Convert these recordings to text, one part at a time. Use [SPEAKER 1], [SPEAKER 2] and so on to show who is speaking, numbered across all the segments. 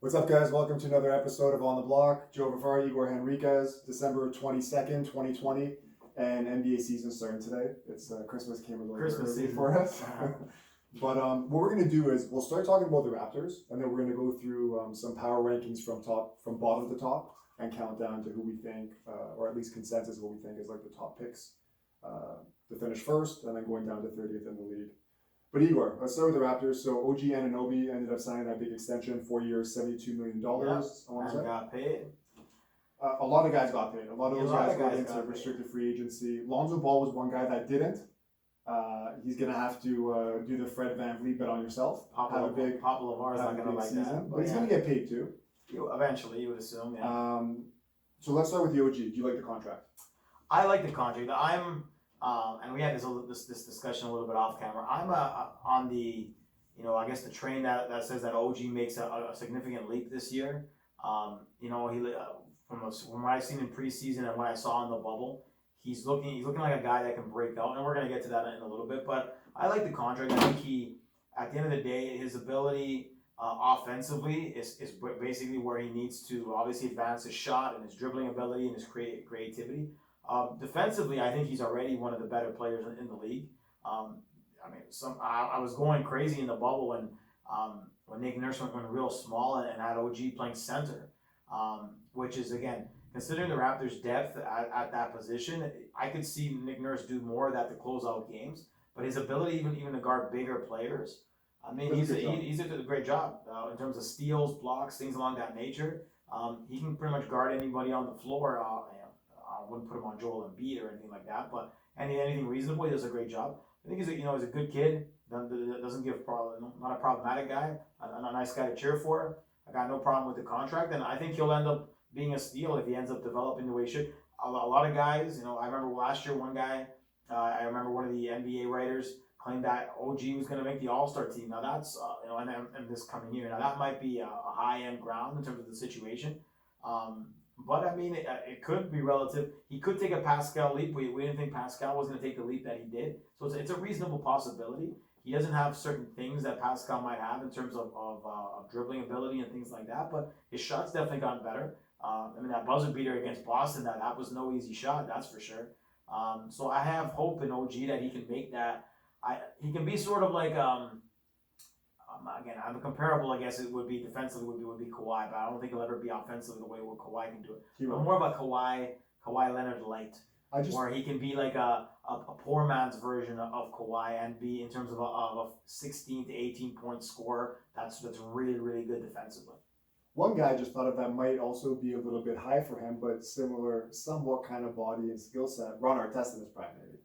[SPEAKER 1] What's up, guys? Welcome to another episode of On the Block. Joe Vivara, Igor Henriquez, December 22nd, 2020, and NBA season starting today. It's Christmas came a little early for us. But what we're going to do is we'll start talking about the Raptors, and then we're going to go through some power rankings from bottom to top and count down to who we think, or at least consensus what we think is like the top picks to finish first, and then going down to 30th in the league. But Igor, let's start with the Raptors. So OG Anunoby ended up signing that big extension, 4 years, $72 million.
[SPEAKER 2] And got paid.
[SPEAKER 1] A lot of guys got paid. A lot of those guys got into restricted free agency. Lonzo Ball was one guy that didn't. He's going to have to do the Fred VanVleet bet on yourself.
[SPEAKER 2] Papa LaVar's not going to like
[SPEAKER 1] season,
[SPEAKER 2] that.
[SPEAKER 1] But he's going to get paid too.
[SPEAKER 2] Eventually, you would assume, yeah.
[SPEAKER 1] So let's start with the OG. Do you like the contract?
[SPEAKER 2] I like the contract. And we had this discussion a little bit off camera. I'm on the, I guess the train that says that OG makes a significant leap this year. He from what I've seen in preseason and what I saw in the bubble, he's looking like a guy that can break out, and we're gonna get to that in a little bit. But I like the contract. I think at the end of the day, his ability offensively is basically where he needs to obviously advance his shot and his dribbling ability and his creativity. Defensively, I think he's already one of the better players in the league. I was going crazy in the bubble when Nick Nurse went real small and had OG playing center, which is, again, considering the Raptors' depth at that position, I could see Nick Nurse do more of that to close out games. But his ability even to guard bigger players, he's a great job in terms of steals, blocks, things along that nature. He can pretty much guard anybody on the floor. I wouldn't put him on Joel Embiid or anything like that, but anything reasonable, he does a great job. I think he's a good kid. Doesn't give problem. Not a problematic guy. A nice guy to cheer for. I got no problem with the contract, and I think he'll end up being a steal if he ends up developing the way he should. A lot of guys, I remember last year one guy. I remember one of the NBA writers claimed that OG was going to make the All-Star team. Now that's and this coming year. Now that might be a high-end ground in terms of the situation. But it could be relative. He could take a Pascal leap. We didn't think Pascal was going to take the leap that he did. So it's a reasonable possibility. He doesn't have certain things that Pascal might have in terms of dribbling ability and things like that. But his shot's definitely gotten better. That buzzer beater against Boston, that was no easy shot, that's for sure. So I have hope in OG that he can make that. He can be sort of like again, I'm comparable. I guess it would be defensively would be Kawhi, but I don't think he'll ever be offensively the way where Kawhi can do it. But more of a Kawhi Leonard light, where he can be like a poor man's version of Kawhi and be in terms of a 16 to 18 point scorer. That's really really good defensively.
[SPEAKER 1] One guy I just thought of that might also be a little bit high for him, but similar, somewhat kind of body and skill set. Ron Artest in his prime, maybe.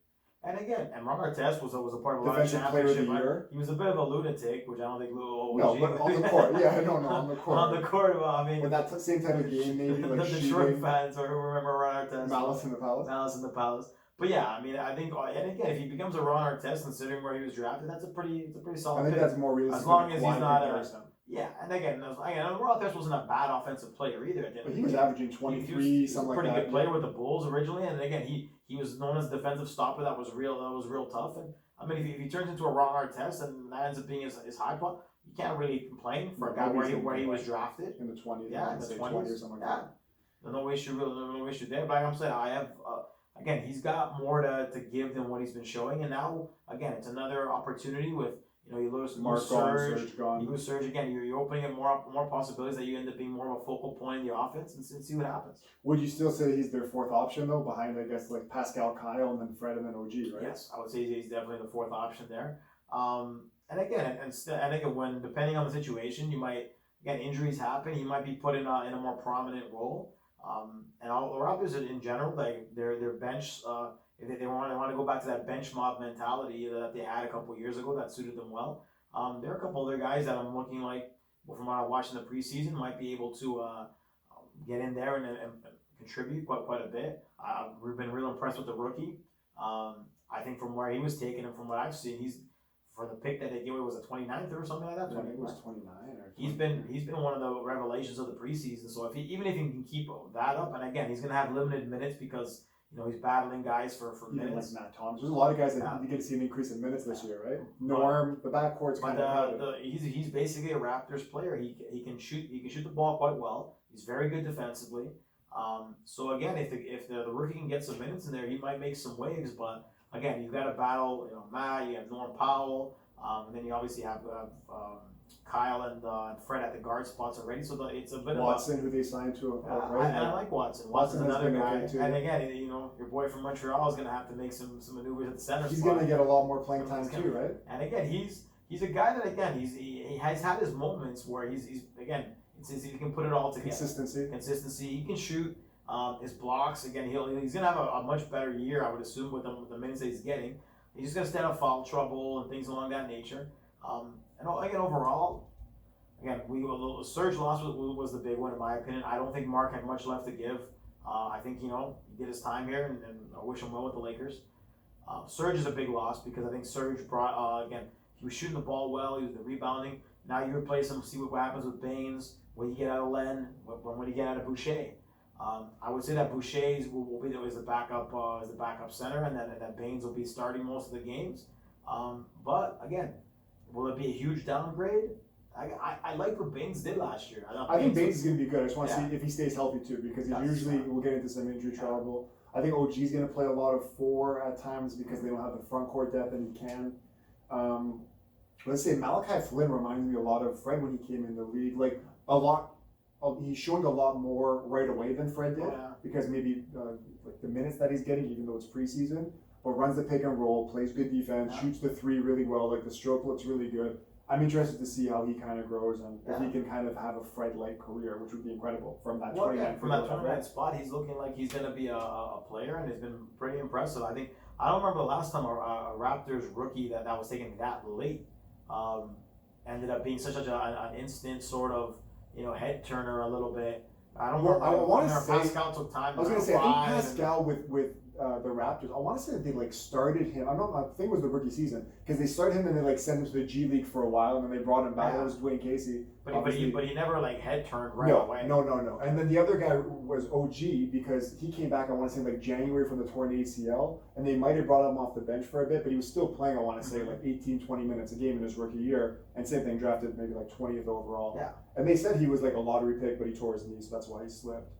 [SPEAKER 2] And again, Ron Artest was a part of a
[SPEAKER 1] Defensive player of the year.
[SPEAKER 2] He was a bit of a lunatic, which I don't think Lou.
[SPEAKER 1] No, but on the court, yeah, no, on the court.
[SPEAKER 2] On the court,
[SPEAKER 1] with that same type of game, maybe like
[SPEAKER 2] the Detroit fans or remember Ron Artest.
[SPEAKER 1] Malice in the Palace.
[SPEAKER 2] But yeah, I think, and again, if he becomes a Ron Artest, considering where he was drafted, it's a pretty solid.
[SPEAKER 1] I think
[SPEAKER 2] pick.
[SPEAKER 1] That's more realistic.
[SPEAKER 2] As long as he's not yeah, and again, Ron Artest wasn't a bad offensive player either.
[SPEAKER 1] But he was averaging 23, something like that.
[SPEAKER 2] He was a pretty good player with the Bulls originally, and again, he was known as a defensive stopper that was real tough. And if he turns into a Ron Artest and that ends up being his high point, you can't really complain for a guy where he was drafted
[SPEAKER 1] in the 20s.
[SPEAKER 2] Yeah, in the 20s
[SPEAKER 1] or something like that.
[SPEAKER 2] No issue there. But like I'm saying, I have again, he's got more to give than what he's been showing, and now again, it's another opportunity with. You lose Serge. You lose Serge again. You're opening up more possibilities that you end up being more of a focal point in the offense and see what happens.
[SPEAKER 1] Would you still say he's their fourth option though, behind I guess like Pascal, Kyle, and then Fred, and then OG, right?
[SPEAKER 2] Yes, I would say he's definitely the fourth option there. And again, I think when depending on the situation, you might injuries happen. He might be put in a more prominent role. And all the Raptors in general, like their bench. If they want to go back to that bench mob mentality that they had a couple of years ago, that suited them well. There are a couple other guys that I'm looking like, from what I watched in the preseason, might be able to get in there and contribute quite a bit. We've been real impressed with the rookie. I think from where he was taken and from what I've seen, he's for the pick that they gave away was a 29th or something like that.
[SPEAKER 1] I think it was 29 or
[SPEAKER 2] 20. He's been one of the revelations of the preseason. So even if he can keep that up, and again he's going to have limited minutes because. He's battling guys for
[SPEAKER 1] Even
[SPEAKER 2] minutes.
[SPEAKER 1] like Matt Thomas. There's a lot of guys that you get to see an increase in minutes this year, right? Norm, the backcourt's kind of
[SPEAKER 2] he's basically a Raptors player. He can shoot the ball quite well. He's very good defensively. So again, if the rookie can get some minutes in there, he might make some waves. But again, you've got to battle. Matt, you have Norm Powell, and then you obviously have Kyle and Fred at the guard spots already. So it's a bit
[SPEAKER 1] Watson, who they signed to.
[SPEAKER 2] And I like Watson. Watson's another guy.
[SPEAKER 1] Okay too.
[SPEAKER 2] And again, your boy from Montreal is going to have to make some maneuvers at the center.
[SPEAKER 1] He's going to get a lot more playing time too, right?
[SPEAKER 2] And again, he's a guy that he has had his moments where he's again. He can put it all together. Consistency. He can shoot. His blocks. Again, he's gonna have a much better year, I would assume, with the minutes that he's getting. He's just gonna stay out of foul trouble and things along that nature. And again, overall, Serge loss was the big one in my opinion. I don't think Mark had much left to give. I think he did his time here, and I wish him well with the Lakers. Serge is a big loss because I think Serge brought he was shooting the ball well. He was the rebounding. Now you replace him, see what happens with Baines. What do you get out of Len? What do you get out of Boucher? I would say that Boucher will be the backup center, and that Baines will be starting most of the games. But again, will it be a huge downgrade? I like what Baines did last year.
[SPEAKER 1] I think Baines is going to be good. I just want to see if he stays healthy too, because he usually will get into some injury trouble. I think OG is going to play a lot of 4 at times because they don't have the front court depth, and he can. Let's say Malachi Flynn reminds me a lot of Fred when he came in the league. Like a lot, he's showing a lot more right away than Fred did because maybe like the minutes that he's getting, even though it's preseason, but runs the pick and roll, plays good defense, shoots the 3 really well. Like the stroke looks really good. I'm interested to see how he kind of grows and if he can kind of have a Fred-like career, which would be incredible from that
[SPEAKER 2] 29 spot. He's looking like he's going to be a player, and he's been pretty impressive. I don't remember the last time a Raptors rookie that was taken that late ended up being such an instant sort of head turner a little bit. I don't remember.
[SPEAKER 1] I want to say
[SPEAKER 2] Pascal took time.
[SPEAKER 1] I was going to say I think Pascal with the Raptors. I want to say that they started him. I think it was the rookie season because they started him and they sent him to the G League for a while and then they brought him back. That was Dwayne Casey.
[SPEAKER 2] But he never head turned right away.
[SPEAKER 1] No. And then the other guy was OG because he came back. I want to say January from the torn ACL, and they might have brought him off the bench for a bit, but he was still playing. I want to say 18, 20 minutes a game in his rookie year, and same thing, drafted maybe 20th overall.
[SPEAKER 2] Yeah.
[SPEAKER 1] And they said he was a lottery pick, but he tore his knee, so that's why he slipped.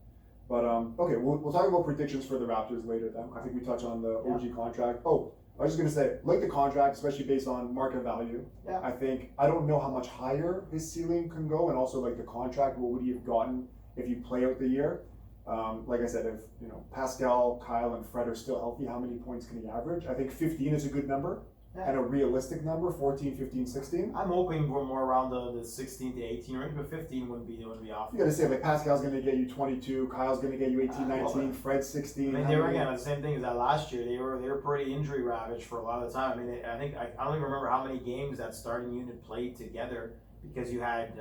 [SPEAKER 1] But okay, we'll talk about predictions for the Raptors later. Then I think we touch on the OG contract. Oh, I was just gonna say, like the contract, especially based on market value.
[SPEAKER 2] Yeah.
[SPEAKER 1] I don't know how much higher his ceiling can go, and also the contract. What would he have gotten if you play out the year? Like I said, if Pascal, Kyle, and Fred are still healthy, how many points can he average? I think 15 is a good number. And a realistic number, 14, 15, 16.
[SPEAKER 2] I'm hoping for more around the 16 to 18 range, but 15 wouldn't be off.
[SPEAKER 1] You got to say Pascal's going to get you 22, Kyle's going to get you 18, 19, Fred's 16.
[SPEAKER 2] They were again the same thing as that last year. They were pretty injury ravaged for a lot of the time. I don't even remember how many games that starting unit played together because you had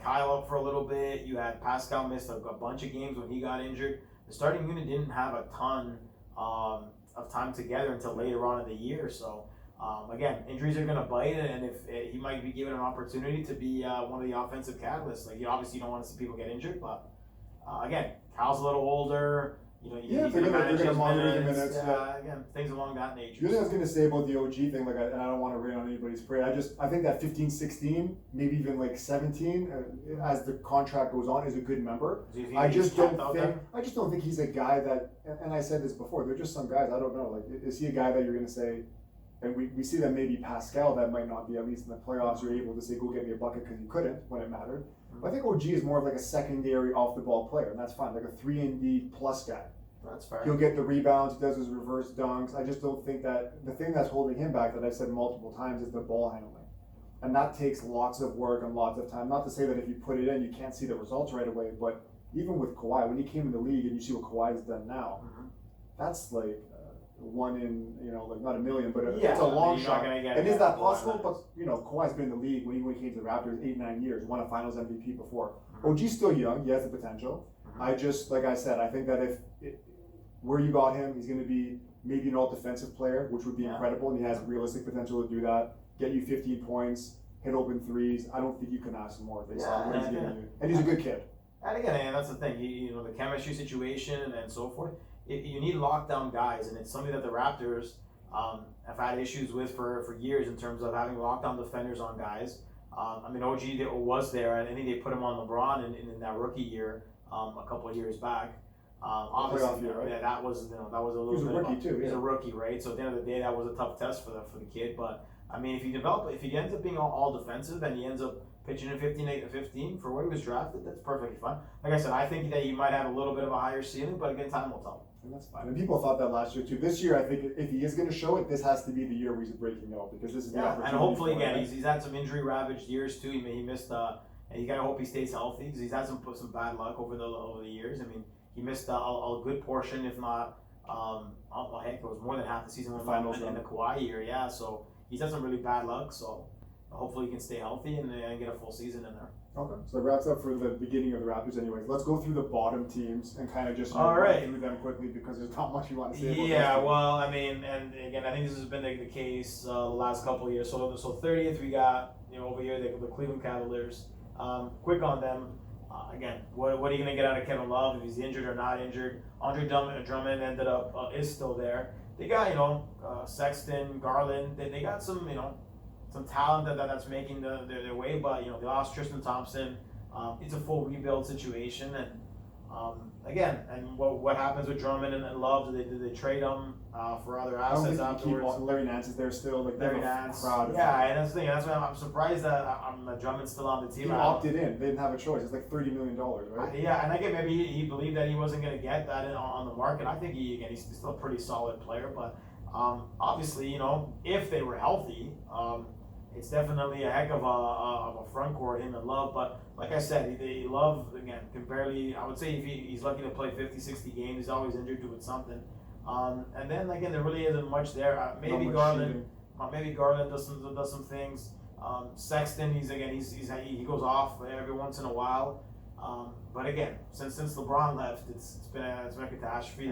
[SPEAKER 2] Kyle up for a little bit. You had Pascal missed a bunch of games when he got injured. The starting unit didn't have a ton of time together until later on in the year. So again, injuries are going to bite, and if he might be given an opportunity to be one of the offensive catalysts. Obviously you don't want to see people get injured, but again, Kyle's a little older.
[SPEAKER 1] They're going to monitor the minutes.
[SPEAKER 2] Again, things along that nature.
[SPEAKER 1] The other thing I was going to say about the OG thing, and I don't want to rain on anybody's parade. I think that 15, 16, maybe even 17, as the contract goes on, is a good number. I just don't think he's a guy that. And I said this before. They're just some guys. I don't know. Is he a guy that you're going to say? And we see that maybe Pascal, that might not be, at least in the playoffs, you're able to say, go get me a bucket because you couldn't when it mattered. But I think OG is more of a secondary off-the-ball player, and that's fine, a 3-and-D plus guy.
[SPEAKER 2] That's fair.
[SPEAKER 1] He'll get the rebounds, he does his reverse dunks. I just don't think that, the thing that's holding him back that I've said multiple times is the ball handling. And that takes lots of work and lots of time. Not to say that if you put it in, you can't see the results right away, but even with Kawhi, when he came in the league and you see what Kawhi's done now, that's one in, not a million, but it's a long shot. And is that possible? But, Kawhi's been in the league when he came to the Raptors 8-9 years, won a finals MVP before. OG's still young, he has the potential. I just, like I said, I think that where you got him, he's going to be maybe an all-defensive player, which would be incredible, and he has realistic potential to do that. Get you 15 points, hit open threes. I don't think you can ask more based on what he's giving you. And he's a good kid.
[SPEAKER 2] And again, that's the thing, the chemistry situation and so forth. you need lockdown guys, and it's something that the Raptors have had issues with for years in terms of having lockdown defenders on guys. I mean, OG was there, and I think they put him on LeBron in that rookie year a couple of years back. Obviously,
[SPEAKER 1] year, right?
[SPEAKER 2] yeah, that was a little
[SPEAKER 1] He's a
[SPEAKER 2] bit
[SPEAKER 1] rookie too.
[SPEAKER 2] He's a rookie, right? So at the end of the day, that was a tough test for the kid. But I mean, if he ends up being all defensive and he ends up pitching in 15 for where he was drafted, that's perfectly fine. Like I said, I think that you might have a little bit of a higher ceiling, but again, time will tell.
[SPEAKER 1] And that's fine. And people thought that last year too. This year, I think if he is going to show it, this has to be the year where he's breaking out, because this is the opportunity.
[SPEAKER 2] And hopefully,
[SPEAKER 1] for
[SPEAKER 2] again,
[SPEAKER 1] him.
[SPEAKER 2] he's had some injury ravaged years too. He missed, and you gotta hope he stays healthy, because he's had some bad luck over the years. I mean, he missed a good portion, if not, heck, it was more than half the season in the Kawhi year. Yeah, so he's had some really bad luck. So hopefully he can stay healthy and get a full season in there.
[SPEAKER 1] Okay, so that wraps up for the beginning of the Raptors. Anyways, let's go through the bottom teams and kind of just
[SPEAKER 2] run
[SPEAKER 1] through them quickly, because there's not much you want to say.
[SPEAKER 2] Yeah, well, I mean, and again, I think this has been the case the last couple of years. So 30th, we got over here the Cleveland Cavaliers. Quick on them. Again, what are you going to get out of Kevin Love if he's injured or not injured? Andre Drummond ended up is still there. They got Sexton, Garland. They got some talent that's making their way, but they lost Tristan Thompson. It's a full rebuild situation, and again, and what happens with Drummond and Love? Do they trade them for other assets afterwards?
[SPEAKER 1] Larry Nance is there still.
[SPEAKER 2] Larry Nance.
[SPEAKER 1] Crowd
[SPEAKER 2] And that's the thing. That's why I'm surprised that Drummond's still on the team.
[SPEAKER 1] He opted in. They didn't have a choice. It's like $30 million, right?
[SPEAKER 2] And I get maybe he believed that he wasn't going to get that on the market. I think he's still a pretty solid player, but obviously, if they were healthy, it's definitely a heck of a front court, him and Love. But like I said, Love, again, can barely, I would say if he's lucky to play 50, 60 games, he's always injured doing something. And then again, there really isn't much there. Maybe Garland does some things. Sexton, he goes off every once in a while. But again, since LeBron left, it's been a catastrophe.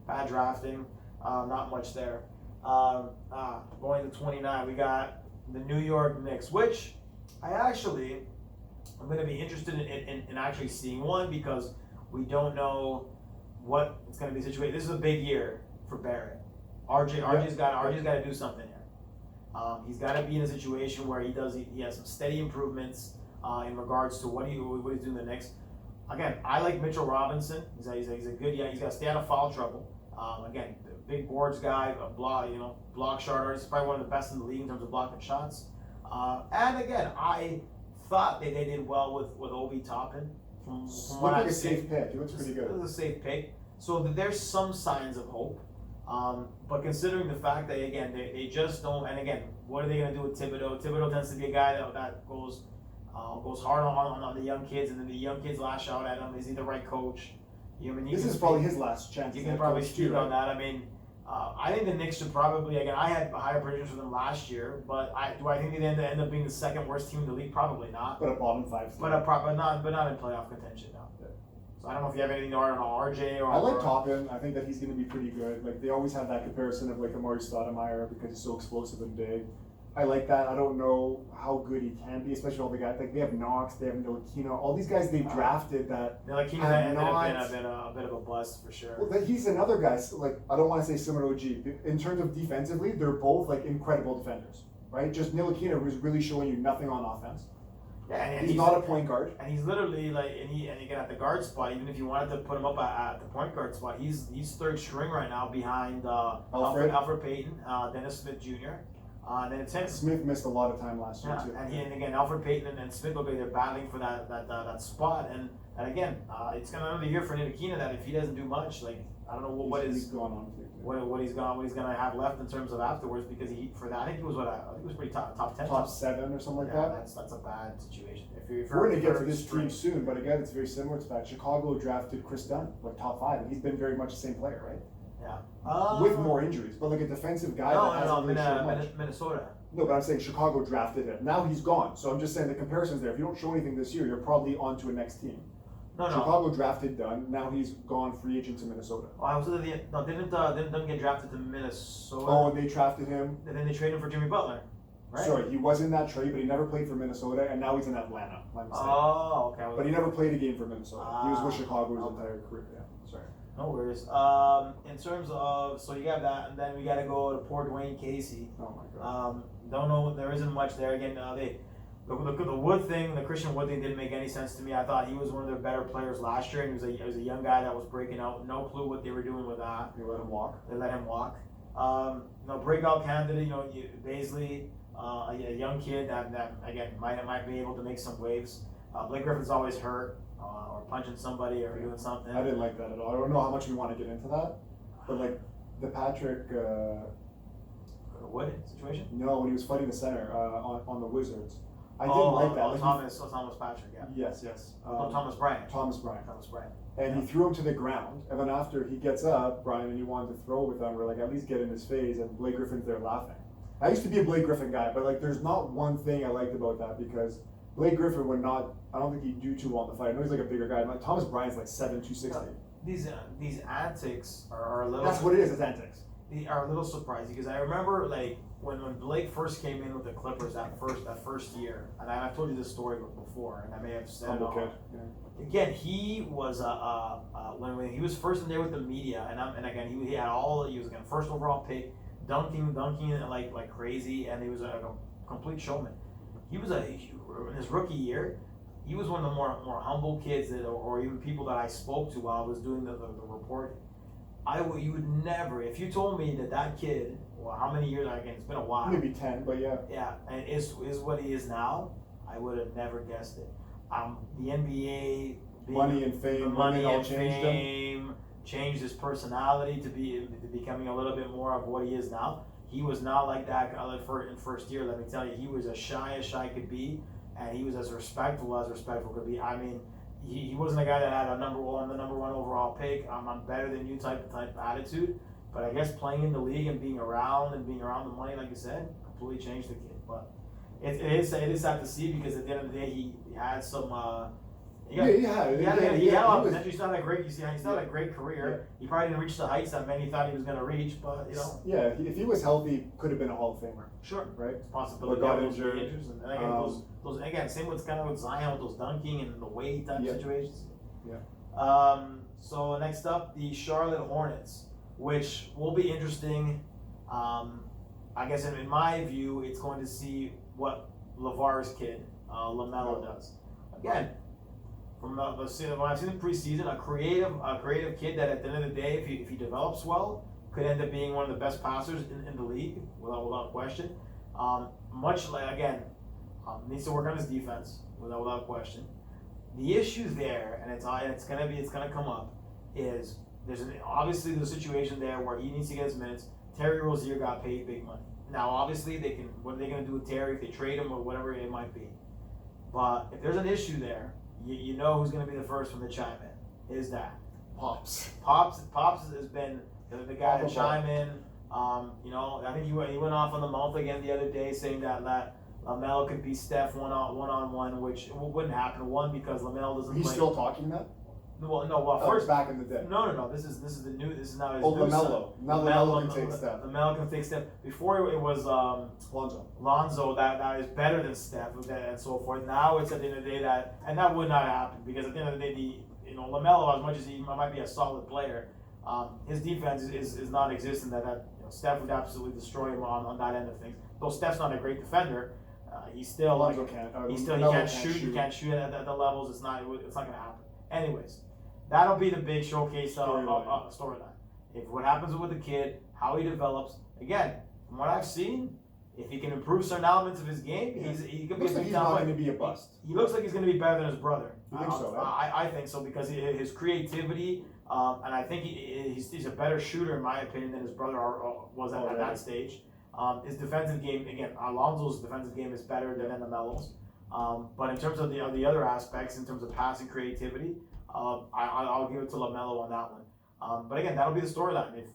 [SPEAKER 2] Bad drafting, not much there. Going to 29, we got the New York Knicks, which I'm going to be interested in actually seeing one, because we don't know what it's going to be situated. This is a big year for Barrett. RJ's got to do something here. He's got to be in a situation where he has some steady improvements in regards to what he's doing in the Knicks. Again, I like Mitchell Robinson. He's a good, he's got to stay out of foul trouble. Again, big boards guy, a block shot artist. He's probably one of the best in the league in terms of blocking shots. And again, I thought they did well with Obi Toppin. From what I've seen,
[SPEAKER 1] safe pick. He looks pretty good.
[SPEAKER 2] It was a safe pick. So there's some signs of hope. But considering the fact that again they just don't. And again, what are they going to do with Thibodeau? Thibodeau tends to be a guy that goes hard on the young kids, and then the young kids lash out at him. Is he the right coach?
[SPEAKER 1] This is probably his last chance.
[SPEAKER 2] You can probably speak on that. I mean, I think the Knicks should probably, again, I had higher predictions for them last year, but do I think they end up being the second worst team in the league? Probably not.
[SPEAKER 1] But a bottom 5 team.
[SPEAKER 2] But not in playoff contention now. Yeah. So I don't know if you have anything to add on RJ or.
[SPEAKER 1] I like Toppin. I think that he's going to be pretty good. Like, they always have that comparison of like Amari Stoudemire because he's so explosive and big. I like that. I don't know how good he can be, especially all the guys. Like, they have Knox, they have Ntilikina, all these guys they've drafted that.
[SPEAKER 2] Ntilikina ended up being a bit of a bust for sure.
[SPEAKER 1] Well, he's another guy. So, like, I don't want to say similar to OG. In terms of defensively, they're both like incredible defenders, right? Just Ntilikina was really showing you nothing on offense.
[SPEAKER 2] Yeah, and
[SPEAKER 1] he's not a point guard.
[SPEAKER 2] And he's literally like, and again at the guard spot, even if you wanted to put him up at the point guard spot, he's third string right now behind Alfred Payton, Dennis Smith Jr. And then
[SPEAKER 1] Smith missed a lot of time last year too.
[SPEAKER 2] And again, Alfred Payton and Smith will be there battling for that spot. And again, it's gonna be another year for Ntilikina that if he doesn't do much, like I don't know what he's gonna have left in terms of afterwards, because I think he was pretty top 10,
[SPEAKER 1] top 7 or something like that.
[SPEAKER 2] That's a bad situation.
[SPEAKER 1] We're gonna get to this team soon, but again, it's very similar to that. Chicago drafted Chris Dunn, like top 5, and he's been very much the same player, right?
[SPEAKER 2] Yeah.
[SPEAKER 1] With more injuries, but like a defensive guy that hasn't really shown much.
[SPEAKER 2] Minnesota.
[SPEAKER 1] No, but I'm saying Chicago drafted him. Now he's gone. So I'm just saying the comparison's there. If you don't show anything this year, you're probably on to a next team. Chicago drafted Dunn. Now he's gone free agent to Minnesota.
[SPEAKER 2] Didn't Dunn get drafted to Minnesota?
[SPEAKER 1] Oh, and they drafted him.
[SPEAKER 2] And then they traded him for Jimmy Butler. Right?
[SPEAKER 1] Sorry, he was in that trade, but he never played for Minnesota, and now he's in Atlanta. My mistake.
[SPEAKER 2] Oh, okay.
[SPEAKER 1] But he never played a game for Minnesota. He was with Chicago his entire career. Yeah, sorry.
[SPEAKER 2] No worries. In terms of, so you have that, and then we got to go to poor Dwayne Casey.
[SPEAKER 1] Oh my god.
[SPEAKER 2] Don't know. There isn't much there. Again, the Wood thing, the Christian Wood thing didn't make any sense to me. I thought he was one of their better players last year, and he was a young guy that was breaking out. No clue what they were doing with that.
[SPEAKER 1] They let him walk.
[SPEAKER 2] They let him walk. Breakout candidate. Baisley, a young kid that again might be able to make some waves. Blake Griffin's always hurt or punching somebody or doing something.
[SPEAKER 1] I didn't like that at all. I don't know how much we want to get into that, but like the Patrick.
[SPEAKER 2] Wood situation?
[SPEAKER 1] No, when he was fighting the center on the Wizards. I didn't like that.
[SPEAKER 2] Thomas Patrick, yeah.
[SPEAKER 1] Yes.
[SPEAKER 2] Thomas Bryant.
[SPEAKER 1] Thomas Bryant. And
[SPEAKER 2] Yeah.
[SPEAKER 1] he threw him to the ground, and then after he gets up, Brian, and he wanted to throw with him, we're like, at least get in his face, and Blake Griffin's there laughing. I used to be a Blake Griffin guy, but like, there's not one thing I liked about that, because Blake Griffin would not, I don't think he'd do too well in the fight. I know he's like a bigger guy, like Thomas Bryant's like 7'260".
[SPEAKER 2] These antics are a little.
[SPEAKER 1] That's what it is, it's antics.
[SPEAKER 2] They are a little surprising because I remember like when Blake first came in with the Clippers that first year, and I've told you this story before, and I may have said it.
[SPEAKER 1] Okay.
[SPEAKER 2] Yeah. Again, he was when he was first in there with the media, and again he was again first overall pick, dunking like crazy, and he was a complete showman. He was in his rookie year. He was one of the more humble kids or even people that I spoke to while I was doing the reporting. You would never, if you told me that kid, well, how many years, again, it's been a while.
[SPEAKER 1] Maybe 10, but yeah.
[SPEAKER 2] Yeah, and is what he is now, I would have never guessed it. The NBA,
[SPEAKER 1] money and fame,
[SPEAKER 2] changed his personality to becoming a little bit more of what he is now. He was not like that in first year, let me tell you. He was as shy could be, and he was as respectful could be. I mean, he wasn't a guy that had the number one overall pick. I'm better than you type attitude. But I guess playing in the league and being around the money, like you said, completely changed the kid. But it is sad to see because at the end of the day, he had some. He had potential. He's not a great. He's not a great career. Yeah. He probably didn't reach the heights that many thought he was going to reach. But
[SPEAKER 1] Yeah, if he was healthy, could have been a Hall of Famer.
[SPEAKER 2] Sure.
[SPEAKER 1] Right.
[SPEAKER 2] It's possibility.
[SPEAKER 1] Got injured.
[SPEAKER 2] And again, those again, same with Zion with those dunking and the weight type situations.
[SPEAKER 1] Yeah.
[SPEAKER 2] So next up, the Charlotte Hornets, which will be interesting. I guess in my view, it's going to see what LeVar's kid, LaMelo, does. Again, from when I've seen the preseason, a creative kid that at the end of the day, if he develops well, could end up being one of the best passers in the league, without question. Much like, again, needs to work on his defense, without question. The issue there, and it's gonna come up, is there's obviously the situation there where he needs to get his minutes. Terry Rozier got paid big money. Now, obviously, what are they going to do with Terry if they trade him or whatever it might be? But if there's an issue there, you know who's going to be the first one to chime in. Is that
[SPEAKER 1] Pops?
[SPEAKER 2] Pops has been the guy to chime in. I think he went off on the mouth again the other day saying that LaMelo could be Steph one-on-one, which wouldn't happen. One, because LaMelo doesn't.
[SPEAKER 1] He's
[SPEAKER 2] play.
[SPEAKER 1] Still talking that.
[SPEAKER 2] Well, no. Well, first
[SPEAKER 1] back in the day.
[SPEAKER 2] No. This is the new. This is now his
[SPEAKER 1] new
[SPEAKER 2] LaMelo.
[SPEAKER 1] Now LaMelo can take Steph.
[SPEAKER 2] LaMelo can take Steph. Before it was Lonzo that is better than Steph and so forth. Now it's at the end of the day that would not happen because at the end of the day, LaMelo, as much as he might be a solid player, his defense is non-existent. That Steph would absolutely destroy him on that end of things. Though Steph's not a great defender, he's still
[SPEAKER 1] Lonzo can't.
[SPEAKER 2] He can't shoot. He can't shoot at the levels. It's not going to happen. Anyways. That'll be the big showcase storyline. If what happens with the kid, how he develops. Again, from what I've seen, if he can improve certain elements of his game, he could be a big
[SPEAKER 1] not going to be a bust.
[SPEAKER 2] He looks like he's going to be better than his brother.
[SPEAKER 1] You think so?
[SPEAKER 2] I think so because his creativity, and I think he's a better shooter in my opinion than his brother was at that stage. His defensive game, again, Alonzo's defensive game is better than LaMelo's. But in terms of the other aspects, in terms of passing creativity. I'll give it to LaMelo on that one. But again, that'll be the storyline. If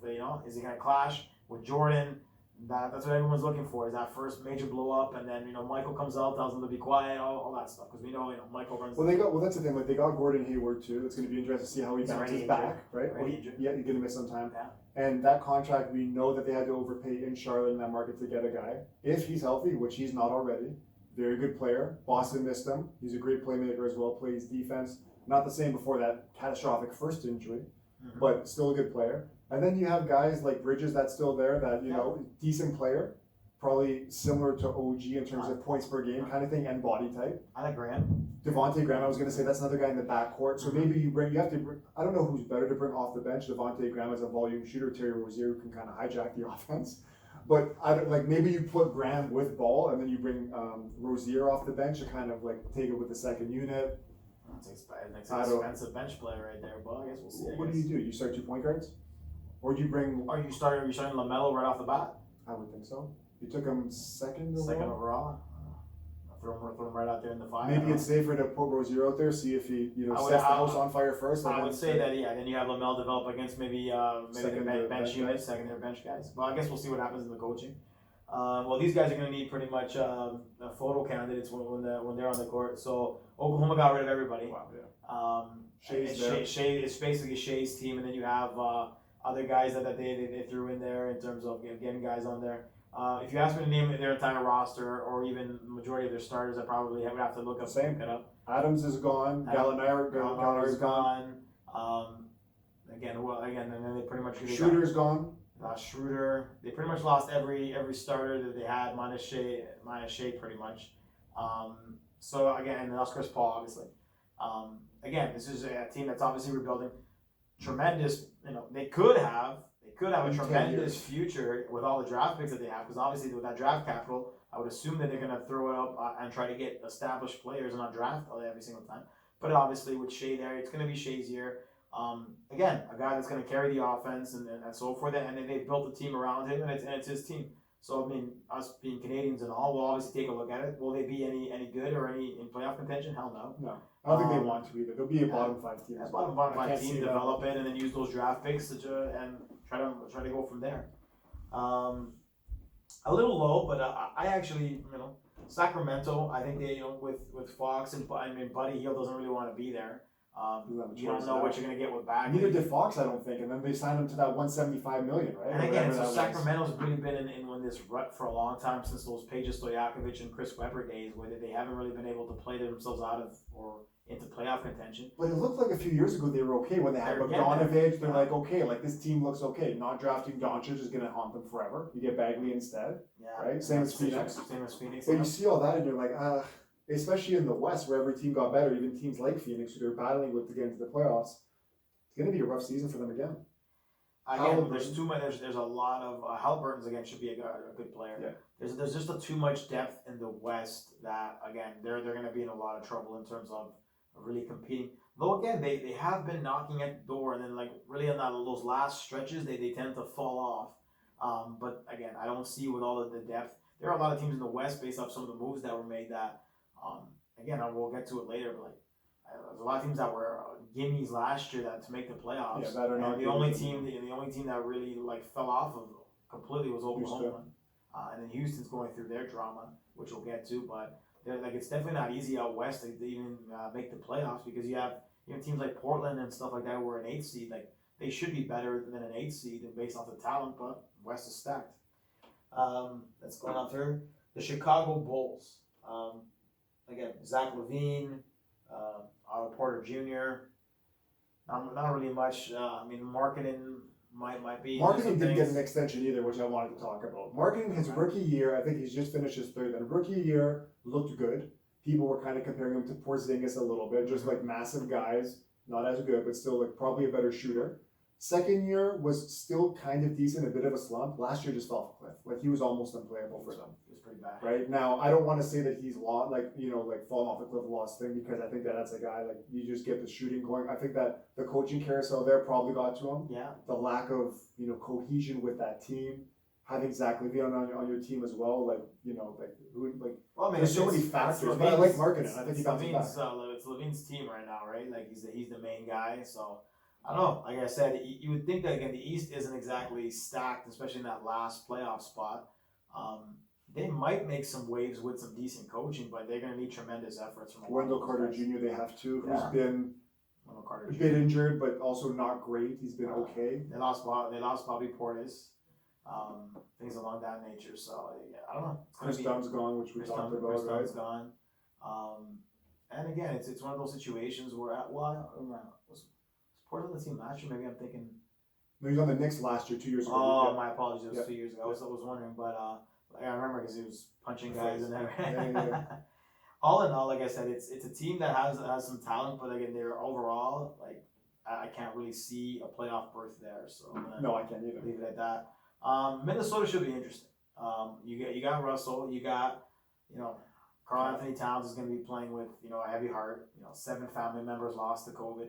[SPEAKER 2] is he going to clash with Jordan? That's what everyone's looking for. Is that first major blow up, and then Michael comes out, tells him to be quiet, all that stuff. Because we know Michael runs.
[SPEAKER 1] Well, that's the thing. Like they got Gordon Hayward too. It's going to be interesting to see how he bounces back, right? He's going to miss some time. Yeah. And that contract, we know that they had to overpay in Charlotte in that market to get a guy. If he's healthy, which he's not already, very good player. Boston missed him. He's a great playmaker as well. Plays defense. Not the same before that catastrophic first injury. but still a good player. And then you have guys like Bridges that's still there that, decent player, probably similar to OG in terms of points per game kind of thing and body type.
[SPEAKER 2] I like Graham.
[SPEAKER 1] Devontae Graham, I was going to say that's another guy in the backcourt. So maybe you have to bring, I don't know who's better to bring off the bench. Devontae Graham as a volume shooter, Terry Rozier who can kind of hijack the offense. But maybe you put Graham with ball and then you bring Rozier off the bench to kind of like take it with the second unit.
[SPEAKER 2] That's an expensive bench player right there, but I guess we'll see.
[SPEAKER 1] What do? You start 2 point guards? Or do you bring...
[SPEAKER 2] Are you starting LaMelo right off the bat?
[SPEAKER 1] I would think so. You took him second
[SPEAKER 2] overall? Throw him right out there in the five.
[SPEAKER 1] Maybe it's safer to put Rozier out there, see if he sets the house on fire first.
[SPEAKER 2] I would say that, yeah. Then you have LaMelo develop against maybe the bench unit, secondary bench guys. Well, I guess we'll see what happens in the coaching. Well, these guys are going to need pretty much photo candidates when they're on the court. So Oklahoma got rid of everybody.
[SPEAKER 1] Wow, yeah.
[SPEAKER 2] Shea is basically Shea's team, and then you have other guys that they threw in there in terms of getting guys on there. If you ask me to name their entire roster or even the majority of their starters, I probably would have to look it up.
[SPEAKER 1] Adams is gone. Gallinari is gone.
[SPEAKER 2] Again, and then they pretty much
[SPEAKER 1] Schroeder's gone.
[SPEAKER 2] Schroeder. They pretty much lost every starter that they had, minus Shea pretty much. So again, and that's Chris Paul, obviously. Again, this is a team that's obviously rebuilding. Tremendous, they could have a tremendous future with all the draft picks that they have, because obviously with that draft capital, I would assume that they're going to throw it up and try to get established players and not draft every single time. But obviously with Shea there, it's going to be Shea's year. Again, a guy that's going to carry the offense and so forth, and then they built a team around him, and it's his team. So I mean, us being Canadians and all, we'll obviously take a look at it. Will they be any good or any in playoff contention? Hell no.
[SPEAKER 1] No, I don't think they want to either. They'll be a bottom 5 team.
[SPEAKER 2] Bottom 5 team, develop it, and then use those draft picks and try to go from there. A little low, but I actually, Sacramento. I think they, with Fox and Buddy Hield doesn't really want to be there. You don't know what you're going to get with Bagley.
[SPEAKER 1] Neither did Fox, I don't think, and then they signed him to that $175 million, right?
[SPEAKER 2] And again, so Sacramento's really been in this rut for a long time since those Peja Stojakovic and Chris Webber days, where they haven't really been able to play themselves out of or into playoff contention.
[SPEAKER 1] But it looked like a few years ago they were okay when they had Bogdanovich. They're like, okay, like this team looks okay. Not drafting Doncic is going to haunt them forever. You get Bagley instead, right? Same as Phoenix. But you see all that and you're like, especially in the West where every team got better, even teams like Phoenix who they're battling with to get into the playoffs, it's going to be a rough season for them again.
[SPEAKER 2] Again, there's too much. There's a lot of Halliburton's again should be a good player.
[SPEAKER 1] Yeah.
[SPEAKER 2] There's just too much depth in the West that again they're going to be in a lot of trouble in terms of really competing. Though again they have been knocking at the door, and then like really on those last stretches they tend to fall off. But again, I don't see with all of the depth. There are a lot of teams in the West based off some of the moves that were made that. Again, we'll get to it later, but there's a lot of teams that were gimmies last year to make the playoffs.
[SPEAKER 1] Yeah, that are not.
[SPEAKER 2] And the only team that really fell off of completely was Oklahoma. And then Houston's going through their drama, which we'll get to. But it's definitely not easy out west to even make the playoffs, because you have teams like Portland and stuff like that who are an 8th seed. Like they should be better than an 8th seed based off the talent, but West is stacked. Let's go on through the Chicago Bulls. Again, Zach LaVine, Otto Porter Jr. Not really much. Marketing might be.
[SPEAKER 1] Marketing didn't get an extension either, which I wanted to talk about. Marketing, his rookie year, I think he's just finished his 3rd. And rookie year looked good. People were kind of comparing him to Porzingis a little bit, just like massive guys, not as good, but still like probably a better shooter. 2nd year was still kind of decent, a bit of a slump. Last year just fell off a cliff. Like he was almost unplayable for them.
[SPEAKER 2] It was pretty bad.
[SPEAKER 1] Right now, I don't want to say that he's lost, falling off the cliff lost thing, because I think that's a guy like you just get the shooting going. I think that the coaching carousel there probably got to him.
[SPEAKER 2] Yeah.
[SPEAKER 1] The lack of cohesion with that team, having Zach LaVine on your team as well, there's so many factors. But I like marketing. I think he bounces back.
[SPEAKER 2] It's LaVine's team right now, right? Like he's the main guy, so. I don't know. Like I said, you would think that again the East isn't exactly stacked, especially in that last playoff spot. They might make some waves with some decent coaching, but they're going to need tremendous efforts from
[SPEAKER 1] Wendell Carter Jr. They have too, who's been a bit injured, but also not great. He's been okay.
[SPEAKER 2] They lost Bobby Portis, things along that nature. So I don't know.
[SPEAKER 1] Chris Dunn's gone, which we talked about.
[SPEAKER 2] Chris Dunn's gone. And again, it's one of those situations where Portland the team last year? Maybe I'm thinking.
[SPEAKER 1] No, he was on the Knicks last year, 2 years ago.
[SPEAKER 2] Oh,
[SPEAKER 1] Yeah.
[SPEAKER 2] my apologies. It was
[SPEAKER 1] Yeah.
[SPEAKER 2] 2 years ago. I was wondering, but I remember because he was punching
[SPEAKER 1] The
[SPEAKER 2] guys
[SPEAKER 1] face.
[SPEAKER 2] and everything.
[SPEAKER 1] Yeah.
[SPEAKER 2] All in all, like I said, it's a team that has some talent, but again, they're overall like I can't really see a playoff berth there. So I'm gonna
[SPEAKER 1] No, I can't either.
[SPEAKER 2] leave it at that. Minnesota should be interesting. You got Russell, you got Karl Anthony Towns is going to be playing with a heavy heart. 7 family members lost to COVID.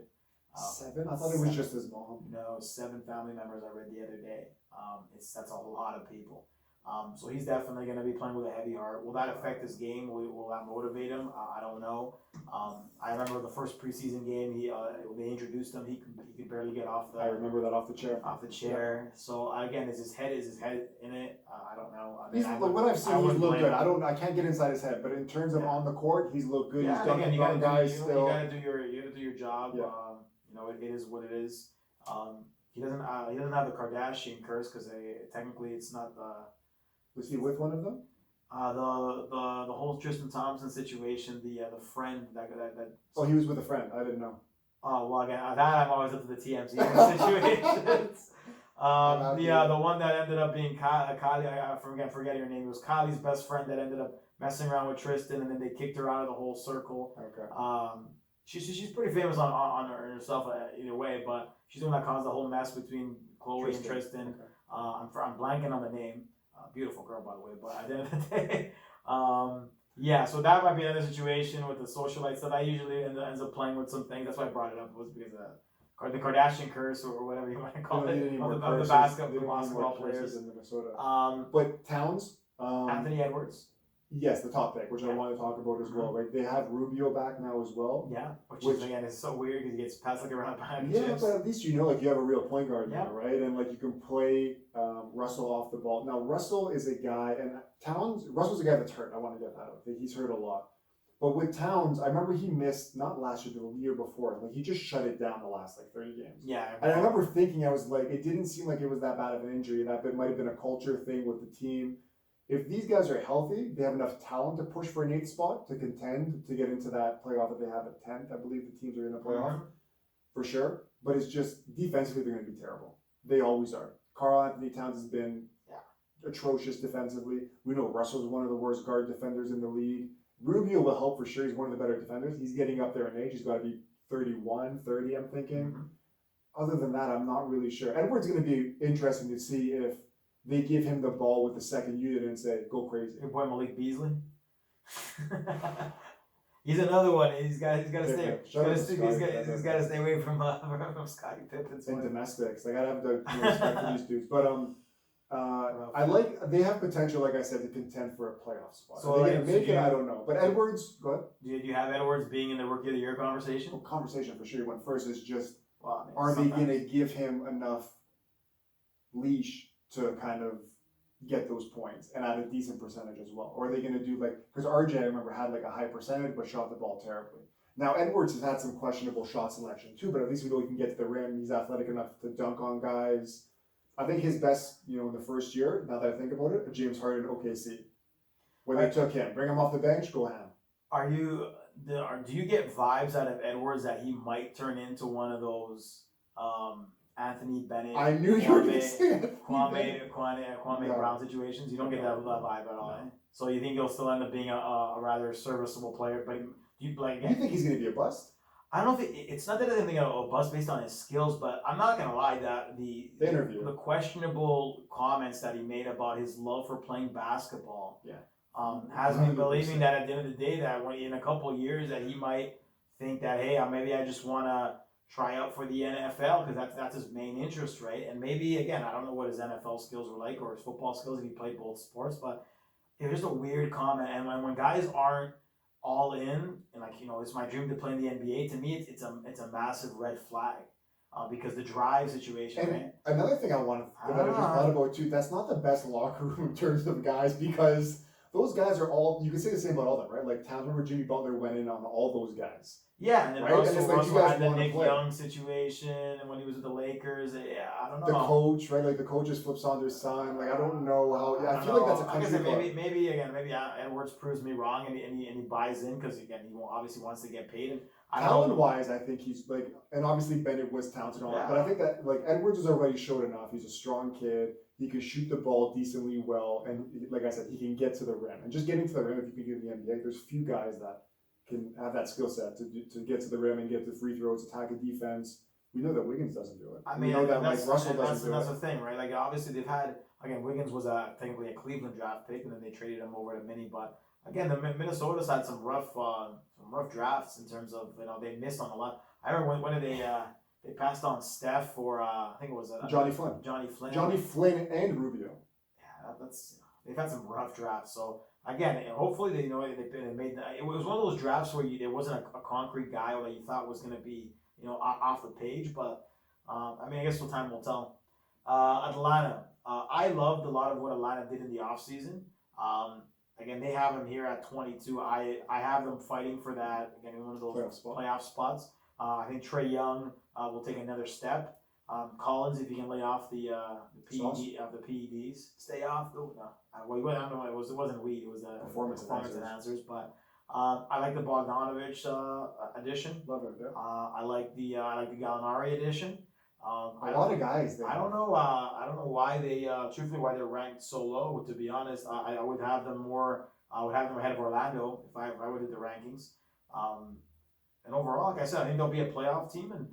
[SPEAKER 1] 7? I thought it was just his mom.
[SPEAKER 2] No, 7 family members I read the other day. That's a lot of people. So he's definitely going to be playing with a heavy heart. Will that affect his game? Will that motivate him? I don't know. I remember the first preseason game. When they introduced him, he could barely get off the.
[SPEAKER 1] I remember that off the chair.
[SPEAKER 2] Yeah. So again, is his head in it? I don't know. I
[SPEAKER 1] mean, what I've seen, he's looked good. I can't get inside his head, but in terms of on the court, he's looked good.
[SPEAKER 2] Yeah,
[SPEAKER 1] he's done
[SPEAKER 2] you gotta
[SPEAKER 1] guys
[SPEAKER 2] do,
[SPEAKER 1] still.
[SPEAKER 2] You gotta do your job.
[SPEAKER 1] Yeah.
[SPEAKER 2] It is what it is. He doesn't have the Kardashian curse because technically it's not the.
[SPEAKER 1] Was he with one of them?
[SPEAKER 2] The whole Tristan Thompson situation, the friend that.
[SPEAKER 1] Oh, he was with a friend. I didn't know.
[SPEAKER 2] Oh well, again, that I'm always up to the TMZ situations. The one that ended up being Kylie. I forget her name. It was Kylie's best friend that ended up messing around with Tristan, and then they kicked her out of the whole circle.
[SPEAKER 1] Okay.
[SPEAKER 2] She's pretty famous on herself either way, but she's the one that caused the whole mess between Chloe and Tristan.
[SPEAKER 1] Okay.
[SPEAKER 2] I'm blanking on the name. Beautiful girl, by the way, but at the end of the day, so that might be another situation with the socialite stuff. I usually ends up playing with some things. That's why I brought it up, was because the Kardashian curse or whatever you want to call it of the basketball players.
[SPEAKER 1] In Minnesota. But Towns,
[SPEAKER 2] Anthony Edwards.
[SPEAKER 1] Yes, the top pick, which I want to talk about as well. Right, they have Rubio back now as well.
[SPEAKER 2] Yeah, which again is so weird because he gets passed like around behind
[SPEAKER 1] the chips. But at least you have a real point guard now, right? And you can play Russell off the ball. Now Russell is a guy, and Russell's a guy that's hurt. I want to get that out. He's hurt a lot. But with Towns, I remember he missed not last year, but the year before. He just shut it down the last 30 games.
[SPEAKER 2] Yeah.
[SPEAKER 1] And I remember thinking, I was like, it didn't seem like it was that bad of an injury. That it might have been a culture thing with the team. If these guys are healthy, they have enough talent to push for an 8th spot, to contend, to get into that playoff that they have at 10th. I believe the teams are in the playoff, for sure. But it's just, defensively, they're going to be terrible. They always are. Karl Anthony Towns has been atrocious defensively. We know Russell's one of the worst guard defenders in the league. Rubio will help for sure. He's one of the better defenders. He's getting up there in age. He's got to be 31, 30, I'm thinking. Other than that, I'm not really sure. Edwards is going to be interesting to see if they give him the ball with the second unit and say, go crazy.
[SPEAKER 2] Your boy Malik Beasley. He's another one. He's got to stay. He's got to stay away from Scottie Pippen.
[SPEAKER 1] And domestics. I got to have the respect for these dudes. But they have potential, like I said, to contend for a playoff spot. So are they going to make it? I don't know. But Edwards, go ahead.
[SPEAKER 2] Do you have Edwards being in the Rookie of the Year conversation?
[SPEAKER 1] Well, conversation for sure. He went first. Is just, are they going to give him enough leash to kind of get those points and at a decent percentage as well? Or are they going to do because RJ, I remember, had a high percentage but shot the ball terribly. Now Edwards has had some questionable shot selection too, but at least we know he can get to the rim. He's athletic enough to dunk on guys. I think his best, in the first year, now that I think about it, James Harden, OKC, where they took him, bring him off the bench, go ham.
[SPEAKER 2] Do you get vibes out of Edwards that he might turn into one of those Anthony Bennett,
[SPEAKER 1] I knew you were going to say it.
[SPEAKER 2] Kwame Brown situations? You don't get that vibe at all. No. So you think he'll still end up being a rather serviceable player? But do you
[SPEAKER 1] think he's going to be a bust?
[SPEAKER 2] I don't know if it's not that I think a bust based on his skills, but I'm not gonna lie that the questionable comments that he made about his love for playing basketball has me believing that at the end of the day that in a couple of years that he might think that maybe I just want to try out for the NFL because that's his main interest, right? And maybe again I don't know what his NFL skills were like or his football skills if he played both sports, but it was just a weird comment. And when guys aren't all in and it's my dream to play in the NBA. To me, it's a massive red flag because the drive situation.
[SPEAKER 1] And
[SPEAKER 2] right?
[SPEAKER 1] Another thing I just thought about too. That's not the best locker room in terms of guys because those guys are all. You can say the same about all of them, right? Towns, remember Jimmy Butler went in on all those guys.
[SPEAKER 2] Yeah, and then
[SPEAKER 1] Right? And
[SPEAKER 2] Russell,
[SPEAKER 1] it's like, you
[SPEAKER 2] Russell
[SPEAKER 1] guys
[SPEAKER 2] had the
[SPEAKER 1] wanna
[SPEAKER 2] Nick
[SPEAKER 1] play.
[SPEAKER 2] Young situation, and when he was with the Lakers, yeah, I don't know.
[SPEAKER 1] The coach, right? Like the coach just flips on their son. Like I don't know how. Yeah, I feel like that's a
[SPEAKER 2] Like I
[SPEAKER 1] country
[SPEAKER 2] said,
[SPEAKER 1] club.
[SPEAKER 2] maybe Edwards proves me wrong, and he buys in because again obviously wants to get paid. And I
[SPEAKER 1] Talent
[SPEAKER 2] don't know.
[SPEAKER 1] wise, I think he's like, and obviously Bennett was talented and all that,
[SPEAKER 2] Yeah.
[SPEAKER 1] but I think that like Edwards has already showed enough. He's a strong kid. He can shoot the ball decently well, and like I said, he can get to the rim. And just getting to the rim, if you can do in the NBA, there's few guys that can have that skill set to get to the rim and get to free throws, attack a defense. We know that Wiggins doesn't do it.
[SPEAKER 2] I mean,
[SPEAKER 1] we know that
[SPEAKER 2] that's,
[SPEAKER 1] like Russell
[SPEAKER 2] that's,
[SPEAKER 1] doesn't do
[SPEAKER 2] that's
[SPEAKER 1] it.
[SPEAKER 2] the thing, right? Like obviously they've had again Wiggins was technically a Cleveland draft pick, and then they traded him over to Minnie. But again, the Minnesota's had some rough drafts in terms of they missed on a lot. I remember when they passed on Steph for I think it was
[SPEAKER 1] Johnny Flynn. Johnny Flynn and Rubio.
[SPEAKER 2] Yeah, they've had some rough drafts. So again, hopefully they made it was one of those drafts where there wasn't a concrete guy that you thought was going to be off the page. But I mean, I guess time will tell. Atlanta, I loved a lot of what Atlanta did in the offseason. Again, they have him here at 22. I have them fighting for that again in one of those playoff spots. I think Trae Young will take another step. Collins, if he can lay off the PEDs, stay off. No, I don't know. It wasn't weed. It was
[SPEAKER 1] performance
[SPEAKER 2] enhancers. But I like the Bogdanovich addition.
[SPEAKER 1] Love it. Yeah.
[SPEAKER 2] I like the Gallinari addition.
[SPEAKER 1] A lot of guys.
[SPEAKER 2] I don't know. I don't know why truthfully, why they're ranked so low. To be honest, I would have them more. I would have them ahead of Orlando if I would do the rankings. And overall, like I said, I think they'll be a playoff team. And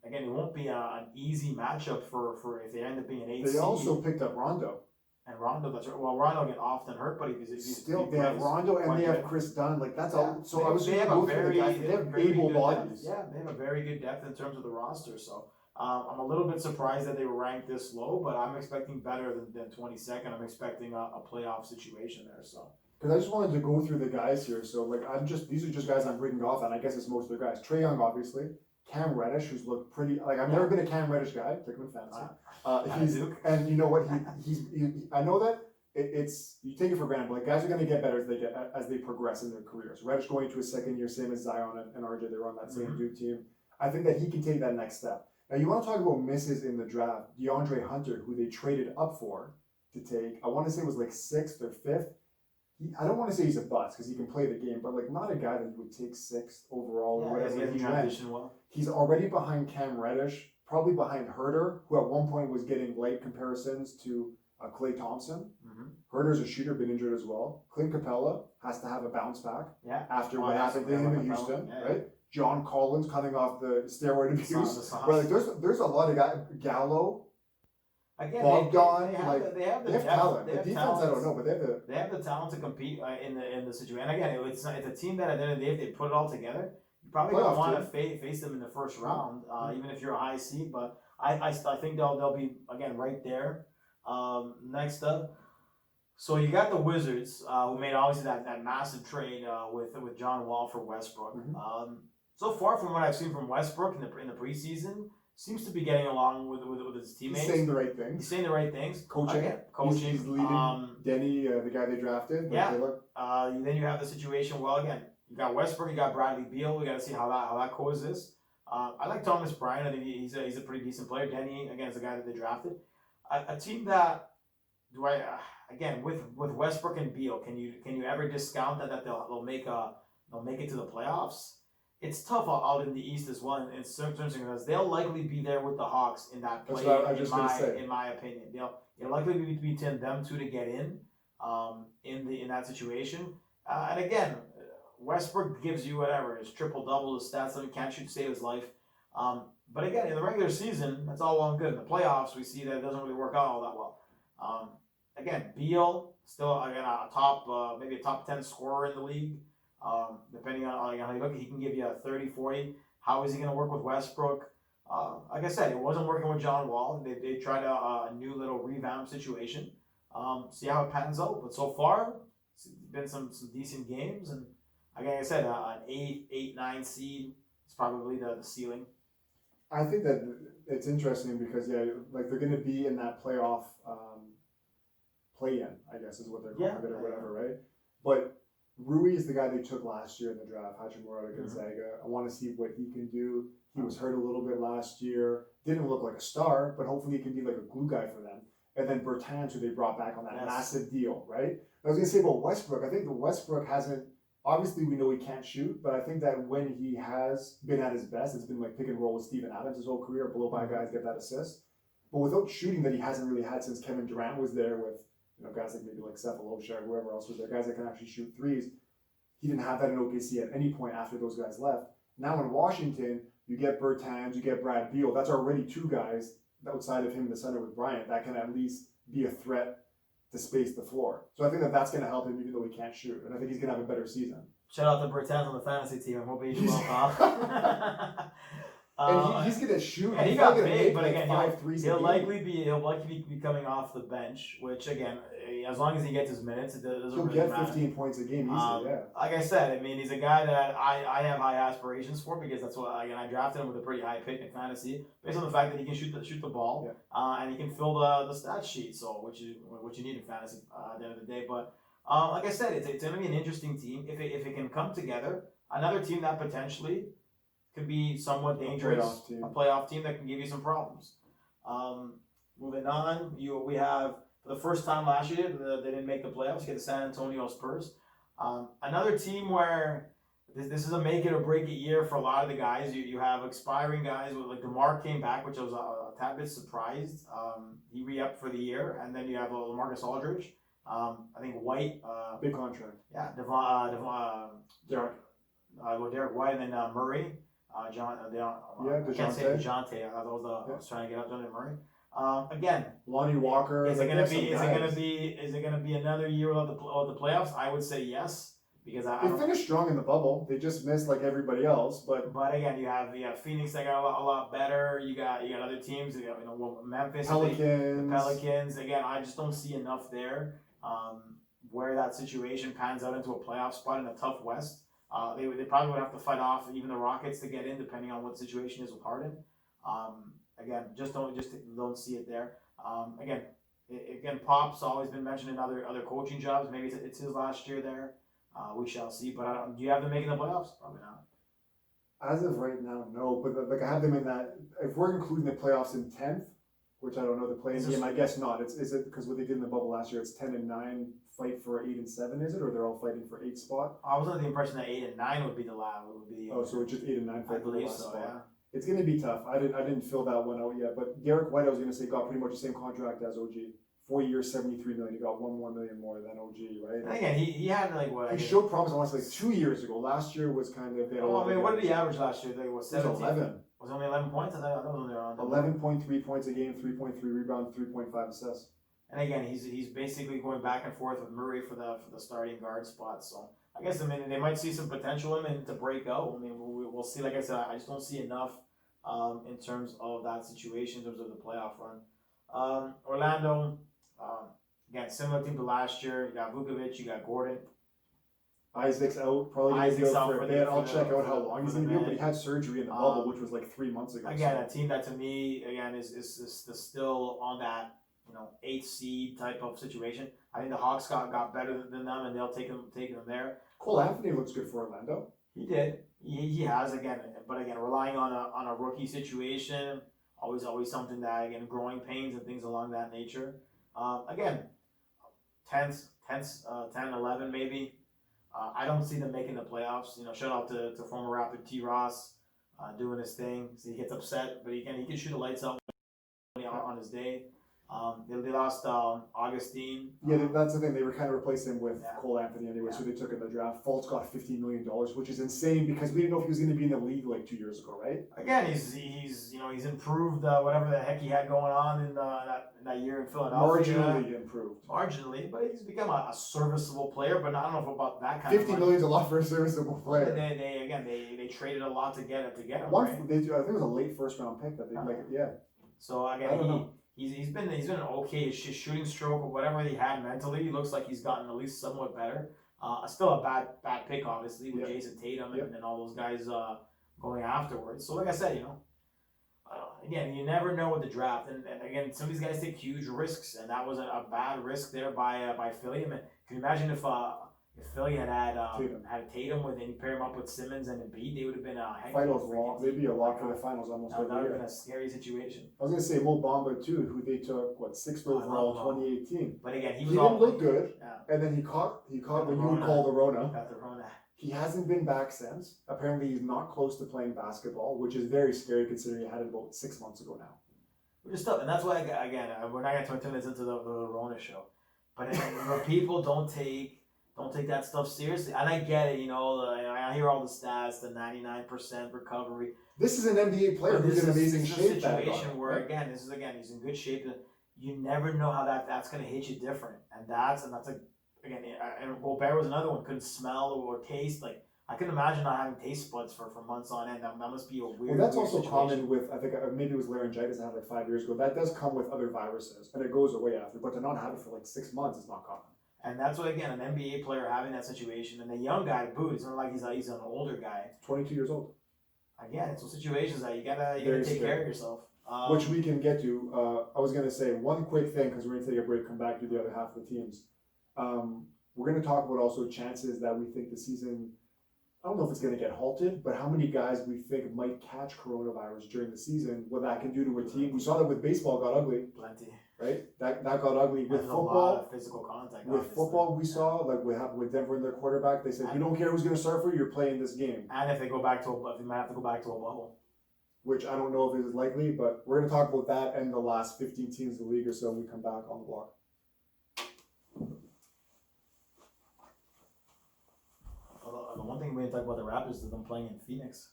[SPEAKER 2] again, it won't be an easy matchup for if they end up being an 8 seed.
[SPEAKER 1] They also picked up Rondo.
[SPEAKER 2] And Rondo, that's right. Well, Rondo get often hurt, but
[SPEAKER 1] they have Rondo and they have Chris Dunn. Like that's all. So
[SPEAKER 2] they have
[SPEAKER 1] they have able bodies.
[SPEAKER 2] Yeah, they have a very good depth in terms of the roster. So I'm a little bit surprised that they were ranked this low, but I'm expecting better than 22nd. I'm expecting a playoff situation there. So.
[SPEAKER 1] Because I just wanted to go through the guys here. So like these are just guys I'm reading off, and I guess it's most of the guys. Trae Young, obviously. Cam Reddish, who's looked pretty like I've never been a Cam Reddish guy, like with fantasy. And you know what I know that it's you take it for granted, but like guys are gonna get better as they progress in their careers. Reddish going to his second year, same as Zion and RJ, they were on that same Duke team. I think that he can take that next step. Now you want to talk about misses in the draft. Deandre Hunter, who they traded up for to take, I want to say it was like 6th or 5th. I don't want to say he's a bust because he can play the game, but like not a guy that you would take 6th overall or whatever he went.
[SPEAKER 2] Well.
[SPEAKER 1] He's already behind Cam Reddish, probably behind Herter, who at one point was getting light comparisons to Klay Thompson. Herter's a shooter, been injured as well. Clint Capella has to have a bounce back after what happened to him in Houston, right? John Collins coming off the steroid abuse. But like, there's a lot of guys. Gallo.
[SPEAKER 2] Again,
[SPEAKER 1] Bogdan,
[SPEAKER 2] they have
[SPEAKER 1] talent. The defense, I don't know, but
[SPEAKER 2] they have the talent to compete in the situation. And again, it's a team that at the end of the day, if they put it all together, you probably don't want to face them in the first round, even if you're a high seed. But I think they'll be again right there. Next up, so you got the Wizards, who made obviously that massive trade with John Wall for Westbrook. So far from what I've seen from Westbrook in the preseason. Seems to be getting along with his teammates.
[SPEAKER 1] He's saying the right things.
[SPEAKER 2] Coaching.
[SPEAKER 1] He's leading Denny, the guy they drafted.
[SPEAKER 2] Then you have the situation. Well, again, you got Westbrook, you got Bradley Beal. We got to see how that coexists. I like Thomas Bryant. I think he's a pretty decent player. Denny, again, is the guy that they drafted. A team that again with Westbrook and Beal, can you ever discount that they'll make it to the playoffs? It's tough out in the East as well, and it's interesting because they'll likely be there with the Hawks in that play. In my opinion, they'll likely be between them two to get in that situation. And again, Westbrook gives you whatever his triple double, his stats. He can't shoot to save his life. But again, in the regular season, that's all well and good. In the playoffs, we see that it doesn't really work out all that well. Again, Beal still again maybe a top 10 scorer in the league. Depending on how you look, he can give you a 30, 40. How is he going to work with Westbrook? Like I said, it wasn't working with John Wall. They tried a new little revamp situation. See how it pans out. But so far, it's been some decent games. And like I said, an 8, 9 seed is probably the ceiling.
[SPEAKER 1] I think that it's interesting because they're going to be in that playoff play-in, I guess is what they're calling it or whatever, right? But Rui is the guy they took last year in the draft, Hachimura Gonzaga. I want to see what he can do. He was hurt a little bit last year. Didn't look like a star, but hopefully he can be like a glue guy for them. And then Bertans, who they brought back on that massive deal, right? I was going to say about Westbrook. I think the Westbrook hasn't, obviously we know he can't shoot, but I think that when he has been at his best, it's been like pick and roll with Steven Adams his whole career, blow by guys, get that assist. But without shooting that he hasn't really had since Kevin Durant was there with, guys like maybe like Cephalosha or whoever else was there, guys that can actually shoot threes. He didn't have that in OKC at any point after those guys left. Now in Washington, you get Bertans, you get Brad Beal. That's already two guys outside of him in the center with Bryant that can at least be a threat to space the floor. So I think that that's going to help him even though he can't shoot. And I think he's going to have a better season.
[SPEAKER 2] Shout out to Bertans on the fantasy team. I'm hoping he's well, Kyle.
[SPEAKER 1] And he's gonna shoot.
[SPEAKER 2] And he got big, but again, he'll likely be coming off the bench. Which again, as long as he gets his minutes, it doesn't
[SPEAKER 1] he'll
[SPEAKER 2] really
[SPEAKER 1] get
[SPEAKER 2] matter.
[SPEAKER 1] 15 points a game easily. Yeah.
[SPEAKER 2] Like I said, I mean, he's a guy that I have high aspirations for because that's what I drafted him with a pretty high pick in fantasy based on the fact that he can shoot the ball and he can fill the stat sheet. So which you need in fantasy at the end of the day. But like I said, it's going to be an interesting team if it can come together. Another team that potentially could be somewhat dangerous, a playoff team that can give you some problems. Moving on, we have for the first time last year they didn't make the playoffs. You get the San Antonio Spurs, another team where this is a make it or break it year for a lot of the guys. You have expiring guys with like DeMar came back, which I was a tad bit surprised. He re-upped for the year, and then you have LaMarcus Aldridge. I think White,
[SPEAKER 1] big contract.
[SPEAKER 2] Yeah, Derek White, and then Murray. I can't say DeJounte. I was trying to get up to Murray. Again,
[SPEAKER 1] Lonnie Walker.
[SPEAKER 2] Is it gonna be another year of the playoffs? I would say yes because
[SPEAKER 1] they finished strong in the bubble. They just missed like everybody else. But
[SPEAKER 2] again, you have Phoenix that got a lot better. You got other teams. You got Memphis Pelicans. Again, I just don't see enough there. Where that situation pans out into a playoff spot in a tough West. They probably would have to fight off even the Rockets to get in, depending on what the situation is with Harden. Again, just don't see it there. Again, Pop's always been mentioned in other coaching jobs. Maybe it's his last year there. We shall see. But do you have them making the playoffs? Probably not.
[SPEAKER 1] As of right now, no. But like I have them in that. If we're including the playoffs in 10th, which I don't know the play-in game, I guess not. Is it because what they did in the bubble last year? It's 10 and 9. Fight for 8 and 7, is it, or they're all fighting for 8 spot?
[SPEAKER 2] I was under the impression that 8 and 9 would be the last.
[SPEAKER 1] So it's just 8 and 9 fight for the last spot.
[SPEAKER 2] Yeah.
[SPEAKER 1] It's going to be tough. I didn't fill that one out yet, but Derek White, I was going to say, got pretty much the same contract as OG. 4 years, $73 million. He got $1 more million more than OG, right?
[SPEAKER 2] And again, he had like what?
[SPEAKER 1] He showed promise. I want to say 2 years ago. Last year was kind of.
[SPEAKER 2] What did he average last year? Like what? 17.
[SPEAKER 1] 11.
[SPEAKER 2] Was it only 11 points? I thought it was only around
[SPEAKER 1] 11.3 points a game, 3.3 rebounds, 3.5 assists.
[SPEAKER 2] And again, he's basically going back and forth with Murray for the starting guard spot. So I guess they might see some potential in him to break out. I mean, we'll see. Like I said, I just don't see enough in terms of that situation, in terms of the playoff run. Orlando, again, similar team to last year. You got Vukovic, you got Gordon.
[SPEAKER 1] Isaac's out, probably going to be out for a bit. I'll check out how long he's going to be out, but he had surgery in the bubble, which was like 3 months ago.
[SPEAKER 2] Again, a team that to me, again, is still on that 8th seed type of situation. I think the Hawks got better than them, and they'll take them there.
[SPEAKER 1] Cole Anthony looks good for Orlando.
[SPEAKER 2] He did. He has again, but again, relying on a rookie situation, always something that again, growing pains and things along that nature. Again, 10, 11 maybe. I don't see them making the playoffs. Shout out to former Raptor T. Ross doing his thing. So he gets upset, but he can shoot the lights out on his day. They lost Augustine.
[SPEAKER 1] Yeah, that's the thing. They were kind of replacing him with Cole Anthony anyway, so they took in the draft. Fultz got $15 million, which is insane because we didn't know if he was going to be in the league like 2 years ago, right?
[SPEAKER 2] Again, he's improved whatever the heck he had going on in that year in Philadelphia.
[SPEAKER 1] Marginally improved.
[SPEAKER 2] Marginally, but he's become a serviceable player. But I don't know about that kind of
[SPEAKER 1] $50 million is a lot for a serviceable player.
[SPEAKER 2] They traded a lot to get him.
[SPEAKER 1] One,
[SPEAKER 2] right?
[SPEAKER 1] I think it was a late first round pick that they
[SPEAKER 2] So again,
[SPEAKER 1] I don't know.
[SPEAKER 2] He's been an okay shooting stroke or whatever he had mentally. He looks like he's gotten at least somewhat better. Still a bad pick, obviously, with Jason Tatum and all those guys going afterwards. So like I said, again, you never know with the draft, and again, some of these guys take huge risks, and that was a bad risk there by Philly. I mean, can you imagine if If Philly had Tatum with, and you pair him up with Simmons and Embiid, they would have been a heck of a
[SPEAKER 1] Finals
[SPEAKER 2] freaking
[SPEAKER 1] lock.
[SPEAKER 2] team.
[SPEAKER 1] They'd be a lock for the finals almost
[SPEAKER 2] That
[SPEAKER 1] every
[SPEAKER 2] would have
[SPEAKER 1] year.
[SPEAKER 2] been a scary situation.
[SPEAKER 1] I was gonna say Mo Bamba too, who they took 6th overall, 2018.
[SPEAKER 2] But again,
[SPEAKER 1] He didn't look good, and then he caught what you would call the Rona.
[SPEAKER 2] Got the Rona.
[SPEAKER 1] He hasn't been back since. Apparently, he's not close to playing basketball, which is very scary considering he had it about 6 months ago now.
[SPEAKER 2] Which is tough, and that's why again we're not going to 20 minutes into the Rona show, but people don't take that stuff seriously, and I get it. I hear all the stats, the 99% recovery.
[SPEAKER 1] This is an NBA player who's in amazing shape.
[SPEAKER 2] This is a situation where he's in good shape. You never know how that's going to hit you different, and that's and Gobert was another one. Couldn't smell or taste. Like I can imagine not having taste buds for months on end. That must be a weird.
[SPEAKER 1] Well, that's
[SPEAKER 2] weird
[SPEAKER 1] also
[SPEAKER 2] situation.
[SPEAKER 1] common with, I think maybe it was laryngitis I had 5 years ago. That does come with other viruses, and it goes away after. But to not have it for 6 months is not common.
[SPEAKER 2] And that's what, again, an NBA player having that situation, and a young guy to boot. It's not like he's an older guy.
[SPEAKER 1] 22 years old.
[SPEAKER 2] Again, it's those situations that you gotta take care of yourself.
[SPEAKER 1] Which we can get to. I was gonna say one quick thing because we're gonna take a break, come back to the other half of the teams. We're gonna talk about also chances that we think the season. I don't know if it's going to get halted, but how many guys we think might catch coronavirus during the season, what that can do to a team. We saw that with baseball got ugly.
[SPEAKER 2] Plenty.
[SPEAKER 1] Right? That got ugly. With football,
[SPEAKER 2] a lot of physical contact.
[SPEAKER 1] With football, we saw, like what happened with Denver and their quarterback, they said, we don't care who's going to start for you, you're playing this game.
[SPEAKER 2] And if they might have to go back to a bubble.
[SPEAKER 1] Which I don't know if it is likely, but we're going to talk about that and the last 15 teams of the league or so when we come back on the block.
[SPEAKER 2] The one thing we didn't talk about the Raptors is them playing in Phoenix.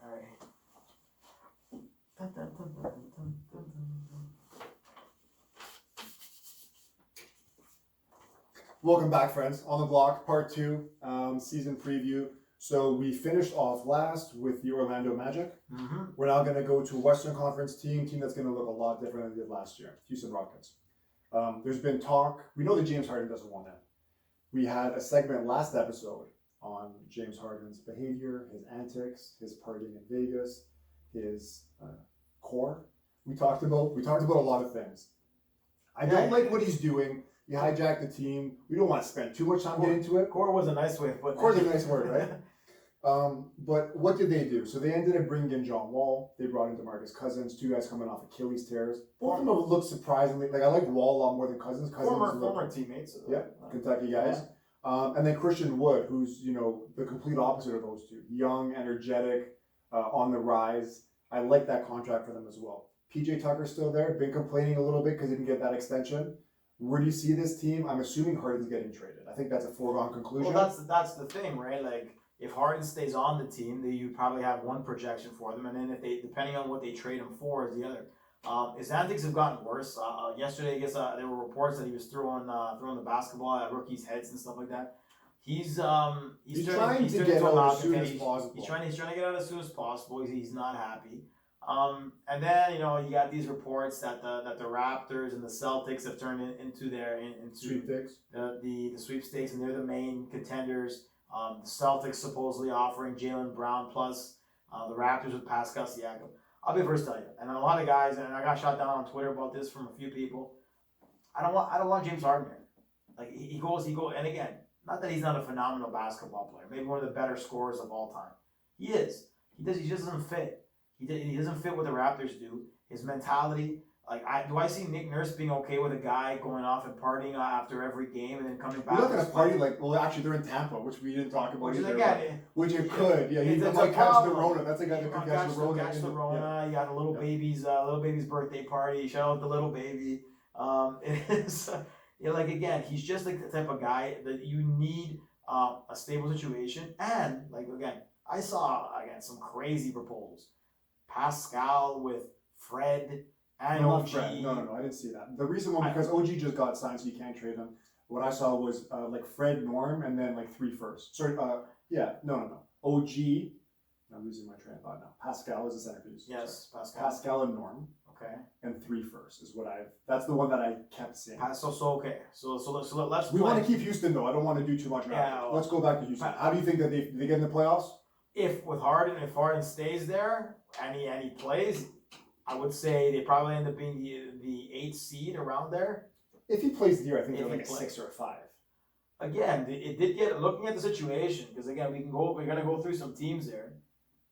[SPEAKER 2] All right.
[SPEAKER 1] Welcome back, friends. On the block, part 2, season preview. So we finished off last with the Orlando Magic.
[SPEAKER 2] Mm-hmm.
[SPEAKER 1] We're now going to go to a Western Conference team that's going to look a lot different than it did last year, Houston Rockets. There's been talk. We know that James Harden doesn't want in. We had a segment last episode on James Harden's behavior, his antics, his partying in Vegas, his core. We talked about a lot of things. I don't like what he's doing. He hijacked the team. We don't want to spend too much time getting into it.
[SPEAKER 2] Core was a nice way of putting it.
[SPEAKER 1] Core's a nice word, right? But what did they do? So they ended up bringing in John Wall. They brought in DeMarcus Cousins, 2 guys coming off Achilles tears. Both of them look surprisingly, I like Wall a lot more than Cousins.
[SPEAKER 2] Former teammates.
[SPEAKER 1] Yeah, Kentucky guys. Yeah. And then Christian Wood, who's, the complete opposite of those two. Young, energetic, on the rise. I like that contract for them as well. PJ Tucker's still there. Been complaining a little bit because he didn't get that extension. Where do you see this team? I'm assuming Harden's getting traded. I think that's a foregone conclusion.
[SPEAKER 2] Well, that's the thing, right? Like, if Harden stays on the team, then you probably have one projection for them, and then if they, depending on what they trade him for, is the other. His antics have gotten worse. Yesterday, I guess there were reports that he was throwing the basketball at rookies' heads and stuff like that. He's
[SPEAKER 1] trying to get out as soon as possible.
[SPEAKER 2] He's trying to get out as soon as possible. He's not happy. And then you got these reports that the Raptors and the Celtics have turned into
[SPEAKER 1] sweepstakes.
[SPEAKER 2] The sweepstakes, and they're the main contenders. The Celtics supposedly offering Jaylen Brown plus the Raptors with Pascal Siakam. I'll be the first to tell you, and a lot of guys, and I got shot down on Twitter about this from a few people. I don't want James Harden here. Like he goes, and again, not that he's not a phenomenal basketball player, maybe one of the better scorers of all time. He is. He just doesn't fit. He doesn't fit what the Raptors do. His mentality, do I see Nick Nurse being okay with a guy going off and partying after every game and then coming back?
[SPEAKER 1] You're not going to party actually they're in Tampa, which we didn't talk about either. Which you could, yeah.
[SPEAKER 2] He
[SPEAKER 1] might catch the Rona. That's a guy that could catch the Rona.
[SPEAKER 2] Catch the Rona. You got a little baby's birthday party. Shout out the little baby. It is again, he's just like the type of guy that you need a stable situation. And again, I saw some crazy proposals. Pascal with Fred and
[SPEAKER 1] no,
[SPEAKER 2] OG.
[SPEAKER 1] Not Fred. No, I didn't see that. The reason why, because OG just got signed, so you can't trade him. What I saw was Fred, Norm, and then 3 firsts. Sorry, no. OG. I'm losing my train of thought now. Pascal is the centerpiece.
[SPEAKER 2] Yes, Pascal.
[SPEAKER 1] Pascal and Norm.
[SPEAKER 2] Okay.
[SPEAKER 1] And 3 firsts is what That's the one that I kept seeing.
[SPEAKER 2] Okay. So let's.
[SPEAKER 1] We want to keep Houston though. I don't want to do too much.
[SPEAKER 2] Yeah.
[SPEAKER 1] Let's go back to Houston. How do you think that they get in the playoffs?
[SPEAKER 2] If Harden stays there and he plays, I would say they probably end up being the 8th seed around there.
[SPEAKER 1] If he plays the year, I think they're a 6 or a 5.
[SPEAKER 2] again, it did get looking at the situation because again we're gonna go through some teams there.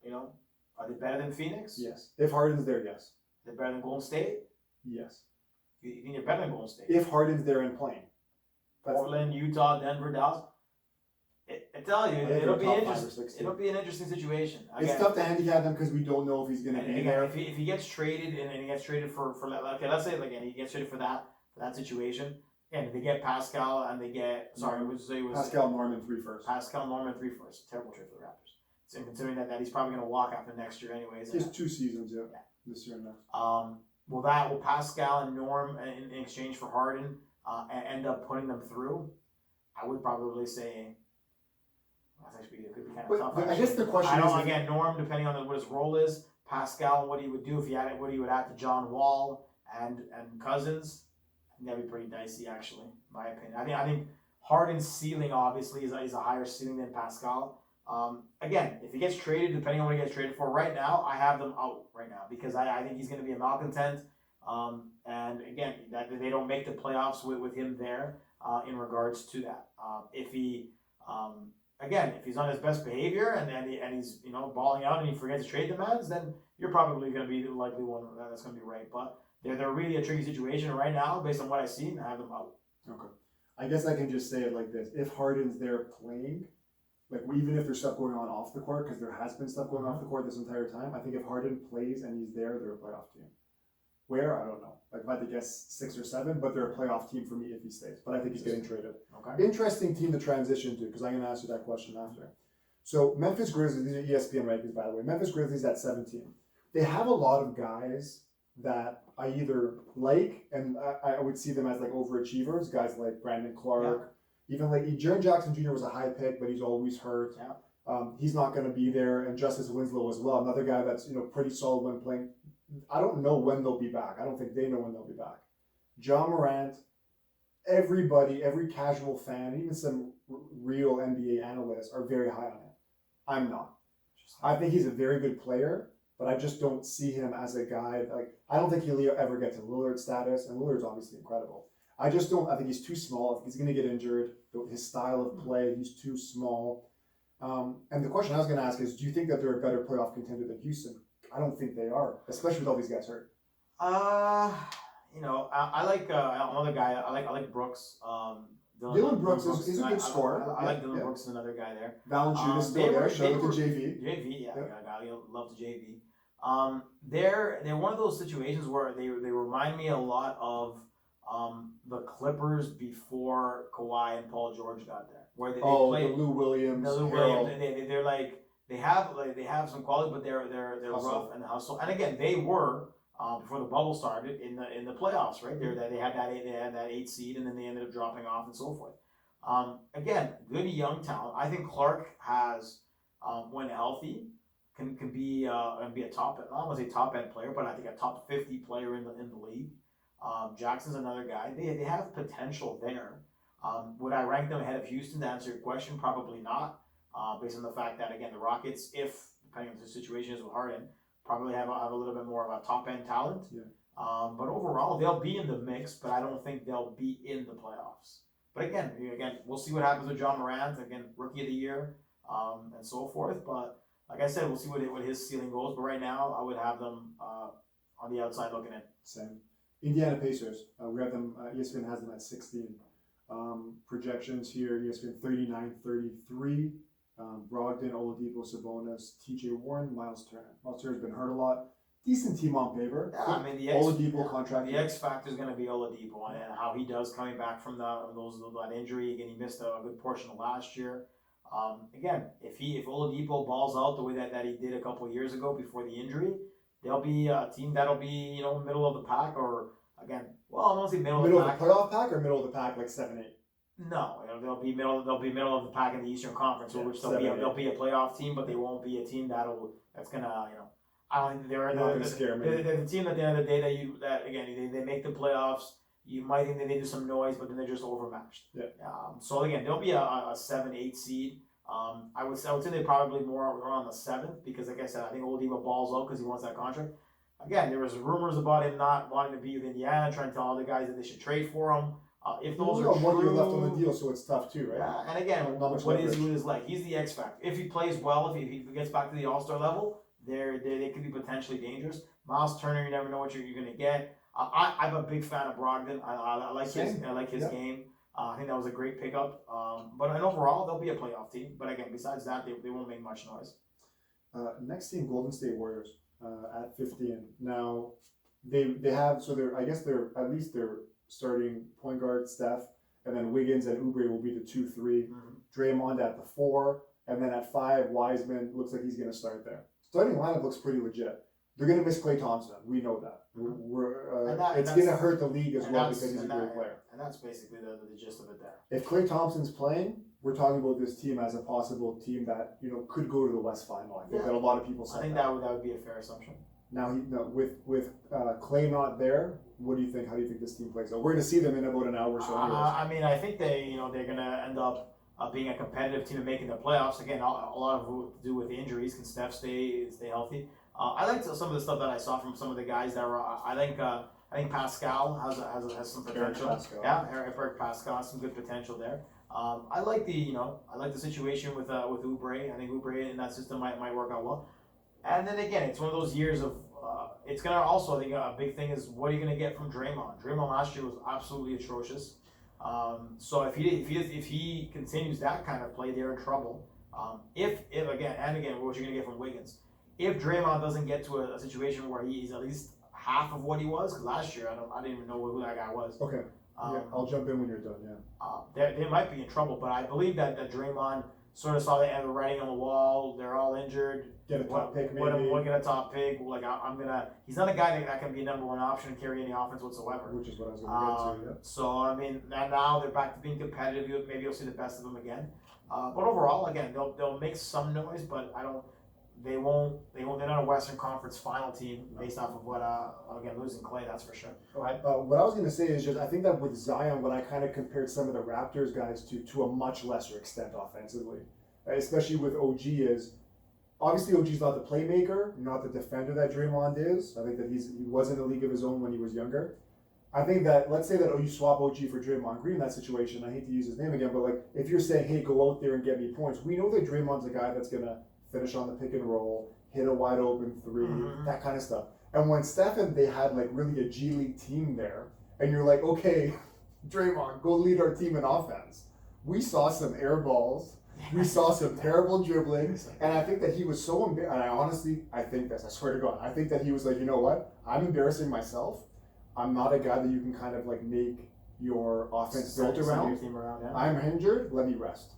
[SPEAKER 2] You know, are they better than Phoenix?
[SPEAKER 1] Yes. If Harden's there, yes.
[SPEAKER 2] They're better than Golden State.
[SPEAKER 1] Yes.
[SPEAKER 2] You think they're better than Golden State?
[SPEAKER 1] If Harden's there and playing.
[SPEAKER 2] Portland, Utah, Denver, Dallas. I tell you, it'll be interesting. It'll be an interesting situation. Again,
[SPEAKER 1] it's tough to handicap them because we don't know if he's going to be there.
[SPEAKER 2] If he gets traded and he gets traded for okay, let's say again he gets traded for that situation, and they get Pascal and they get
[SPEAKER 1] Pascal Norman 3 first.
[SPEAKER 2] Pascal Norman 3 first. Terrible trade for the Raptors. So considering that he's probably going to walk after next year anyways.
[SPEAKER 1] Just 2 seasons, yeah. This year and next.
[SPEAKER 2] Will Pascal and Norm in exchange for Harden end up putting them through? I would probably say. It could be kind of tough.
[SPEAKER 1] I guess the question is
[SPEAKER 2] again, Norm, depending on what his role is, Pascal, what he would do if he had what he would add to John Wall and Cousins. I think that'd be pretty dicey, actually, in my opinion. I think Harden's ceiling obviously is a higher ceiling than Pascal. Again, if he gets traded, depending on what he gets traded for, right now I have them out right now because I think he's going to be a malcontent. And again, that they don't make the playoffs with him there in regards to that. If he Again, if he's on his best behavior and he's balling out and he forgets trade demands, then you're probably going to be the likely one that's going to be right. But they're really a tricky situation right now based on what I've seen. I have them out.
[SPEAKER 1] Okay, I guess I can just say it like this: if Harden's there playing, like even if there's stuff going on off the court, because there has been stuff going off the court this entire time, I think if Harden plays and he's there, they're a playoff team. Where? I don't know. Like if I had to guess 6 or 7, but they're a playoff team for me if he stays. But I think he's getting traded.
[SPEAKER 2] Okay.
[SPEAKER 1] Interesting team to transition to because I'm going to ask you that question after. So Memphis Grizzlies, these are ESPN rankings by the way. Memphis Grizzlies at 17. They have a lot of guys that I either like and I would see them as like overachievers. Guys like Brandon Clark, even like Jaren Jackson Jr. was a high pick, but he's always hurt.
[SPEAKER 2] Yeah.
[SPEAKER 1] He's not going to be there, and Justice Winslow as well, another guy that's pretty solid when playing. I don't know when they'll be back. I don't think they know when they'll be back. John Morant, everybody, every casual fan, even some real NBA analysts are very high on him. I'm not. I think he's a very good player, but I just don't see him as a guy, I don't think he'll ever get to Lillard status, and Lillard's obviously incredible. I think he's too small. If he's going to get injured, his style of play, he's too small. And the question I was going to ask is, do you think that they're a better playoff contender than Houston? I don't think they are, especially with all these guys hurt.
[SPEAKER 2] I like another guy. I like Brooks.
[SPEAKER 1] Dylan Brooks is a good scorer.
[SPEAKER 2] I like Dylan Brooks, another guy there.
[SPEAKER 1] Valanciunas still there. Shout out to JV.
[SPEAKER 2] JV, yeah. I love the JV. They're one of those situations where they remind me a lot of the Clippers before Kawhi and Paul George got there, where they played
[SPEAKER 1] the Lou Williams.
[SPEAKER 2] They're like. They have some quality, but they're rough and hustle. And again, they were before the bubble started in the playoffs, right? They had that 8 seed, and then they ended up dropping off and so forth. Again, good young talent. I think Clark has, when healthy, can be a top. I don't want to say top end player, but I think a top 50 player in the league. Jackson's another guy. They have potential there. Would I rank them ahead of Houston? To answer your question, probably not. Based on the fact that, again, the Rockets, depending on the situation is with Harden, probably have a little bit more of a top-end talent.
[SPEAKER 1] Yeah.
[SPEAKER 2] But overall, they'll be in the mix, but I don't think they'll be in the playoffs. But again, we'll see what happens with John Morant, again, Rookie of the Year, and so forth. But like I said, we'll see what his ceiling goes. But right now, I would have them on the outside looking in.
[SPEAKER 1] Same. Indiana Pacers. We have them, ESPN has them at 16. Projections here, ESPN 39-33. Brogdon, Oladipo, Sabonis, TJ Warren, Miles Turner. Miles Turner's been hurt a lot. Decent team on paper.
[SPEAKER 2] Yeah, I mean
[SPEAKER 1] Oladipo contract.
[SPEAKER 2] The X factor is going to be Oladipo and how he does coming back from that injury. Again, he missed a good portion of last year. Again, if Oladipo balls out the way that he did a couple of years ago before the injury, they'll be a team that'll be middle of the pack or again. Well, I won't say middle of the pack.
[SPEAKER 1] Middle of the playoff pack or middle of the pack like 7-8.
[SPEAKER 2] No, they'll be middle of the pack in the Eastern Conference, which they'll be a playoff team, but they won't be a team that's gonna I don't think they're the team at the end of the day that again they make the playoffs. You might think that they do some noise, but then they're just overmatched.
[SPEAKER 1] Yeah.
[SPEAKER 2] So again, they'll be a 7-8 seed. I would say they probably more around the 7th because, like I said, I think Oladipo balls out because he wants that contract. Again, there was rumors about him not wanting to be with Indiana, trying to tell all the guys that they should trade for him. If those
[SPEAKER 1] Well,
[SPEAKER 2] are
[SPEAKER 1] one year
[SPEAKER 2] true,
[SPEAKER 1] left on the deal, so it's tough too, right?
[SPEAKER 2] yeah. And again,
[SPEAKER 1] Not much
[SPEAKER 2] what is
[SPEAKER 1] leverage.
[SPEAKER 2] who is like? He's the X factor. If he plays well, if he gets back to the All Star level, they could be potentially dangerous. Miles Turner, you never know what you're going to get. I'm a big fan of Brogdon. I like his game. I think that was a great pickup. But overall, they'll be a playoff team. But again, besides that, they won't make much noise.
[SPEAKER 1] Next team, Golden State Warriors at 15. Now they have they're at least their starting point guard Steph, and then Wiggins and Oubre will be the 2-3. Draymond at the 4, and then at 5, Wiseman looks like he's going to start there. Starting lineup looks pretty legit. They're going to miss Klay Thompson. We know that. It's going to hurt the league as well because he's a great player.
[SPEAKER 2] And that's basically the gist of it there.
[SPEAKER 1] If Klay Thompson's playing, we're talking about this team as a possible team that could go to the West Final. I think that a lot of people say.
[SPEAKER 2] I think that would be a fair assumption.
[SPEAKER 1] Now, with Klay not there, what do you think? How do you think this team plays? We're going to see them in about an hour or so.
[SPEAKER 2] I mean, I think they're going to end up being a competitive team and making the playoffs. Again, a lot of it to do with injuries. Can Steph stay healthy? I liked some of the stuff that I saw from some of the guys that were. I think Pascal has some potential. Eric Pascal has some good potential there. I like the situation with Oubre. I think Oubre in that system might work out well. And then again, it's one of those years of. It's gonna also, I think, a big thing is what are you gonna get from Draymond? Draymond last year was absolutely atrocious. So if he continues that kind of play, they're in trouble. If again, what you're gonna get from Wiggins? If Draymond doesn't get to a situation where he's at least half of what he was, because last year I didn't even know who that guy was.
[SPEAKER 1] Okay. I'll jump in when you're done. Yeah.
[SPEAKER 2] They might be in trouble, but I believe that Draymond sort of saw the end of writing on the wall. They're all injured.
[SPEAKER 1] Get a top pick, maybe.
[SPEAKER 2] Get a top pick. Like he's not a guy that can be a number one option and carry any offense whatsoever.
[SPEAKER 1] Which is what I was going to get to. Yeah.
[SPEAKER 2] So I mean, now they're back to being competitive. Maybe you'll see the best of them again. But overall, again, they'll make some noise, but they won't. They're not a Western Conference Final team based off of what losing Klay, that's for sure.
[SPEAKER 1] What I was going to say is just I think that with Zion, when I kind of compared some of the Raptors guys to a much lesser extent offensively, especially with OG is obviously OG's not the playmaker, not the defender that Draymond is. I think that he was in a league of his own when he was younger. I think that let's say that you swap OG for Draymond Green in that situation. I hate to use his name again, but like if you're saying, hey, go out there and get me points, we know that Draymond's a guy that's gonna finish on the pick and roll, hit a wide open 3, that kind of stuff. And when Stephen, they had like really a G League team there, and you're like, okay, Draymond, go lead our team in offense. We saw some air balls. We saw some terrible dribbling, and I think that he was so embarrassed. And I think this. I swear to God, I think that he was like, you know what? I'm embarrassing myself. I'm not a guy that you can kind of like make your offense built around. I'm injured. Let me rest.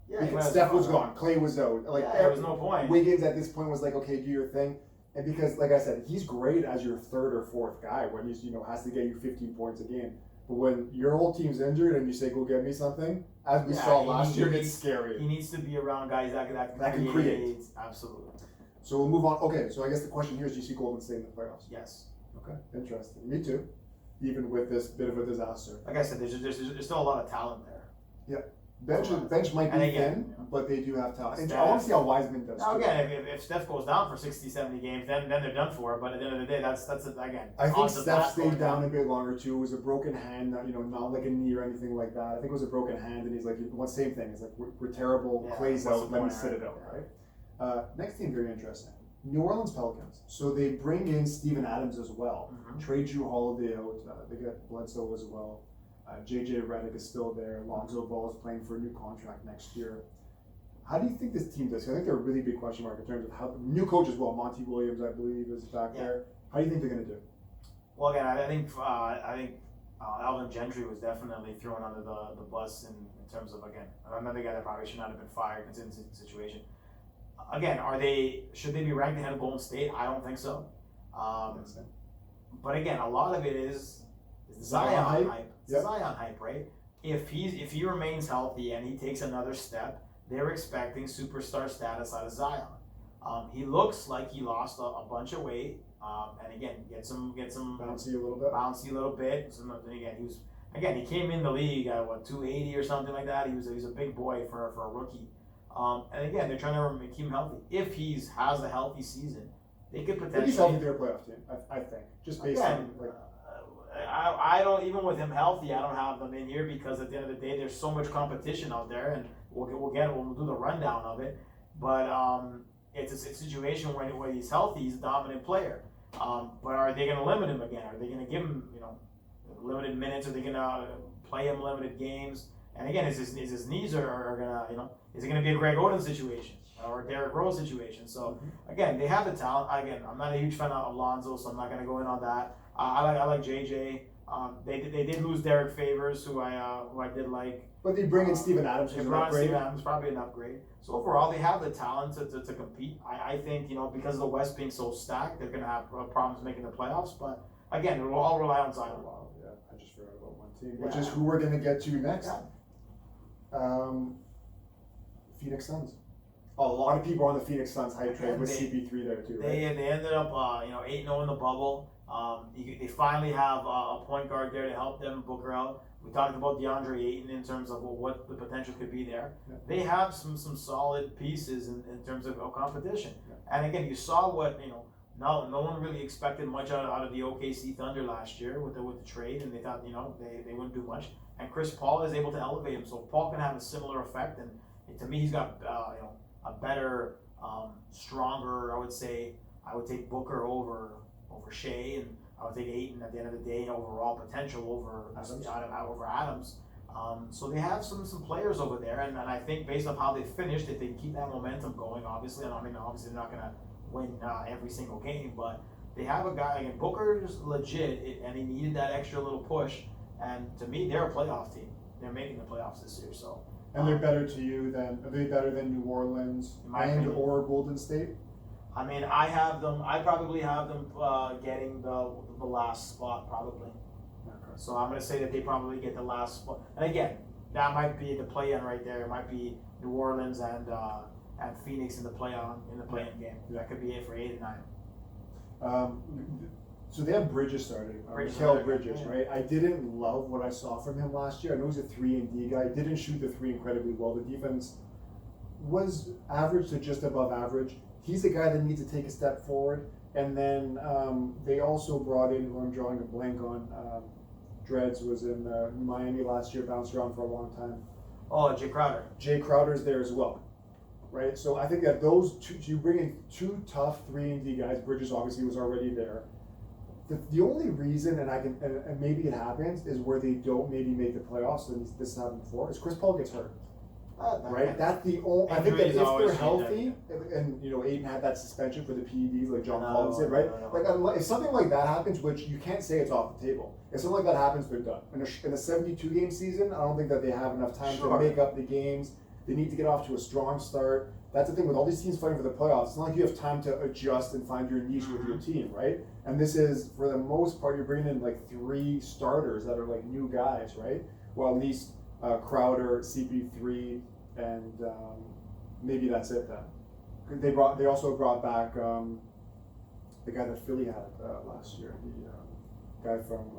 [SPEAKER 1] Yeah, because Steph was gone, Klay was out. Like
[SPEAKER 2] there was no point.
[SPEAKER 1] Wiggins at this point was like, okay, do your thing. And because, like I said, he's great as your third or fourth guy when he's has to get you 15 points a game. But when your whole team's injured and you say, go get me something, as we saw last year, it's scary.
[SPEAKER 2] He needs to be around guys that
[SPEAKER 1] can create.
[SPEAKER 2] Absolutely.
[SPEAKER 1] So we'll move on. Okay, so I guess the question here is, do you see Golden State in the playoffs?
[SPEAKER 2] Yes.
[SPEAKER 1] Okay, interesting. Me too. Even with this bit of a disaster.
[SPEAKER 2] Like I said, there's still a lot of talent there.
[SPEAKER 1] Yeah. Bench might be thin, but they do have talent. And I want to see how Wiseman does.
[SPEAKER 2] Now, again, if Steph goes down for 60, 70 games, then they're done for. But at the end of the day, that's again.
[SPEAKER 1] I think Steph stayed down a bit longer too. It was a broken hand, not like a knee or anything like that. I think it was a broken hand, and he's like, same thing. It's like we're terrible. Clay's out. Let me sit it out. Right. Next team, very interesting. New Orleans Pelicans. So they bring in Steven Adams as well. Trade Drew Holiday out. They got Bledsoe as well. JJ Redick is still there. Lonzo Ball is playing for a new contract next year. How do you think this team does? I think they're a really big question mark in terms of how new coach as well. Monty Williams, I believe, is back there. How do you think they're going to do?
[SPEAKER 2] Well, again, I think Alvin Gentry was definitely thrown under the bus in terms of another guy that probably should not have been fired considering the situation. Again, should they be ranked ahead of Golden State? I don't think so. But again, a lot of it is Zion hype. Zion hype, right? If he remains healthy and he takes another step, they're expecting superstar status out of Zion. He looks like he lost a bunch of weight, and again, get some
[SPEAKER 1] bouncy a little bit.
[SPEAKER 2] So, and he came in the league at 280 or something like that. He was a big boy for a rookie. And again, they're trying to keep him healthy. If he has a healthy season, they could potentially.
[SPEAKER 1] He's healthy, they're a playoff team. I think just based on
[SPEAKER 2] I don't, even with him healthy, I don't have them in here because at the end of the day, there's so much competition out there, and we'll do the rundown of it. But it's a situation when he's healthy, he's a dominant player. But are they going to limit him again? Are they going to give him, limited minutes? Are they going to play him limited games? And again, is his knees are going to, is it going to be a Greg Oden situation or a Derrick Rose situation? So again, they have the talent. Again, I'm not a huge fan of Alonzo, so I'm not going to go in on that. I like JJ. They did lose Derek Favors, who I did like.
[SPEAKER 1] But they bring in Steven Adams, who's an upgrade.
[SPEAKER 2] Steven Adams, probably an upgrade. So overall, they have the talent to compete. I think, because of the West being so stacked, they're going to have problems making the playoffs. But again, it will all rely on Zion.
[SPEAKER 1] Wow, yeah, I just forgot about one team, which is who we're going to get to next. Yeah. Phoenix Suns. A lot of people on the Phoenix Suns hype train with CP3 there too. Right?
[SPEAKER 2] They ended up 8-0 in the bubble. They finally have a point guard there to help them Booker out. We talked about DeAndre Ayton in terms of what the potential could be there. Yeah. They have some solid pieces in terms of competition. Yeah. And again, you saw what no one really expected much out of the OKC Thunder last year with the trade, and they thought they wouldn't do much. And Chris Paul is able to elevate him, so Paul can have a similar effect. And to me, he's got a better, stronger. I would take Booker over Shea, and I would take Ayton at the end of the day, overall potential over Adams. So they have some players over there, and I think based on how they finished, if they keep that momentum going, obviously, and obviously they're not going to win every single game, but they have a guy, again, Booker is legit, and he needed that extra little push, and to me, they're a playoff team. They're making the playoffs this year, so.
[SPEAKER 1] And they're better to you are they better than New Orleans or Golden State?
[SPEAKER 2] I mean, I probably have them getting the last spot, probably. Okay. So I'm going to say that they probably get the last spot. And again, that might be the play-in right there. It might be New Orleans and Phoenix in the play-in game. That could be it for 8 and 9.
[SPEAKER 1] So they have Bridges starting. Mikal Bridges, right? I didn't love what I saw from him last year. I know he's a 3-and-D guy. Didn't shoot the 3 incredibly well. The defense was average to just above average. He's a guy that needs to take a step forward. And then they also brought in, who I'm drawing a blank on, Dreads was in Miami last year, bounced around for a long time.
[SPEAKER 2] Oh, Jay Crowder.
[SPEAKER 1] Jay Crowder's there as well, right? So I think that those two, you bring in 2 tough 3-and-D guys. Bridges obviously was already there. The only reason, and maybe it happens, is where they don't maybe make the playoffs, and this happened before, is Chris Paul gets hurt. Right, that's the only. I think that if they're healthy, and Ayton had that suspension for the PEDs, like John Collins did, right? Like if something like that happens, which you can't say it's off the table, if something like that happens, they're done. In a 72-game season, I don't think that they have enough time to make up the games. They need to get off to a strong start. That's the thing with all these teams fighting for the playoffs. It's not like you have time to adjust and find your niche with your team, right? And this is, for the most part, you're bringing in like 3 starters that are like new guys, right? Well, at least Crowder, CP3, and maybe that's it then. They also brought back the guy that Philly had last year, the guy from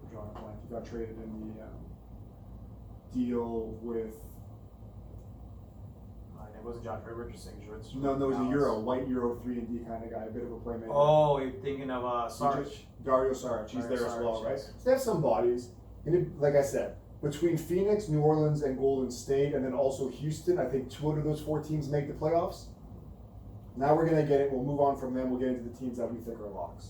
[SPEAKER 1] drawing a blank. He got traded in the deal with.
[SPEAKER 2] It wasn't Josh Richardson.
[SPEAKER 1] No, it was a white Euro 3-and-D kind of guy, a bit of a playmaker.
[SPEAKER 2] Oh, you're thinking of Saric.
[SPEAKER 1] Dario Saric, he's there as well, right? So they have some bodies. And like I said, between Phoenix, New Orleans, and Golden State, and then also Houston, I think 2 out of those 4 teams make the playoffs. Now we're going to get it. We'll move on from them. We'll get into the teams that we think are locks.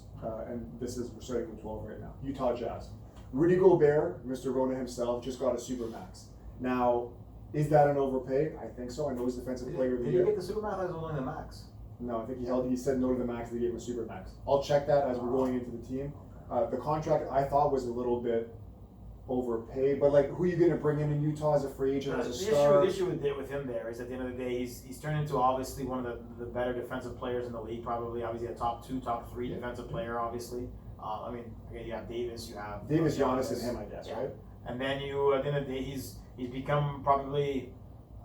[SPEAKER 1] And we're starting with 12 right now. Utah Jazz. Rudy Gobert, Mr. Rona himself, just got a Supermax. Now, is that an overpay? I think so. I know he's defensive player of the year.
[SPEAKER 2] Did he get the Supermax or only the max?
[SPEAKER 1] No, I think he said no to the max. They gave him a Supermax. I'll check that as we're going into the team. The contract I thought was a little bit overpaid, but like, who are you going to bring in Utah as a free agent, as a star?
[SPEAKER 2] The issue with him there is at the end of the day, he's turned into obviously one of the better defensive players in the league, probably obviously a top 2, top 3 defensive player, obviously. Again, you have Davis,
[SPEAKER 1] Giannis, and him, I guess, right?
[SPEAKER 2] And then at the end of the day, he's become probably,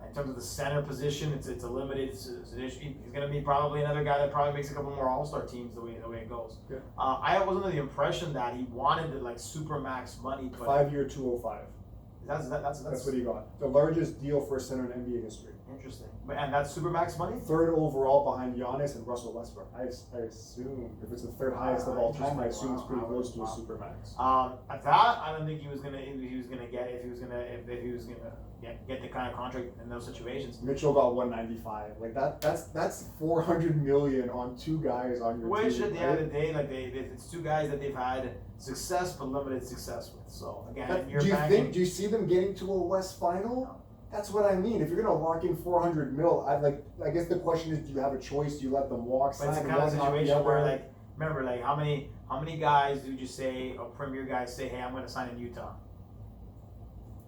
[SPEAKER 2] in terms of the center position, it's a limited. It's an issue. He's going to be probably another guy that probably makes a couple more All-Star teams the way it goes. Yeah. I was under the impression that he wanted the super max money. But
[SPEAKER 1] 5-year, 205.
[SPEAKER 2] That's
[SPEAKER 1] what he got. The largest deal for a center in NBA history.
[SPEAKER 2] Interesting. And that's Supermax money?
[SPEAKER 1] Third overall behind Giannis and Russell Westbrook. I assume if it's the third highest of all time, I assume it's pretty close to a Supermax.
[SPEAKER 2] At that, I don't think he was gonna get if he was gonna get the kind of contract in those situations.
[SPEAKER 1] Mitchell got 195. Like that's 400 million on two guys on your
[SPEAKER 2] Which
[SPEAKER 1] team.
[SPEAKER 2] at the end of the day, like it's two guys that they've had success but limited success with. So again,
[SPEAKER 1] do you see them getting to a West Final?
[SPEAKER 2] No.
[SPEAKER 1] That's what I mean. If you're gonna lock in 400 mil, I guess the question is, do you have a choice? Do you let them walk?
[SPEAKER 2] But it's the kind of situation where remember how many guys do you say, or premier guys say, hey, I'm gonna sign in Utah?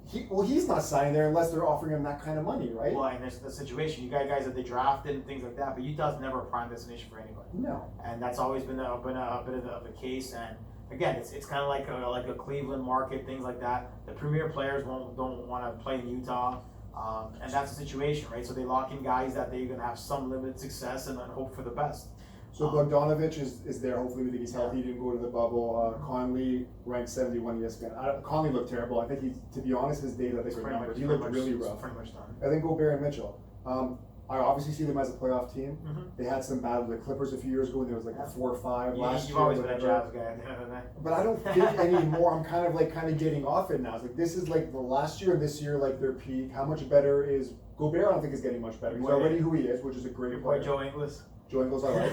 [SPEAKER 1] He's not signing there unless they're offering him that kind of money, right?
[SPEAKER 2] Well, and there's the situation. You got guys that they drafted and things like that, but Utah's never a prime destination for anybody.
[SPEAKER 1] No.
[SPEAKER 2] And that's always been a bit of a case. And again, it's kind of like a Cleveland market, things like that. The premier players don't want to play in Utah, and that's the situation, right? So they lock in guys that they're going to have some limited success and then hope for the best.
[SPEAKER 1] So Bogdanovich is there. Hopefully, we think he's healthy. He didn't go to the bubble. Conley ranked 71 ESPN. Conley looked terrible. I think to be honest, his days I think were numbered. He looked really rough.
[SPEAKER 2] Pretty much done.
[SPEAKER 1] I think Gobert and Mitchell. I obviously see them as a playoff team.
[SPEAKER 2] Mm-hmm.
[SPEAKER 1] They had some battle with the Clippers a few years ago, and there was like a 4-5 last year.
[SPEAKER 2] You've always been a Jazz guy at the end of the day.
[SPEAKER 1] But I don't think anymore. I'm kind of getting off it now. It's like this is like the last year and this year like their peak. How much better is Gobert? I don't think is getting much better. He's already who he is, which is a great player.
[SPEAKER 2] Joe Ingles.
[SPEAKER 1] Joe Ingles, I like.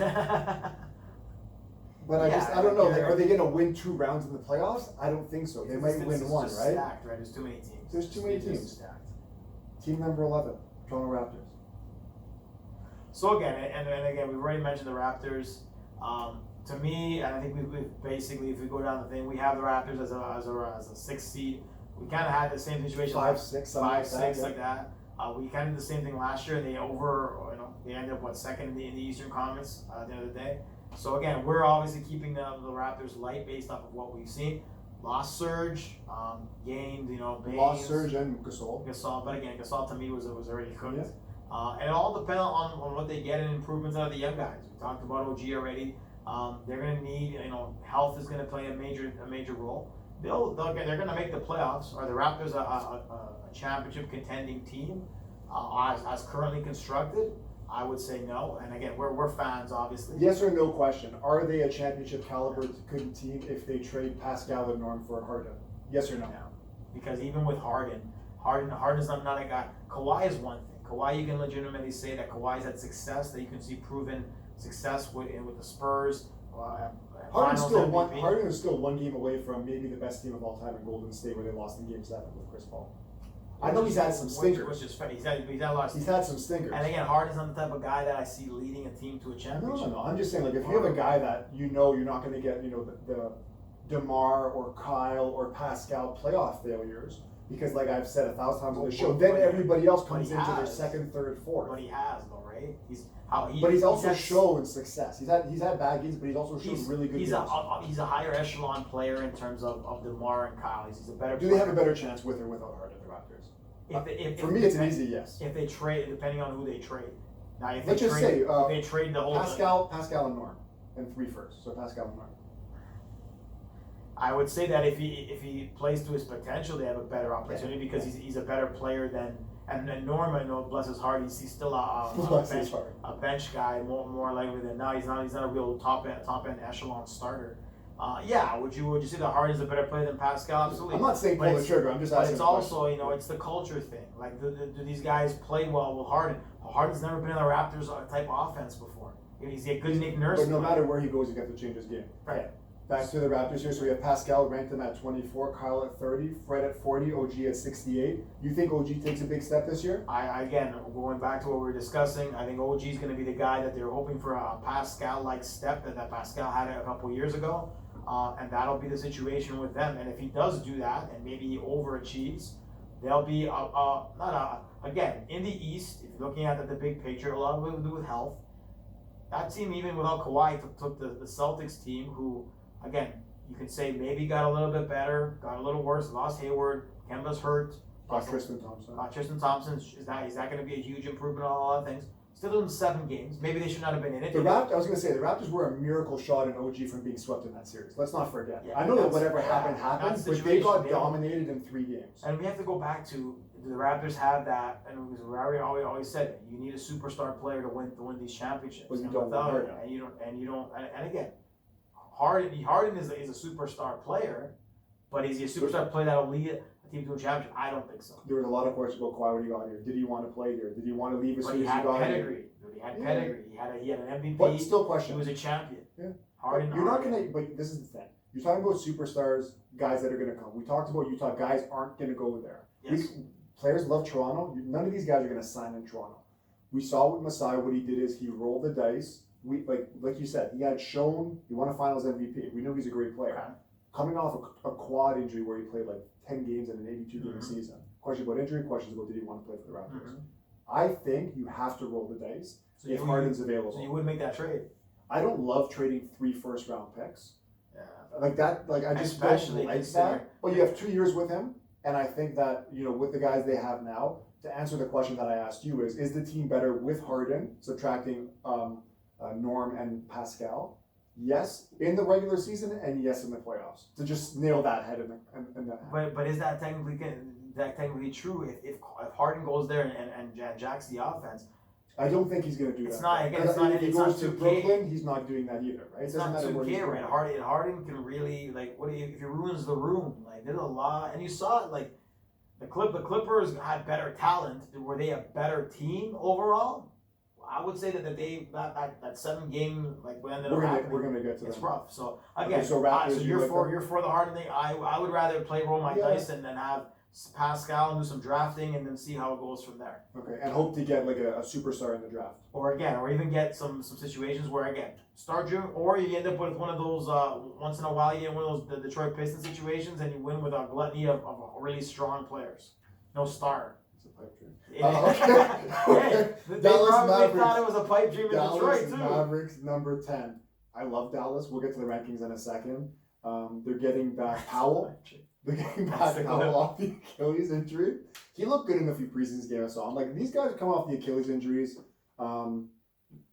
[SPEAKER 1] But I don't know. Are they going to win 2 rounds in the playoffs? I don't think so. They might win one, right?
[SPEAKER 2] Stacked, right? There's too many teams.
[SPEAKER 1] There's too many teams.
[SPEAKER 2] Stacked.
[SPEAKER 1] Team number 11, Toronto Raptors.
[SPEAKER 2] So again, and again, we've already mentioned the Raptors. To me, and I think we basically, if we go down the thing, we have the Raptors as a 6th seed. We kind of had the same situation.
[SPEAKER 1] 5-6,
[SPEAKER 2] 5-6, like that. We kind of did the same thing last year. They ended up second in the Eastern Conference at the end of the day. So again, we're obviously keeping the Raptors light based off of what we've seen. Lost Surge, gained, Baines.
[SPEAKER 1] Lost Surge and Gasol.
[SPEAKER 2] But again, Gasol to me was already cooked.
[SPEAKER 1] Yeah.
[SPEAKER 2] And it all depends on what they get in improvements out of the young guys. We talked about OG already. They're going to need, health is going to play a major role. They're going to make the playoffs. Are the Raptors a championship contending team as currently constructed? I would say no. And again, we're fans, obviously.
[SPEAKER 1] Yes or no question. Are they a championship caliber team if they trade Pascal and Norm for Harden? Yes or no?
[SPEAKER 2] No. Because even with Harden's not a guy. Kawhi is one thing. Kawhi, you can legitimately say that Kawhi's had success, that you can see proven success with the Spurs.
[SPEAKER 1] Harden is still one game away from maybe the best team of all time in Golden State, where they lost in Game 7 with Chris Paul. I know he's had some stinkers.
[SPEAKER 2] Which is funny. He's had a lot of
[SPEAKER 1] He's had some stinkers.
[SPEAKER 2] And again, Harden's not the type of guy that I see leading a team to a championship.
[SPEAKER 1] No. I'm just saying, like, if you have a guy that you're not going to get, the DeMar or Kyle or Pascal playoff failures, because like I've said 1,000 times on the show, then everybody else comes into their second, third, fourth.
[SPEAKER 2] But he has, though, right?
[SPEAKER 1] He's also shown success. He's had bad games, but he's also shown really good games.
[SPEAKER 2] He's a higher echelon player in terms of DeMar and Kyle. He's a better.
[SPEAKER 1] Do they have a better chance with or without Harden, the Raptors? For me, it's an easy yes.
[SPEAKER 2] If they trade, depending on who they trade. Now, if
[SPEAKER 1] Let's
[SPEAKER 2] they
[SPEAKER 1] just
[SPEAKER 2] trade,
[SPEAKER 1] say
[SPEAKER 2] if they trade the whole
[SPEAKER 1] Pascal and Norm, and 3 firsts. So Pascal and Norm.
[SPEAKER 2] I would say that if he plays to his potential, they have a better opportunity because he's a better player than. And then Norman, bless his heart, he's still a bench guy more likely than not. He's not a real top end echelon starter. Would you say that Harden's a better player than Pascal? Absolutely.
[SPEAKER 1] I'm not saying pull the trigger. I'm just asking.
[SPEAKER 2] But it's also it's the culture thing. Like, do these guys play well with Harden? Harden's never been in a Raptors type offense before. He's a good Nick Nurse.
[SPEAKER 1] But no matter where he goes, you got to change his game.
[SPEAKER 2] Right.
[SPEAKER 1] Back to the Raptors here. So we have Pascal ranked them at 24, Kyle at 30, Fred at 40, OG at 68. You think OG takes a big step this year?
[SPEAKER 2] Again, going back to what we were discussing, I think OG is going to be the guy that they're hoping for a Pascal-like step that Pascal had a couple years ago. And that'll be the situation with them. And if he does do that, and maybe he overachieves, they'll be again, in the East, if you're looking at the big picture, a lot of it will do with health. That team, even without Kawhi, took the Celtics team, who, again, you could say maybe got a little bit better, got a little worse, lost Hayward, Kemba's hurt.
[SPEAKER 1] Tristan Thompson.
[SPEAKER 2] Tristan Thompson, is that going to be a huge improvement on a lot of things? Still in 7 games. Maybe they should not have been in it.
[SPEAKER 1] I was going to say, the Raptors were a miracle shot in OG from being swept in that series. Let's not forget. I know that whatever happened, but they got dominated in 3 games.
[SPEAKER 2] And we have to go back to the Raptors have that, and we always said you need a superstar player to win these championships.
[SPEAKER 1] But you
[SPEAKER 2] and
[SPEAKER 1] don't
[SPEAKER 2] without
[SPEAKER 1] want
[SPEAKER 2] it, and you don't, and again, Harden is a superstar player, but is he a superstar player that'll lead a team to a championship? I don't think so.
[SPEAKER 1] There was a lot of questions about Kawhi when he got here. Did he want to play here? Did he want to leave as
[SPEAKER 2] But
[SPEAKER 1] soon
[SPEAKER 2] he
[SPEAKER 1] as he
[SPEAKER 2] had
[SPEAKER 1] got
[SPEAKER 2] pedigree.
[SPEAKER 1] here?
[SPEAKER 2] He had pedigree. He had an MVP.
[SPEAKER 1] But still
[SPEAKER 2] He
[SPEAKER 1] question.
[SPEAKER 2] was a champion.
[SPEAKER 1] Yeah.
[SPEAKER 2] Harden.
[SPEAKER 1] You're not gonna. But this is the thing. You're talking about superstars, guys that are gonna come. We talked about Utah. Guys aren't gonna go there.
[SPEAKER 2] Yes.
[SPEAKER 1] Players love Toronto. None of these guys are gonna sign in Toronto. We saw with Masai. What he did is he rolled the dice. We like you said. He had shown he won a Finals MVP. We knew he's a great player.
[SPEAKER 2] Okay.
[SPEAKER 1] Coming off a quad injury where he played like 10 games in an 82 game season. Question about injury. Questions about did he want to play for the Raptors. I think you have to roll the dice if Harden's available.
[SPEAKER 2] So you would make that trade.
[SPEAKER 1] I don't love trading 3 first-round picks.
[SPEAKER 2] Yeah.
[SPEAKER 1] Like that, like I just
[SPEAKER 2] Especially
[SPEAKER 1] don't like
[SPEAKER 2] considering-
[SPEAKER 1] that. But you have 2 years with him, and I think that, you know, with the guys they have now, to answer the question that I asked you is the team better with Harden, subtracting Norm and Pascal? Yes, in the regular season, and yes, in the playoffs. To just nail that head in the
[SPEAKER 2] But is that technically true? If Harden goes there and jacks the offense,
[SPEAKER 1] I don't think he's going to do that.
[SPEAKER 2] It's not again.
[SPEAKER 1] But
[SPEAKER 2] It's not.
[SPEAKER 1] if he
[SPEAKER 2] It's
[SPEAKER 1] goes
[SPEAKER 2] not
[SPEAKER 1] to
[SPEAKER 2] 2K.
[SPEAKER 1] Brooklyn, he's not doing that either, right?
[SPEAKER 2] It's
[SPEAKER 1] It doesn't
[SPEAKER 2] not
[SPEAKER 1] matter where he's
[SPEAKER 2] 2K, right?
[SPEAKER 1] going.
[SPEAKER 2] Harden can really like what if he ruins the room? Like there's a lot, and you saw it. Like the Clippers had better talent. Were they a better team overall? I would say that that 7 game like what ended up happening.
[SPEAKER 1] We're gonna get to
[SPEAKER 2] It's
[SPEAKER 1] that.
[SPEAKER 2] rough. So again,
[SPEAKER 1] Okay, so Raptors,
[SPEAKER 2] so
[SPEAKER 1] you
[SPEAKER 2] you're for the Harden thing. I would rather roll my dice and then have Pascal and do some drafting and then see how it goes from there.
[SPEAKER 1] Okay, and hope to get like a superstar in the draft.
[SPEAKER 2] Or even get some situations where start June, or you end up with one of those once in a while you get one of those the Detroit Pistons situations and you win with a gluttony of really strong players. No star.
[SPEAKER 1] It's a pipe dream.
[SPEAKER 2] Okay. They
[SPEAKER 1] Dallas
[SPEAKER 2] probably
[SPEAKER 1] Mavericks.
[SPEAKER 2] thought it was a pipe dream in
[SPEAKER 1] Dallas
[SPEAKER 2] Detroit too.
[SPEAKER 1] Mavericks number 10. I love Dallas. We'll get to the rankings in a second. They're getting back Powell. They're getting back Powell off the Achilles injury. He looked good in a few preseason games I saw. I'm like, these guys come off the Achilles injuries.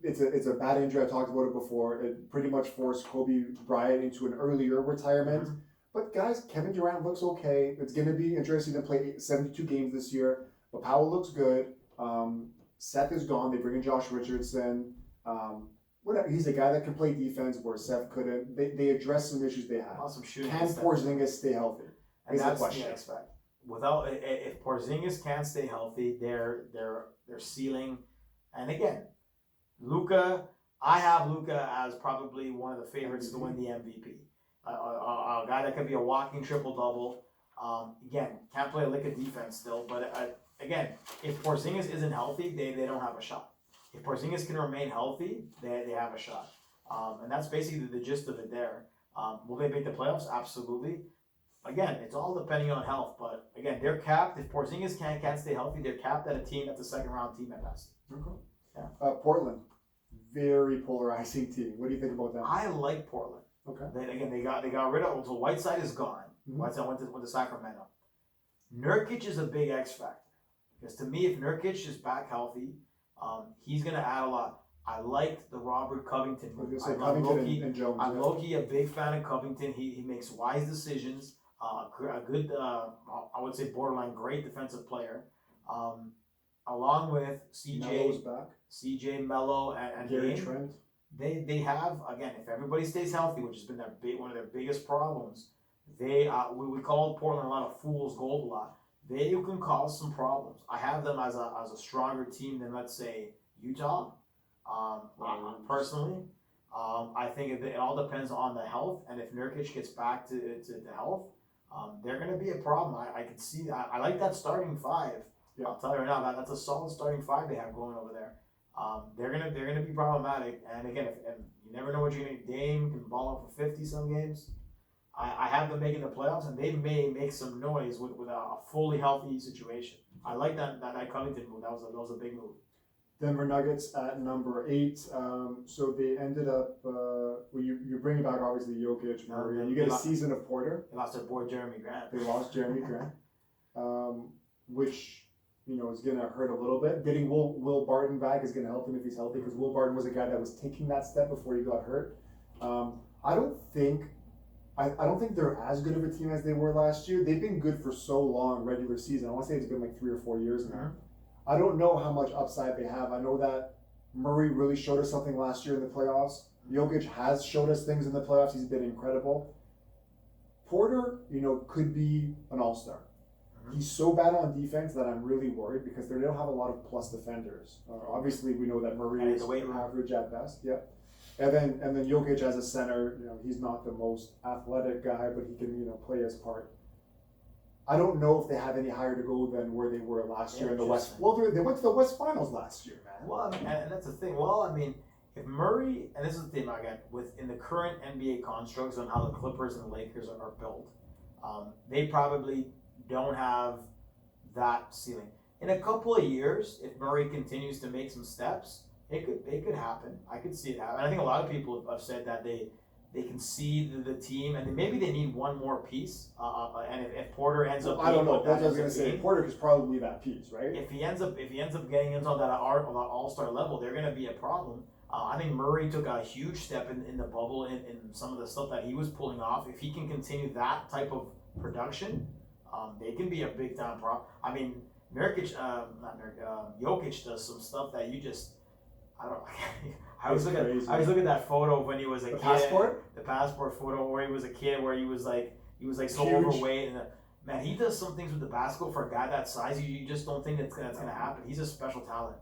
[SPEAKER 1] It's a bad injury. I talked about it before. It pretty much forced Kobe Bryant into an earlier retirement.
[SPEAKER 2] Mm-hmm.
[SPEAKER 1] But guys, Kevin Durant looks okay. It's going to be interesting to play 72 games this year. But Powell looks good. Seth is gone. They bring in Josh Richardson. Whatever. He's a guy that can play defense where Seth couldn't. They address some issues they had.
[SPEAKER 2] Awesome shooting.
[SPEAKER 1] Can Porzingis stay healthy?
[SPEAKER 2] And
[SPEAKER 1] Is the
[SPEAKER 2] that's
[SPEAKER 1] question.
[SPEAKER 2] the expect. Without if Porzingis can't stay healthy, their ceiling, and again, Luka. I have Luka as probably one of the favorites to win the MVP. A guy that could be a walking triple double. Again, can't play a lick of defense still, but again, if Porzingis isn't healthy, they don't have a shot. If Porzingis can remain healthy, they have a shot. And that's basically the gist of it there. Will they make the playoffs? Absolutely. Again, it's all depending on health, but again, they're capped. If Porzingis can't stay healthy, they're capped at a team that's a second round team at best.
[SPEAKER 1] Okay.
[SPEAKER 2] Yeah.
[SPEAKER 1] Portland, very polarizing team. What do you think about them?
[SPEAKER 2] I like Portland.
[SPEAKER 1] Okay.
[SPEAKER 2] They got rid of so Whiteside is gone.
[SPEAKER 1] Mm-hmm.
[SPEAKER 2] Whiteside went to Sacramento. Nurkic is a big X factor because to me, if Nurkic is back healthy, he's gonna add a lot. I liked the Robert Covington move. I'm low-key a big fan of Covington. He makes wise decisions. A good, I would say borderline great defensive player. Along with CJ, Melo, and
[SPEAKER 1] Gary
[SPEAKER 2] Dame,
[SPEAKER 1] Trent.
[SPEAKER 2] They have, again, if everybody stays healthy, which has been one of their biggest problems, we call Portland a lot of fool's gold a lot. They can cause some problems. I have them as a stronger team than, let's say, Utah. Personally, I think it all depends on the health, and if Nurkic gets back to health, they're going to be a problem. I can see that. I like that starting 5. Yeah. I'll tell you right now, that's a solid starting 5 they have going over there. They're gonna be problematic, and again, if you never know what you're gonna get. Dame can ball out for 50 some games. I have them making the playoffs, and they may make some noise with a fully healthy situation. I like that Covington move. That was a big move.
[SPEAKER 1] Denver Nuggets at number 8. So they ended up. You're bringing back obviously Jokic, Murray. You get a season of Porter.
[SPEAKER 2] They lost their boy Jeremy Grant.
[SPEAKER 1] They lost Jeremy Grant, which is going to hurt a little bit. Getting Will Barton back is going to help him if he's healthy because Will Barton was a guy that was taking that step before he got hurt. I don't think I don't think they're as good of a team as they were last year. They've been good for so long regular season. I want to say it's been like 3 or 4 years now. I don't know how much upside they have. I know that Murray really showed us something last year in the playoffs. Jokic has showed us things in the playoffs. He's been incredible. Porter, could be an all-star. He's so bad on defense that I'm really worried because they don't have a lot of plus defenders. Obviously, we know that Murray is average at best. Yeah. And then Jokic as a center, he's not the most athletic guy, but he can, play his part. I don't know if they have any higher to go than where they were last year in the West. Well, they went to the West Finals last year, man.
[SPEAKER 2] Well, and that's the thing. Well, if Murray, and this is the thing again, in the current NBA constructs on how the Clippers and the Lakers are built, they probably don't have that ceiling. In a couple of years, if Murray continues to make some steps, it could happen. I could see it happen. I think a lot of people have said that they can see the team, and maybe they need one more piece. And if Porter ends up,
[SPEAKER 1] I don't know. That's what I was gonna say. Porter is probably that piece, right?
[SPEAKER 2] If he ends up getting into that all-star level, they're gonna be a problem. I think Murray took a huge step in the bubble in some of the stuff that he was pulling off. If he can continue that type of production, they can be a big time problem. Jokic does some stuff that you just. I don't. I was looking at that photo of when he was a kid. The passport photo where he was a kid, where he was like so huge. Overweight, and man, he does some things with the basketball for a guy that size. You just don't think that's gonna happen. He's a special talent.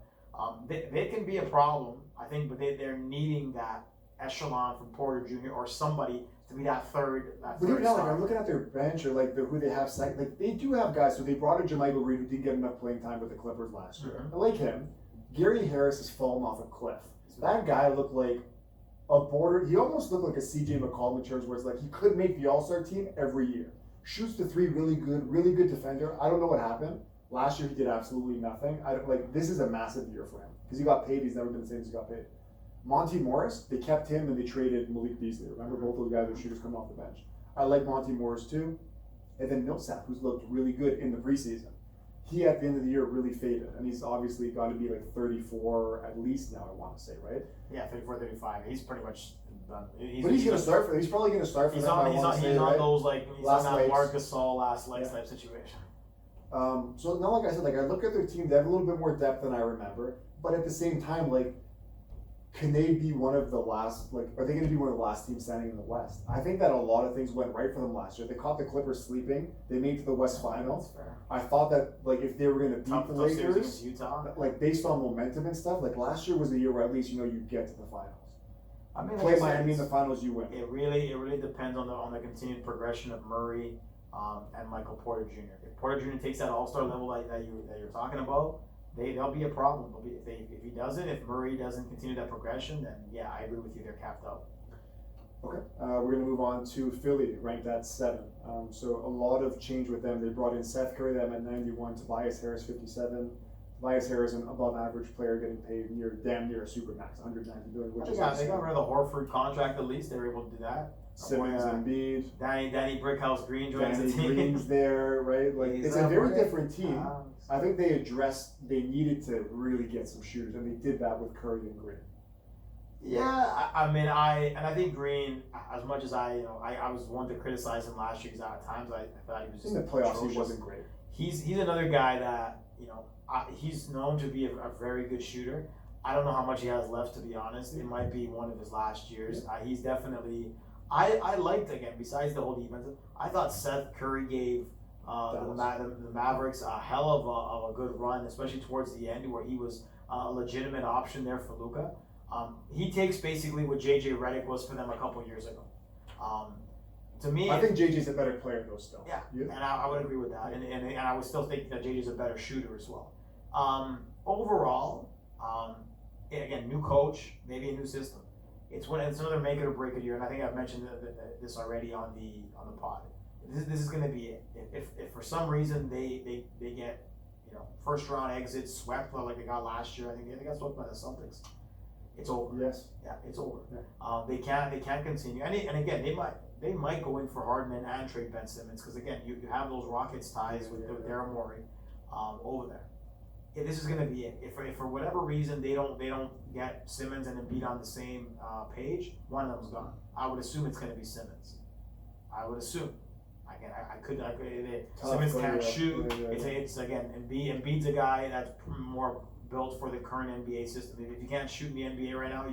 [SPEAKER 2] They can be a problem, I think, but they're needing that echelon from Porter Jr. or somebody to be that third.
[SPEAKER 1] But even now, I'm looking at their bench or who they have. They do have guys. So they brought in JaMychal Green, who didn't get enough playing time with the Clippers last year. I like him. Gary Harris has fallen off a cliff. That guy looked like a border. He almost looked like a CJ McCollum in terms where it's like he could make the All-Star team every year. Shoots the three, really good defender. I don't know what happened. Last year he did absolutely nothing. This is a massive year for him because he got paid. He's never been the same as he got paid. Monty Morris, they kept him and they traded Malik Beasley. Remember, both those guys are shooters coming off the bench. I like Monty Morris too. And then Millsap, who's looked really good in the preseason. He, at the end of the year, really faded. And he's obviously got to be 34 at least now, I want to say, right?
[SPEAKER 2] Yeah, 34, 35. He's pretty much done.
[SPEAKER 1] He's going to start for them. He's probably going to start for them.
[SPEAKER 2] He's on those, he's on that Marc Gasol last legs type situation.
[SPEAKER 1] So now, like I said, I look at their team, they have a little bit more depth than I remember. But at the same time, can they be one of the last, are they going to be one of the last teams standing in the West? I think that a lot of things went right for them last year. They caught the Clippers sleeping. They made it to the West Finals. I thought that, if they were going to beat the Lakers,
[SPEAKER 2] Utah.
[SPEAKER 1] based on momentum and stuff, last year was the year where at least, you get to the finals. Play Miami in the finals, you win.
[SPEAKER 2] It really depends on the continued progression of Murray and Michael Porter Jr. If Porter Jr. takes that all-star level that you're talking about, they'll be a problem. If he doesn't, if Murray doesn't continue that progression, then yeah, I agree with you. They're capped out.
[SPEAKER 1] Okay, we're gonna move on to Philly, ranked at 7. So a lot of change with them. They brought in Seth Curry, them at 91, Tobias Harris 57. Tobias Harris, an above-average player, getting paid damn near a supermax, 190 million. Which
[SPEAKER 2] they got rid of the Horford contract. At least they were able to do that.
[SPEAKER 1] Simmons and Embiid.
[SPEAKER 2] Danny Brickhouse Green joins the team.
[SPEAKER 1] Green's there, right? It's a very different team. I think they needed to really get some shooters, and they did that with Curry and Green.
[SPEAKER 2] Yeah, I think Green, as much as I was one to criticize him last year, because at times I thought he was just
[SPEAKER 1] in the playoffs.
[SPEAKER 2] atrocious.
[SPEAKER 1] He wasn't great.
[SPEAKER 2] He's another guy that he's known to be a very good shooter. I don't know how much he has left, to be honest. It might be one of his last years. He's definitely. I liked, again, besides the whole defense, I thought Seth Curry gave the Mavericks a hell of a good run, especially towards the end, where he was a legitimate option there for Luka. He takes basically what JJ Redick was for them a couple years ago. To me,
[SPEAKER 1] I think JJ's a better player though still.
[SPEAKER 2] Yeah, and I would agree with that, and I would still think that JJ's a better shooter as well. Overall, again, new coach, maybe a new system. It's another make it or break it year, and I think I've mentioned this already on the pod. This is going to be it. If for some reason they get first round exits swept like they got last year, I think they got swept by the Celtics. It's over.
[SPEAKER 1] Yes.
[SPEAKER 2] Yeah, it's over.
[SPEAKER 1] Yeah.
[SPEAKER 2] They can't continue. And again, they might go in for Hardman and trade Ben Simmons, because again you have those Rockets ties with Daryl Morey over there. If this is going to be it. If for whatever reason they don't get Simmons and Embiid on the same page, one of them's gone. I would assume it's going to be Simmons. I would assume. Again,
[SPEAKER 1] Tough,
[SPEAKER 2] Simmons
[SPEAKER 1] but
[SPEAKER 2] can't
[SPEAKER 1] yeah,
[SPEAKER 2] shoot.
[SPEAKER 1] yeah.
[SPEAKER 2] It's again, Embiid's a guy that's more built for the current NBA system. If you can't shoot in the NBA right now,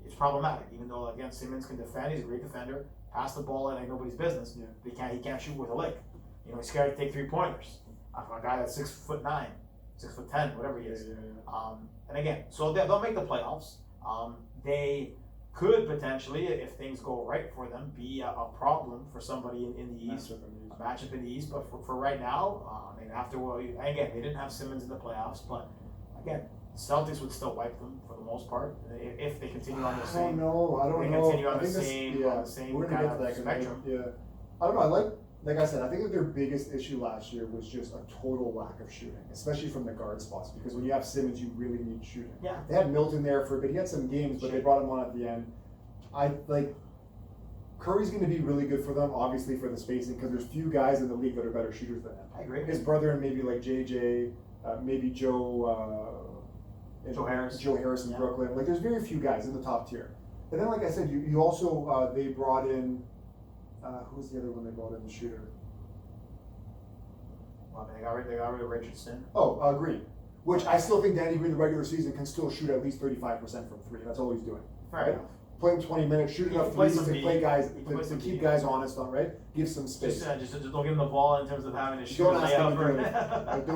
[SPEAKER 2] it's problematic. Even though again Simmons can defend, he's a great defender, pass the ball like nobody's business.
[SPEAKER 1] Yeah.
[SPEAKER 2] But he can't shoot with a lick. He's scared to take 3-pointers. For a guy that's 6'9", 6'10", whatever he is.
[SPEAKER 1] Yeah.
[SPEAKER 2] And again, so they'll make the playoffs. They could potentially, if things go right for them, be a problem for somebody in the East, a matchup in the East. But for right now, again, they didn't have Simmons in the playoffs, but again, Celtics would still wipe them for the most part if they continue on the same.
[SPEAKER 1] I don't know.
[SPEAKER 2] Continue on the same
[SPEAKER 1] we're gonna get to that
[SPEAKER 2] spectrum.
[SPEAKER 1] I don't know. Like I said, I think that their biggest issue last year was just a total lack of shooting, especially from the guard spots. Because when you have Simmons, you really need shooting.
[SPEAKER 2] Yeah.
[SPEAKER 1] They had Milton there for a bit. He had some games, but they brought him on at the end. Curry's going to be really good for them, obviously for the spacing, because there's few guys in the league that are better shooters than him.
[SPEAKER 2] I agree.
[SPEAKER 1] His brother and maybe like JJ, maybe Joe
[SPEAKER 2] Harris.
[SPEAKER 1] Joe Harris in Brooklyn. Like there's very few guys in the top tier. And then, like I said, you also they brought in. Who was the other one they brought in, the shooter?
[SPEAKER 2] Well, they got rid of Richardson.
[SPEAKER 1] Green. Which I still think Danny Green in the regular season can still shoot at least 35% from three. That's all he's doing.
[SPEAKER 2] Fair enough.
[SPEAKER 1] Play him 20 minutes, shoot enough threes to play guys, to keep guys honest on, right? Give some space.
[SPEAKER 2] Just don't give him the ball in terms of having to shoot.
[SPEAKER 1] Don't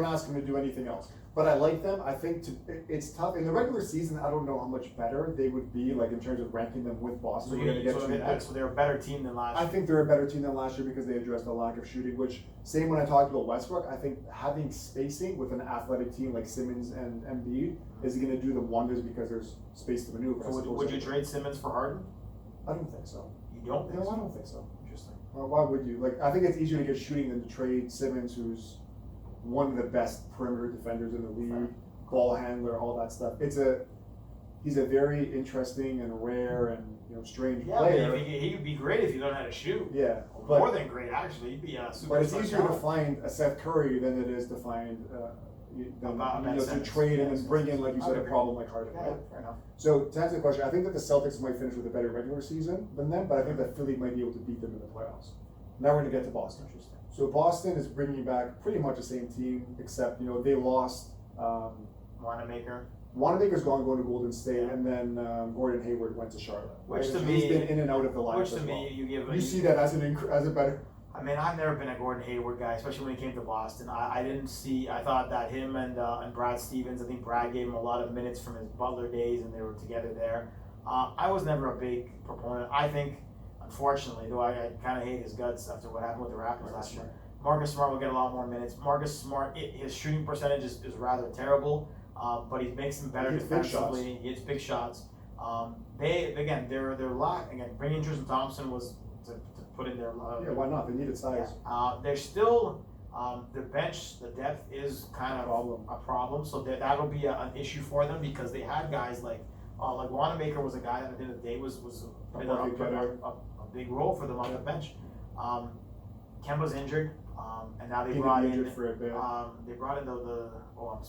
[SPEAKER 1] ask him to do anything else. But I like them. I think it's tough. In the regular season, I don't know how much better they would be, like in terms of ranking them with Boston.
[SPEAKER 2] So they're a better team than last year.
[SPEAKER 1] I think they're a better team than last year because they addressed the lack of shooting, which, same when I talked about Westbrook, I think having spacing with an athletic team like Simmons and Embiid is going to do them wonders because there's space to maneuver.
[SPEAKER 2] So would you trade Simmons for Harden?
[SPEAKER 1] I don't think so.
[SPEAKER 2] You don't think so?
[SPEAKER 1] I don't think so.
[SPEAKER 2] Interesting.
[SPEAKER 1] Well, why would you? I think it's easier to get shooting than to trade Simmons, who's one of the best perimeter defenders in the league, ball handler, all that stuff. He's a very interesting and rare and strange player.
[SPEAKER 2] He would be great if you learned how to shoot.
[SPEAKER 1] Yeah,
[SPEAKER 2] more than great actually. He'd be a super.
[SPEAKER 1] But it's easier to find a Seth Curry than it is to find to trade and then bring in, like you said, a problem like Harden.
[SPEAKER 2] Yeah, fair enough.
[SPEAKER 1] So to answer the question, I think that the Celtics might finish with a better regular season than them, but I think that Philly might be able to beat them in the playoffs. Now we're going to get to Boston.
[SPEAKER 2] Interesting.
[SPEAKER 1] So Boston is bringing back pretty much the same team, except they lost. Wanamaker's going to Golden State, and then Gordon Hayward went to Charlotte.
[SPEAKER 2] Which to
[SPEAKER 1] he's
[SPEAKER 2] me,
[SPEAKER 1] been in and out of the lineup
[SPEAKER 2] which to
[SPEAKER 1] as well.
[SPEAKER 2] me,
[SPEAKER 1] you see that as a better.
[SPEAKER 2] I mean, I've never been a Gordon Hayward guy, especially when he came to Boston. I thought that him and Brad Stevens, I think Brad gave him a lot of minutes from his Butler days, and they were together there. I was never a big proponent. I think, unfortunately, though I kind of hate his guts after what happened with the Raptors last year. Marcus Smart will get a lot more minutes. Marcus Smart, his shooting percentage is rather terrible, but he makes them better defensively. He hits big shots. Their lack, bringing Tristan Thompson was to put in their
[SPEAKER 1] why not? They needed size.
[SPEAKER 2] They're still their bench, the depth is kind of a problem. So that'll be an issue for them because they had guys like Wanamaker was a guy that at the end of the day was played a big role for them on the bench. Kemba's injured, and now they brought in the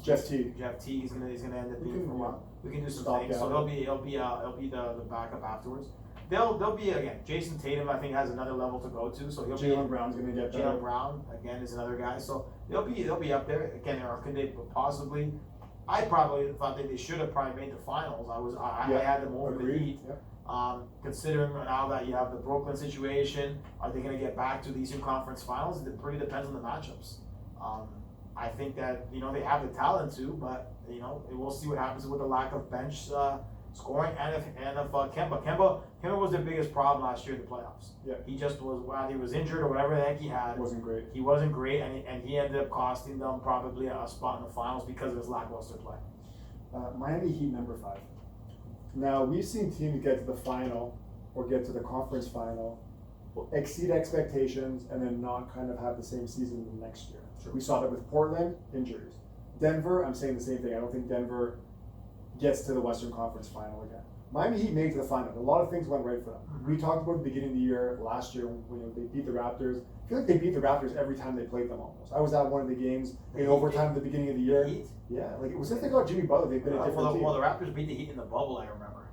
[SPEAKER 1] Jeff Teague.
[SPEAKER 2] Jeff Teague is gonna end up being for a while. We can do some things. So he'll be the backup afterwards. They'll be Jason Tatum I think has another level to go to. So
[SPEAKER 1] Jaylen Brown's gonna get better.
[SPEAKER 2] Jaylen Brown again is another guy. So they'll be up there again. Or could they possibly? I probably thought that they should have probably made the finals. I had them over the Heat. Yeah. Considering now that you have the Brooklyn situation, are they going to get back to the Eastern Conference Finals? It pretty depends on the matchups. I think that they have the talent to, but we'll see what happens with the lack of bench scoring and if Kemba. Kemba was their biggest problem last year in the playoffs.
[SPEAKER 1] Yeah.
[SPEAKER 2] He just was while he was injured or whatever the heck he had.
[SPEAKER 1] Wasn't great.
[SPEAKER 2] He wasn't great, and he ended up costing them probably a spot in the finals because of his lackluster play.
[SPEAKER 1] Miami Heat number 5. Now, we've seen teams get to the final or get to the conference final, exceed expectations, and then not kind of have the same season the next year. Sure. We saw that with Portland, injuries. Denver, I'm saying the same thing. I don't think Denver gets to the Western Conference final again. Miami Heat made it to the final. A lot of things went right for them. Mm-hmm. We talked about at the beginning of the year, last year, when they beat the Raptors. I feel like they beat the Raptors every time they played them almost. I was at one of the games in overtime at the beginning of the year.
[SPEAKER 2] Heat?
[SPEAKER 1] Yeah, it was if they got Jimmy Butler, they've been a different team.
[SPEAKER 2] Well, the Raptors beat the Heat in the bubble, I remember.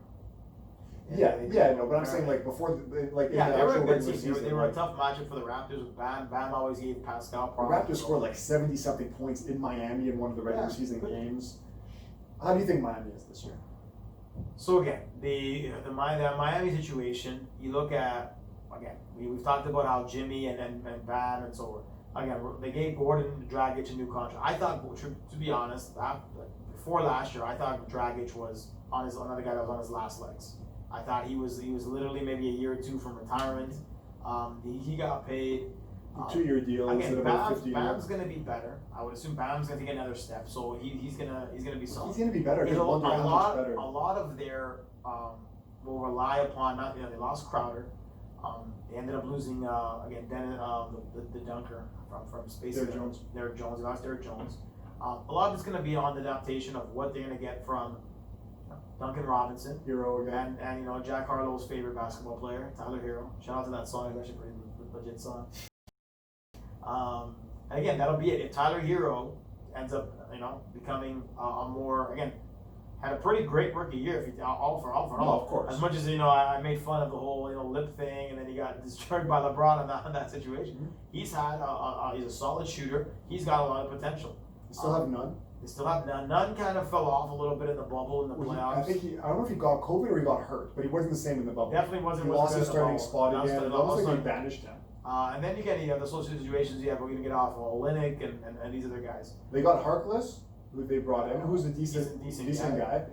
[SPEAKER 1] No, but I'm saying like before, like in the
[SPEAKER 2] they were
[SPEAKER 1] actual
[SPEAKER 2] a good
[SPEAKER 1] regular
[SPEAKER 2] team.
[SPEAKER 1] season,
[SPEAKER 2] They were a
[SPEAKER 1] like,
[SPEAKER 2] tough matchup for the Raptors with Bam. Bam always gave Pascal
[SPEAKER 1] the
[SPEAKER 2] problems.
[SPEAKER 1] Raptors scored like 70-something points in Miami in one of the regular season games. How do you think Miami is this year?
[SPEAKER 2] So again, the Miami situation, you look at, again, we've talked about how Jimmy and Bam and so on. Again, they gave Gordon Dragic a new contract. I thought, to be honest, before last year, I thought Dragic was another guy that was on his last legs. I thought he was literally maybe a year or two from retirement. He got paid.
[SPEAKER 1] 2-year deal instead of a 15 year.
[SPEAKER 2] Bam's gonna be better. I would assume Bam's gonna take another step. So he's gonna be solid.
[SPEAKER 1] He's gonna be better.
[SPEAKER 2] A lot of their will rely upon they lost Crowder. They ended up losing again the dunker from Space.
[SPEAKER 1] Derrick Jones.
[SPEAKER 2] Derrick Jones. They lost Derrick Jones. A lot of it's going to be on the adaptation of what they're going to get from Duncan Robinson,
[SPEAKER 1] Hero again,
[SPEAKER 2] and Jack Harlow's favorite basketball player, Tyler Hero. Shout out to that song; it's actually a pretty legit song. And again, that'll be it. If Tyler Hero ends up becoming a more, again, had a pretty great rookie year. If all for all.
[SPEAKER 1] No, of course.
[SPEAKER 2] As much as I made fun of the whole lip thing, and then he got destroyed by LeBron in that situation. Mm-hmm. He's a solid shooter. He's got a lot of potential.
[SPEAKER 1] They still have none.
[SPEAKER 2] They still have none. None kind of fell off a little bit in the bubble in the playoffs.
[SPEAKER 1] I don't know if he got COVID or he got hurt, but he wasn't the same in the bubble.
[SPEAKER 2] Definitely wasn't.
[SPEAKER 1] He lost his starting spot again. It almost like they banished him.
[SPEAKER 2] And then you get the social situations. We're going to get off Olynyk and these other guys.
[SPEAKER 1] They got Harkless, who they brought in, who's a decent guy.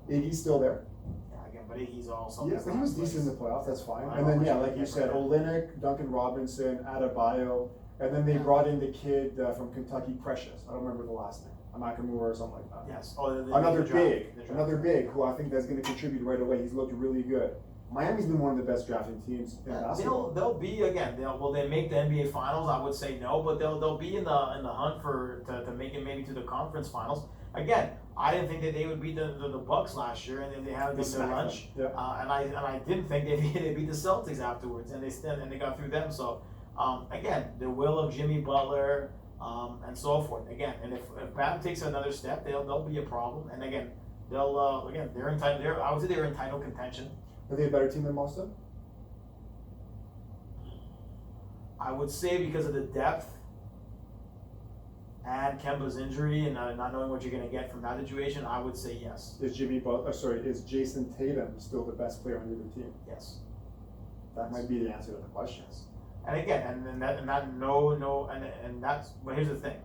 [SPEAKER 1] Iggy's still there.
[SPEAKER 2] Yeah, again, but Iggy's also.
[SPEAKER 1] Yeah, but he was decent in the playoffs. That's fine. And then like you said, Olynyk, Duncan Robinson, Adebayo, and then they brought in the kid from Kentucky, Precious. I don't remember the last name. Nakamura or something like that.
[SPEAKER 2] Yes.
[SPEAKER 1] Another big, who I think that's going to contribute right away. He's looked really good. Miami's been one of the best drafting teams in basketball.
[SPEAKER 2] They'll be again. Will they make the NBA Finals? I would say no, but they'll be in the hunt to make it maybe to the conference finals. Again, I didn't think that they would beat the Bucks last year, and then they had to their lunch.
[SPEAKER 1] Yeah.
[SPEAKER 2] And I didn't think they beat the Celtics afterwards, and they got through them. So again, the will of Jimmy Butler. And so forth. Again, and if Bam takes another step, they'll be a problem. And again, they're entitled. I would say they're in title contention.
[SPEAKER 1] Are they a better team than Boston?
[SPEAKER 2] I would say because of the depth and Kemba's injury and not knowing what you're going to get from that situation, I would say yes.
[SPEAKER 1] Is Jason Tatum still the best player on either team?
[SPEAKER 2] Yes.
[SPEAKER 1] That might be the answer to the question.
[SPEAKER 2] And again, but here's the thing.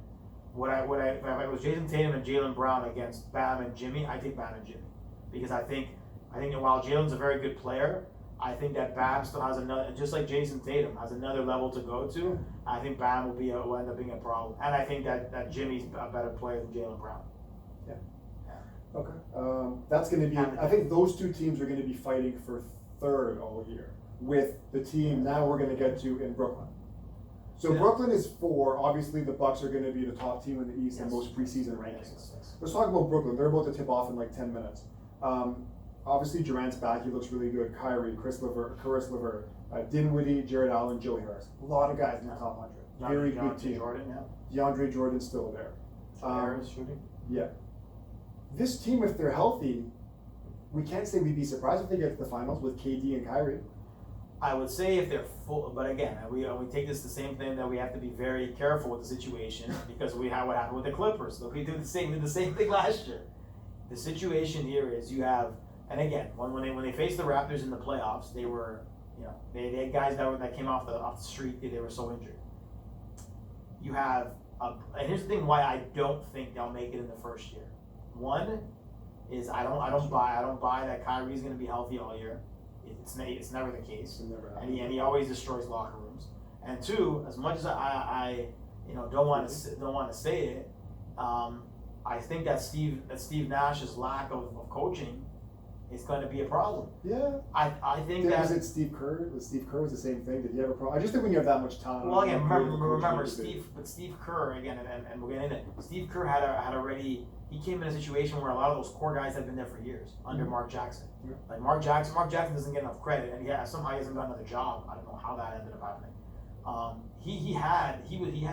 [SPEAKER 2] If it was Jason Tatum and Jaylen Brown against Bam and Jimmy, I take Bam and Jimmy. Because I think that while Jalen's a very good player, I think that Bam still has another, just like Jason Tatum has another level to go to. I think Bam will end up being a problem. And I think that Jimmy's a better player than Jaylen Brown.
[SPEAKER 1] Yeah. Okay. That's going to be, I think those two teams are going to be fighting for third all year, with the team now we're going to get to in Brooklyn. So Brooklyn is 4. Obviously, the Bucks are going to be the top team in the East in most preseason rankings. Yes. Let's talk about Brooklyn. They're about to tip off in like 10 minutes. Obviously, Durant's back. He looks really good. Kyrie, Caris LeVert, Dinwiddie, Jared Allen, Joe Harris. A lot of guys in the top 100. Very good team. DeAndre Jordan's still there.
[SPEAKER 2] Harris shooting.
[SPEAKER 1] Yeah. This team, if they're healthy, we can't say we'd be surprised if they get to the finals with KD and Kyrie.
[SPEAKER 2] I would say if they're full, but again, we take this the same thing that we have to be very careful with the situation because we have what happened with the Clippers. Look, we did the same thing last year. The situation here is you have, and again, when they faced the Raptors in the playoffs, they were, they had guys that came off the street. They were so injured. You have, and here's the thing why I don't think they'll make it in the first year. One is I don't buy that Kyrie's going to be healthy all year. It's never the case, and he always destroys locker rooms. And 2, as much as I don't want to say it, I think that Steve Nash's lack of coaching is going to be a problem.
[SPEAKER 1] Yeah,
[SPEAKER 2] I think
[SPEAKER 1] was it Steve Kerr? Steve Kerr was the same thing. Did he have a problem? I just think when you have that much talent.
[SPEAKER 2] Well, again, remember Steve Kerr again, and we'll get into it. Steve Kerr had already. He came in a situation where a lot of those core guys had been there for years under Mark Jackson. Yeah. Like Mark Jackson doesn't get enough credit, and somehow he hasn't got another job. I don't know how that ended up happening. He had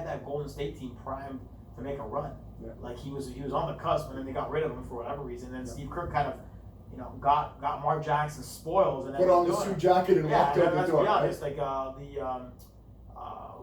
[SPEAKER 2] that Golden State team primed to make a run. Yeah. Like he was on the cusp, and then they got rid of him for whatever reason. And then Steve Kerr kind of got Mark Jackson spoils and then
[SPEAKER 1] put on the suit jacket and walked out the
[SPEAKER 2] let's
[SPEAKER 1] door.
[SPEAKER 2] be honest, like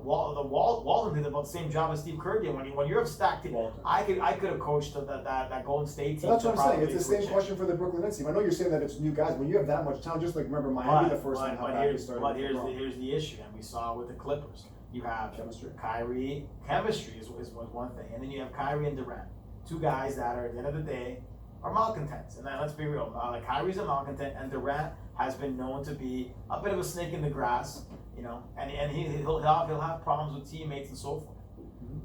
[SPEAKER 2] Walton did about the same job as Steve Kerr did. When you're a stacked team, I could have coached that Golden State team.
[SPEAKER 1] That's what I'm saying. It's the same question for the Brooklyn Nets team. I know you're saying that it's new guys. When you have that much talent, just like remember Miami the first time how bad they started.
[SPEAKER 2] But here's the issue, and we saw with the Clippers. You have Kyrie. Chemistry is one thing, and then you have Kyrie and Durant, two guys that are at the end of the day are malcontents. And then let's be real, Kyrie's a malcontent, and Durant has been known to be a bit of a snake in the grass. And he'll have problems with teammates and so forth.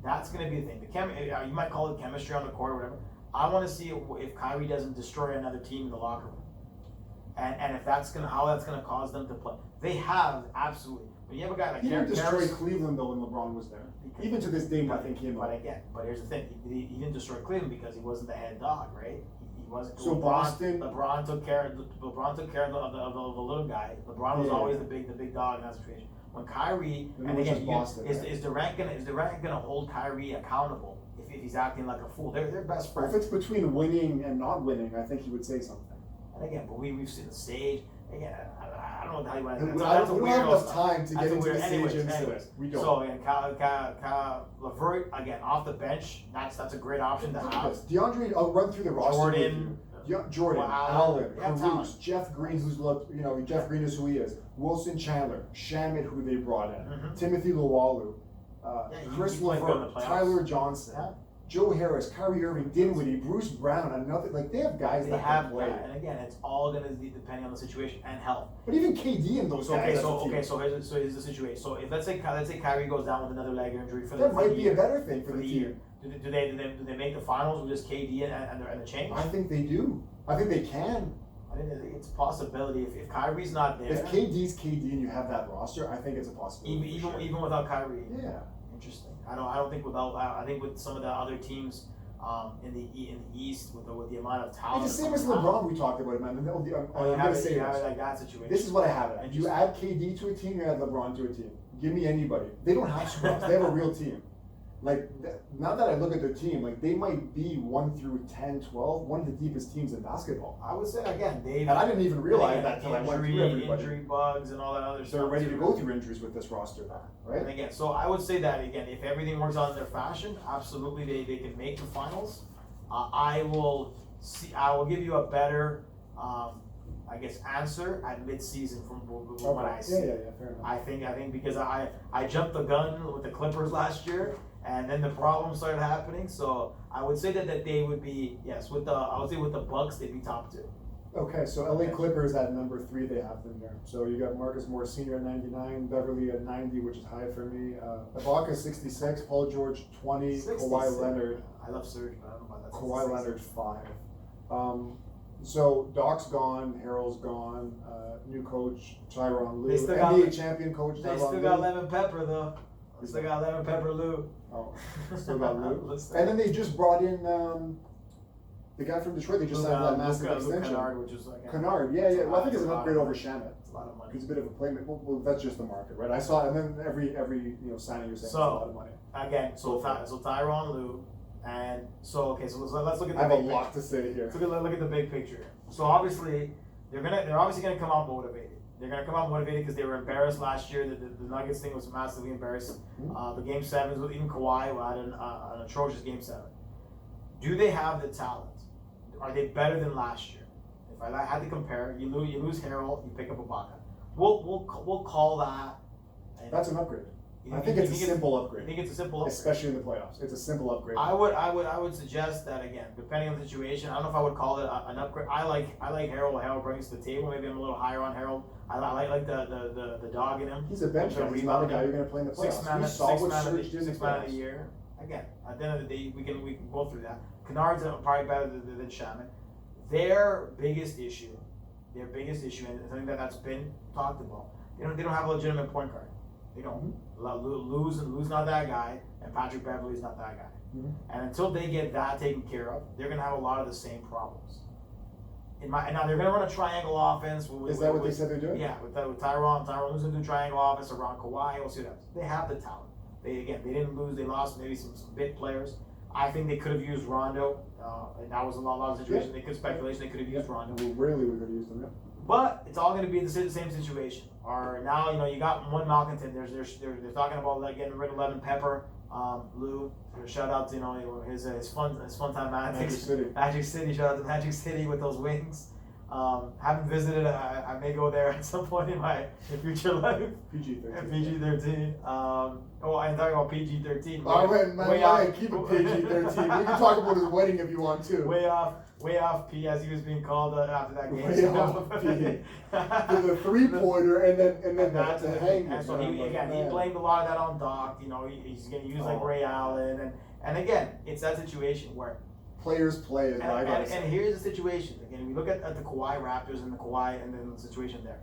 [SPEAKER 2] That's going to be the thing. You might call it chemistry on the court or whatever. I want to see if Kyrie doesn't destroy another team in the locker room, and if how that's going to cause them to play. They have absolutely. When you have a guy like
[SPEAKER 1] he didn't destroy Cleveland though when LeBron was there. Even to this day, I think he.
[SPEAKER 2] But here's the thing: he didn't destroy Cleveland because he wasn't the head dog, right? He wasn't.
[SPEAKER 1] So Boston.
[SPEAKER 2] LeBron took care of the little guy. LeBron was always the big dog in that situation. When Kyrie and again, is Durant gonna hold Kyrie accountable if he's acting like a fool? They're best friends.
[SPEAKER 1] If it's between winning and not winning, I think he would say something.
[SPEAKER 2] And again, but we've seen the stage. Again, I don't know how you want to.
[SPEAKER 1] We don't have enough time to get into the stage incident. We don't.
[SPEAKER 2] So again, LeVert again off the bench. That's a great option to have.
[SPEAKER 1] Deandre, I'll run through the roster. Jordan, Allen, Caruso, Jeff Green, Jeff Green is who he is. Wilson Chandler, Shamet, who they brought in, Timothy Luwalu, Chris LeVert, Tyler Johnson, Joe Harris, Kyrie Irving, Dinwiddie, Bruce Brown, another they have guys that have play.
[SPEAKER 2] And again, it's all going to be depending on the situation and health.
[SPEAKER 1] But even KD in those guys.
[SPEAKER 2] So here's the situation. So if let's say Kyrie goes down with another leg injury for
[SPEAKER 1] that might be a better thing for the team.
[SPEAKER 2] Do they make the finals with just KD and the change?
[SPEAKER 1] I think they do. I think they can.
[SPEAKER 2] I think it's a possibility. If Kyrie's not there,
[SPEAKER 1] if KD's KD and you have that roster, I think it's a possibility.
[SPEAKER 2] Even without Kyrie.
[SPEAKER 1] Yeah.
[SPEAKER 2] Interesting. I don't think without. I think with some of the other teams in the East with the amount of talent.
[SPEAKER 1] It's the same as LeBron we talked about, man. I'm gonna say
[SPEAKER 2] that situation.
[SPEAKER 1] This is what I have it. You add KD to a team, you add LeBron to a team. Give me anybody. They don't have scrubs. They have a real team. Now that I look at their team, they might be 1 through 10, 12, one of the deepest teams in basketball.
[SPEAKER 2] I would say again,
[SPEAKER 1] and I didn't even realize that until I went through everybody.
[SPEAKER 2] Injury bugs and all that other stuff.
[SPEAKER 1] They're ready to go through injuries with this roster, right?
[SPEAKER 2] And again, so I would say that again, if everything works out in their fashion, absolutely they can make the finals. I will give you a better, answer at mid-season from what I see.
[SPEAKER 1] Yeah, fair enough.
[SPEAKER 2] I think because I jumped the gun with the Clippers last year. And then the problems started happening, so I would say that they would be with the Bucks they'd be top 2.
[SPEAKER 1] Okay, so LA Clippers at number 3 they have them there. So you got Marcus Morris Sr. at 99, Beverly at 90, which is high for me. Ibaka 66, Paul George 20, 66. Kawhi Leonard.
[SPEAKER 2] I love Serge, but I don't know about that.
[SPEAKER 1] Kawhi Leonard 5. So Doc's gone, Harrell's gone, new coach Tyronn Lue, NBA champion coach Tyronn Lue.
[SPEAKER 2] They still got Lemon Pepper though. They still got Lemon Pepper Lou.
[SPEAKER 1] Oh, still got Lou. And then they just brought in the guy from Detroit. They just signed that massive extension.
[SPEAKER 2] Kennard, which is
[SPEAKER 1] Kennard, yeah. Well, I think it's an upgrade over Shamet.
[SPEAKER 2] It's a lot of money.
[SPEAKER 1] He's a bit of a playmaker. Well, that's just the market, right? I saw, and then every signing you're saying is a lot of money.
[SPEAKER 2] Again, so Tyronn Lue, and so let's look at.
[SPEAKER 1] I have a lot to say here.
[SPEAKER 2] So look at the big picture. So obviously they're obviously gonna come out motivated. They're going to come out motivated because they were embarrassed last year. The Nuggets thing was massively embarrassing. The Game 7s with even Kawhi had an atrocious Game 7. Do they have the talent? Are they better than last year? If I had to compare, you lose Harrell, you pick up Ibaka. We'll call that.
[SPEAKER 1] That's an upgrade. I think it's a simple upgrade.
[SPEAKER 2] I think it's a simple upgrade.
[SPEAKER 1] Especially in the playoffs. It's a simple upgrade.
[SPEAKER 2] I would suggest that again, depending on the situation. I don't know if I would call it an upgrade. I like Harold. What Harold brings to the table. Maybe I'm a little higher on Harold. I like the dog in him.
[SPEAKER 1] He's a bench guy. He's not a guy you're going to play in the playoffs.
[SPEAKER 2] Six man of the year. Again, at the end of the day, we can go through that. Kennard's probably better than Shaman. Their biggest issue, and something that's been talked about. They don't have a legitimate point guard. They don't. Lou's not that guy, and Patrick Beverly's not that guy. And until they get that taken care of, they're gonna have a lot of the same problems. Now they're gonna run a triangle offense.
[SPEAKER 1] Is that what they said they're doing?
[SPEAKER 2] Yeah, with Tyronn. Tyronn gonna do triangle offense around Kawhi. We'll see what happens. They have the talent. They didn't lose. They lost maybe some big players. I think they could have used Rondo. And that was a lot of situation. They could speculation they could have used Rondo.
[SPEAKER 1] Well, really, we could have used him. Yeah.
[SPEAKER 2] But it's all going to be the same situation. Or now, you got one malcontent. They're talking about like getting rid of Lemon Pepper. Lou, shout out to his fun time
[SPEAKER 1] Magic City.
[SPEAKER 2] Magic City. Shout out to Magic City with those wings. Haven't visited. I may go there at some point in my future life.
[SPEAKER 1] PG-13.
[SPEAKER 2] PG-13. I'm talking about PG-13.
[SPEAKER 1] Keep it PG-13. We can talk about his wedding if you want to.
[SPEAKER 2] Way off P, as he was being called after that game.
[SPEAKER 1] Way off P. To the three-pointer and then the hang.
[SPEAKER 2] And so he blamed a lot of that on Doc. He's going to use like Ray Allen, and again, it's that situation where
[SPEAKER 1] players play.
[SPEAKER 2] And here's the situation. Again, we look at the Kawhi Raptors and then the situation there.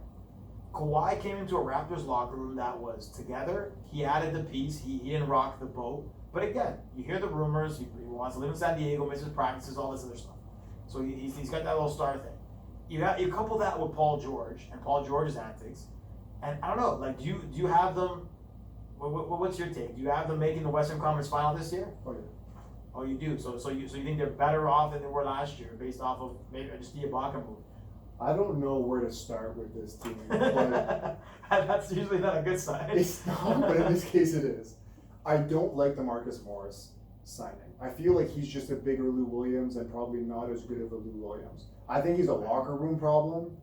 [SPEAKER 2] Kawhi came into a Raptors locker room that was together. He added the piece. He didn't rock the boat. But again, you hear the rumors. He wants to live in San Diego, misses practices, all this other stuff. So he's got that little star thing. You couple that with Paul George and Paul George's antics, and I don't know. Like, do you have them? What's your take? Do you have them making the Western Conference Final this year?
[SPEAKER 1] Oh yeah.
[SPEAKER 2] Oh, you do. So you think they're better off than they were last year, based off of maybe just the Ibaka move?
[SPEAKER 1] I don't know where to start with this team. But
[SPEAKER 2] that's usually not a good sign.
[SPEAKER 1] It's not, but in this case it is. I don't like the Marcus Morris signing. I feel like he's just a bigger Lou Williams and probably not as good of a Lou Williams. I think he's a locker room problem.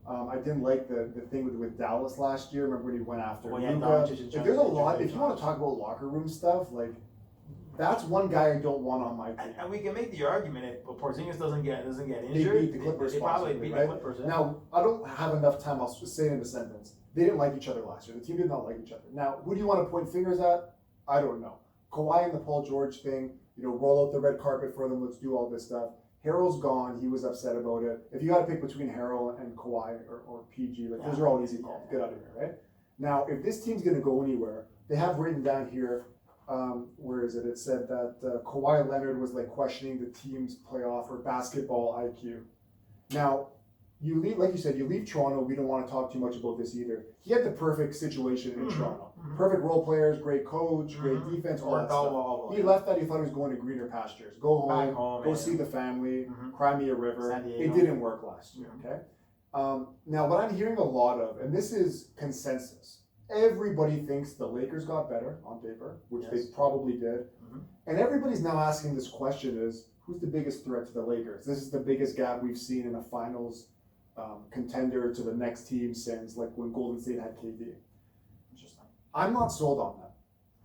[SPEAKER 1] I didn't like the thing with Dallas last year. Remember when he went after Luka? There's a lot. If you want to talk about locker room stuff, like, that's one guy I don't want on my team.
[SPEAKER 2] And we can make the argument if Porzingis doesn't get injured,
[SPEAKER 1] they beat the Clippers.
[SPEAKER 2] They probably beat the Clippers. Yeah.
[SPEAKER 1] Now, I don't have enough time. I'll just say it in a sentence. They didn't like each other last year. The team did not like each other. Now, who do you want to point fingers at? I don't know. Kawhi and the Paul George thing, roll out the red carpet for them. Let's do all this stuff. Harrell's gone. He was upset about it. If you got to pick between Harrell and Kawhi or PG, those are all easy calls. Get out of here, right? Now, if this team's going to go anywhere, they have written down here, where is it? It said that Kawhi Leonard was like questioning the team's playoff or basketball IQ. Now, you leave, like you said, you leave Toronto. We don't want to talk too much about this either. He had the perfect situation in Toronto. Perfect role players, great coach, great defense, all that stuff. He left that. He thought he was going to greener pastures. Go home, go see the family, cry me a river. It didn't work last year. Okay. Now, what I'm hearing a lot of, and this is consensus, everybody thinks the Lakers got better on paper, which they probably did. And everybody's now asking this question is, who's the biggest threat to the Lakers? This is the biggest gap we've seen in a finals contender to the next team since like when Golden State had KD.
[SPEAKER 2] Interesting.
[SPEAKER 1] I'm not sold on that.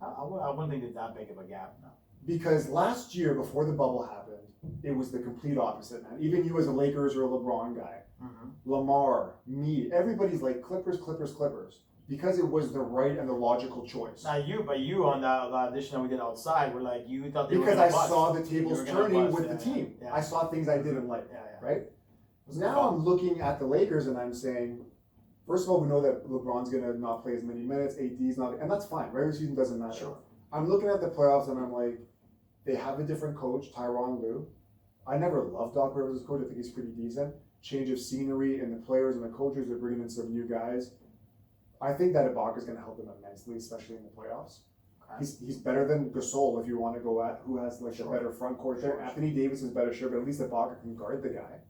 [SPEAKER 2] I wouldn't think it's that big of a gap, no.
[SPEAKER 1] Because last year, before the bubble happened, it was the complete opposite, man. Even you as a Lakers or a LeBron guy, Lamar, me, everybody's like Clippers, Clippers, Clippers. Because it was the right and the logical choice.
[SPEAKER 2] Now you on that edition that we did outside, were like, you thought they were
[SPEAKER 1] because
[SPEAKER 2] gonna
[SPEAKER 1] I
[SPEAKER 2] bust.
[SPEAKER 1] saw the tables turning with the team.
[SPEAKER 2] Yeah.
[SPEAKER 1] I saw things I didn't like, right?
[SPEAKER 2] It's
[SPEAKER 1] Now I'm looking at the Lakers and I'm saying, first of all, we know that LeBron's going to not play as many minutes, AD's not, and that's fine. Regular season doesn't matter.
[SPEAKER 2] Sure.
[SPEAKER 1] I'm looking at the playoffs and I'm like, they have a different coach, Tyronn Lue. I never loved Doc Rivers as coach. I think he's pretty decent. Change of scenery and the players and the coaches are bringing in some new guys. I think that Ibaka is going to help them immensely, especially in the playoffs. Okay. He's better than Gasol if you want to go at who has like a better front court there. Anthony Davis is better, sure, but at least Ibaka can guard the guy.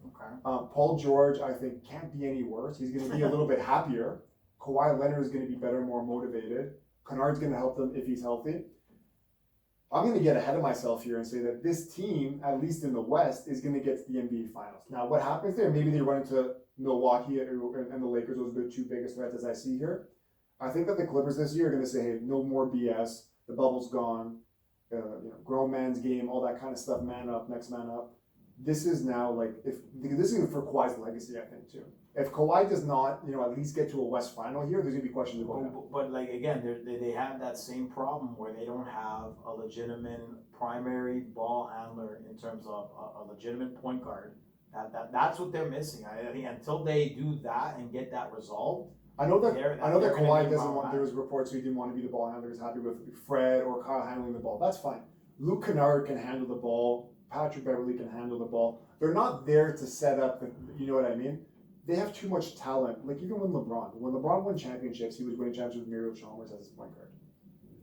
[SPEAKER 2] Okay.
[SPEAKER 1] Paul George, I think, can't be any worse. He's going to be a little bit happier. Kawhi Leonard is going to be better, more motivated. Kennard's going to help them if he's healthy. I'm going to get ahead of myself here and say that this team, at least in the West, is going to get to the NBA Finals. Now, what happens there? Maybe they run into Milwaukee and the Lakers. Those are the two biggest threats as I see here. I think that the Clippers this year are going to say, hey, no more BS. The bubble's gone. Grown man's game, all that kind of stuff. Man up, next man up. This is now like this is for Kawhi's legacy, I think too. If Kawhi does not, at least get to a West Final here, there's gonna be questions about him.
[SPEAKER 2] But like again, they have that same problem where they don't have a legitimate primary ball handler in terms of a legitimate point guard. That's what they're missing. I think until they do that and get that resolved.
[SPEAKER 1] I know that Kawhi doesn't want. There was reports he didn't want to be the ball handler. He's happy with Fred or Kyle handling the ball. That's fine. Luke Kennard can handle the ball. Patrick Beverley can handle the ball. They're not there to set up, you know what I mean? They have too much talent. Like even when LeBron won championships, he was winning championships with Muriel Chalmers as his point guard.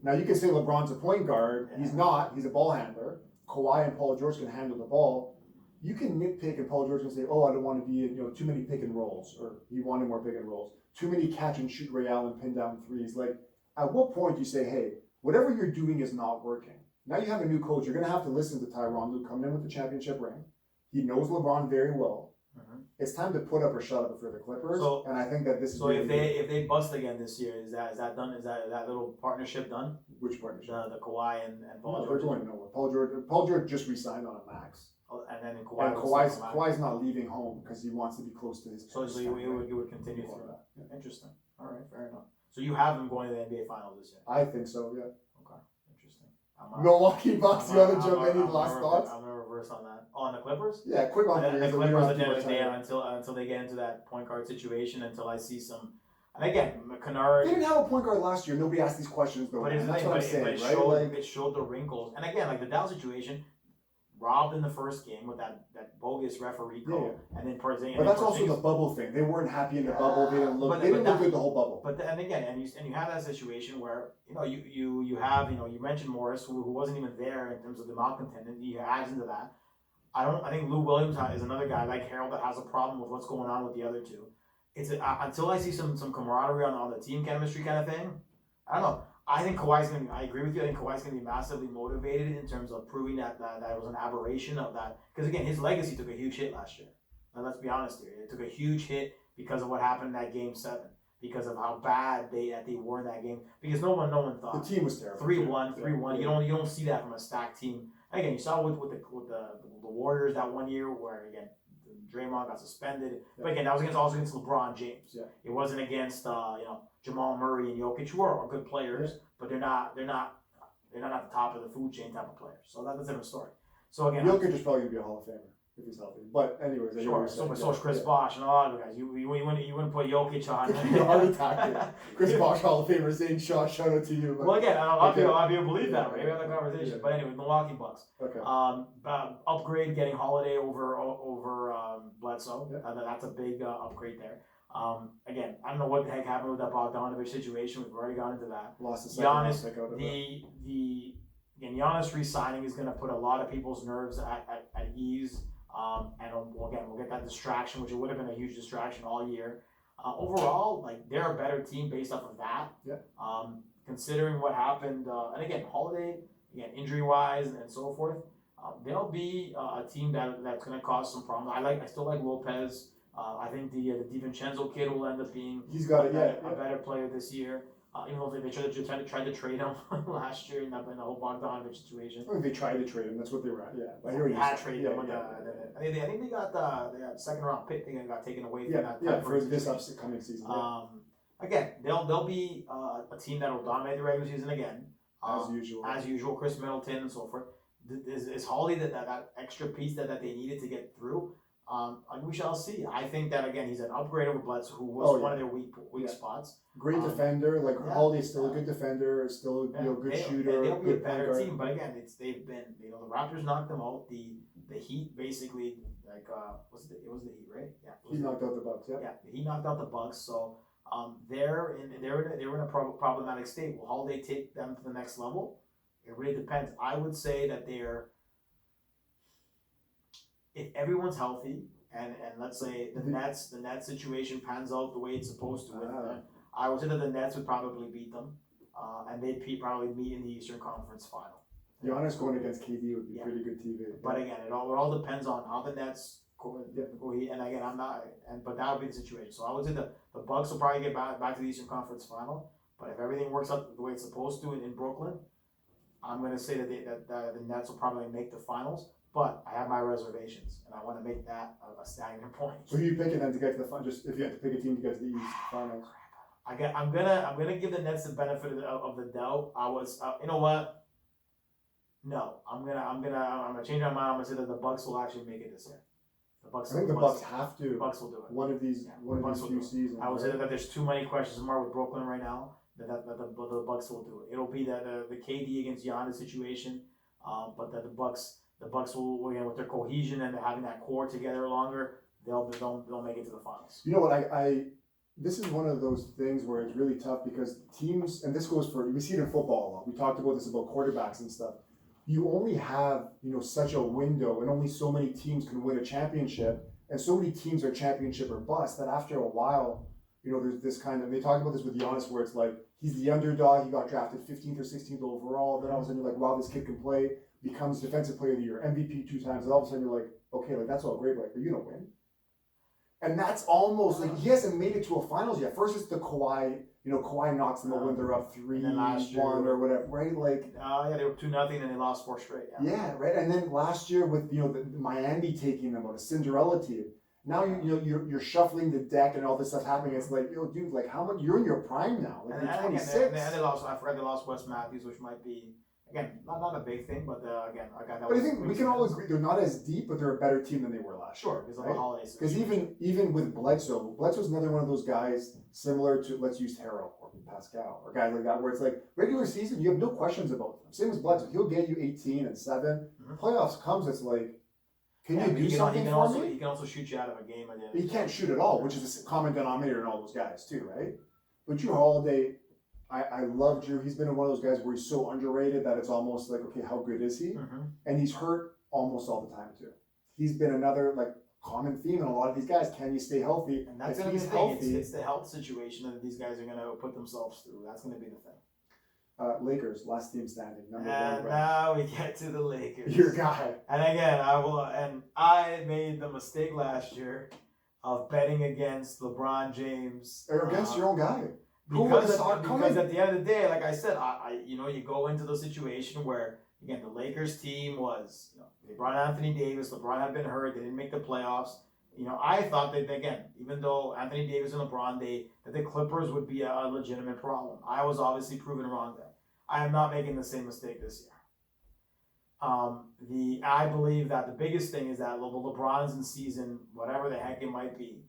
[SPEAKER 1] Now you can say LeBron's a point guard. He's not. He's a ball handler. Kawhi and Paul George can handle the ball. You can nitpick, and Paul George can say, "Oh, I don't want to be in, too many pick and rolls," or he wanted more pick and rolls. Too many catch and shoot Ray Allen pin down threes. Like, at what point do you say, "Hey, whatever you're doing is not working"? Now you have a new coach. You're gonna have to listen to Tyronn Lue coming in with the championship ring. He knows LeBron very well.
[SPEAKER 2] Mm-hmm.
[SPEAKER 1] It's time to put up or shut up for the Clippers.
[SPEAKER 2] So,
[SPEAKER 1] and I think that this is.
[SPEAKER 2] So if they bust again this year, is that done? Is that little partnership done?
[SPEAKER 1] Which partnership?
[SPEAKER 2] The Kawhi and Paul George.
[SPEAKER 1] They're going nowhere. Paul George just re-signed on a max.
[SPEAKER 2] And then Kawhi.
[SPEAKER 1] And Kawhi's not leaving home because he wants to be close to his.
[SPEAKER 2] So you would continue through that. Yeah. Interesting. All right, fair enough. So you have him going to the NBA Finals this year.
[SPEAKER 1] I think so. Yeah.
[SPEAKER 2] Okay. Interesting.
[SPEAKER 1] Milwaukee Bucks. You want to jump any last thoughts?
[SPEAKER 2] I'm gonna reverse on that. Oh, on the Clippers?
[SPEAKER 1] Yeah, quick on
[SPEAKER 2] the Clippers at the end of the day until they get into that point guard situation, until I see some. And again, Kennard.
[SPEAKER 1] They didn't have a point guard last year. Nobody asked these questions though.
[SPEAKER 2] But
[SPEAKER 1] that's what I'm saying, right?
[SPEAKER 2] It showed the wrinkles. And again, like the Dow situation, robbed in the first game with that bogus referee call, and then Porzingis.
[SPEAKER 1] But that's also the bubble thing. They weren't happy in the bubble. They didn't look. They didn't look good the whole bubble.
[SPEAKER 2] But and again, and you have that situation where you have you mentioned Morris who wasn't even there in terms of the malcontent. He adds into that. I think Lou Williams is another guy like Harold that has a problem with what's going on with the other two. It's until I see some camaraderie on the team chemistry kind of thing. I don't know. I think Kawhi's going to be, I agree with you, I think Kawhi's going to be massively motivated in terms of proving that it was an aberration of that. Because again, his legacy took a huge hit last year. And let's be honest here. It took a huge hit because of what happened in that game 7. Because of how bad they were in that game. Because no one thought.
[SPEAKER 1] The team was terrible.
[SPEAKER 2] 3-1. You don't see that from a stacked team. Again, you saw with the Warriors that one year where again Draymond got suspended. Yeah. But again, that was also against LeBron James. Yeah. It wasn't against Jamal Murray and Jokic, who are good players, but they're not at the top of the food chain type of players. So that's a different story. So again,
[SPEAKER 1] Jokic is probably gonna be a Hall of Famer if he's healthy. But anyways,
[SPEAKER 2] sure. So is Chris Bosh and a lot of the guys. You wouldn't put Jokic on.
[SPEAKER 1] Heart attack. Chris Bosh, Hall of Famer, saying shout out to you.
[SPEAKER 2] Well, again, a lot of people believe that, right? We have that conversation. Yeah. But anyway, Milwaukee Bucks.
[SPEAKER 1] Okay.
[SPEAKER 2] Upgrade getting Holiday over Bledsoe. Yeah. That's a big upgrade there. Again, I don't know what the heck happened with that Bogdanovich situation. We've already gone into that.
[SPEAKER 1] Lost the
[SPEAKER 2] Giannis, Giannis re-signing is going to put a lot of people's nerves at ease. And we'll get that distraction, which it would have been a huge distraction all year. Overall, like they're a better team based off of that.
[SPEAKER 1] Yeah.
[SPEAKER 2] Considering what happened, and again, Holiday, injury wise and so forth, they'll be a team that's going to cause some problems. I still like Lopez. I think the DiVincenzo kid will end up being a better player this year. Even though they tried to trade him last year in the whole Bogdanovich situation.
[SPEAKER 1] I think they tried to trade him. That's what they were at. Yeah,
[SPEAKER 2] but they had traded him. I think they got the second round pick. They got taken away from that.
[SPEAKER 1] Yeah, for this upcoming season.
[SPEAKER 2] Again, they'll be a team that will dominate the regular season again.
[SPEAKER 1] As usual,
[SPEAKER 2] Chris Middleton and so forth. Is Hawley that extra piece that they needed to get through? We shall see. I think that again, he's an upgrade over Bledsoe, who was one of their weak spots.
[SPEAKER 1] Great defender, Holiday is still a good defender, still a good shooter.
[SPEAKER 2] They'll be a better team, but again, they've been the Raptors knocked them out. The Heat basically it was the Heat, right? Yeah.
[SPEAKER 1] He knocked out the Bucks. Yeah.
[SPEAKER 2] Yeah, he knocked out the Bucks. So they're in a problematic state. Will Holiday take them to the next level? It really depends. I would say that if everyone's healthy and let's say the Nets situation pans out the way it's supposed to, I would say that the Nets would probably beat them, and they'd probably meet in the Eastern Conference Final.
[SPEAKER 1] Giannis going against KD would be pretty good TV.
[SPEAKER 2] But again, it all depends on how the Nets go. And again, but that would be the situation. So I would say the Bucks will probably get back to the Eastern Conference Final. But if everything works out the way it's supposed to in Brooklyn, I'm going to say that the Nets will probably make the finals. But I have my reservations, and I want to make that a stagnant point.
[SPEAKER 1] So who are you picking then to get to the final? Just if you had to pick a team to get to the East Finals.
[SPEAKER 2] I'm gonna give the Nets the benefit of the doubt. You know what? No, I'm gonna change my mind. I'm gonna say that the Bucks will actually make it this year.
[SPEAKER 1] I think the Bucks have to.
[SPEAKER 2] The Bucks will do it.
[SPEAKER 1] One of these few seasons.
[SPEAKER 2] I would say that there's too many questions mark with Brooklyn right now. That the Bucks will do it. It'll be the KD against Giannis situation, but that the Bucks will with their cohesion and having that core together longer, they'll make it to the finals.
[SPEAKER 1] You know what this is one of those things where it's really tough because teams, and this goes for, we see it in football a lot. We talked about this about quarterbacks and stuff. You only have, such a window, and only so many teams can win a championship, and so many teams are championship or bust that after a while, there's this kind of, they talk about this with Giannis where it's like, he's the underdog, he got drafted 15th or 16th overall, then all of a sudden you're like, wow, this kid can play, becomes defensive player of the year, MVP 2 times, and all of a sudden you're like, okay, like that's all great, but like, are you gonna win? And that's almost like he hasn't made it to a finals yet. First it's the Kawhi, Kawhi knocks them out when they're up 3-1 or whatever, right? Like,
[SPEAKER 2] they were 2-0 and they lost 4 straight.
[SPEAKER 1] Yeah, right. And then last year with the Miami taking them out, a Cinderella team. Now you're shuffling the deck and all this stuff happening. It's like, dude, like how much you're in your prime now? Like you're 26.
[SPEAKER 2] And they lost. I forgot they lost Wes Matthews, which might be. Again, not a big thing, but again, a guy that.
[SPEAKER 1] But I think we can all agree they're not as deep, but they're a better team than they were last year.
[SPEAKER 2] Sure, because of the holidays.
[SPEAKER 1] Because even with Bledsoe's another one of those guys similar to, let's use Harrell or Pascal or guys like that, where it's like regular season you have no questions about them. Same as Bledsoe, he'll get you 18 and 7. Mm-hmm. Playoffs comes, it's like, can you do something for me?
[SPEAKER 2] He can also shoot you out of a game.
[SPEAKER 1] He can't shoot at all, which is a common denominator in all those guys too, right? But Jrue Holiday. I love Jrue. He's been one of those guys where he's so underrated that it's almost like, okay, how good is he? Mm-hmm. And he's hurt almost all the time too. He's been another like common theme in a lot of these guys. Can you stay healthy?
[SPEAKER 2] And that's going to be the thing. It's the health situation that these guys are going to put themselves through. That's going to be the thing.
[SPEAKER 1] Lakers, last team standing, number 1.
[SPEAKER 2] And now we get to the Lakers.
[SPEAKER 1] Your guy.
[SPEAKER 2] And again, I made the mistake last year of betting against LeBron James.
[SPEAKER 1] Or against your own guy.
[SPEAKER 2] Because at the end of the day, like I said, you go into the situation where, again, the Lakers team was, they brought Anthony Davis. LeBron had been hurt. They didn't make the playoffs. I thought that, again, even though Anthony Davis and LeBron, that the Clippers would be a legitimate problem. I was obviously proven wrong there. I am not making the same mistake this year. I believe that the biggest thing is that LeBron's in season, whatever the heck it might be.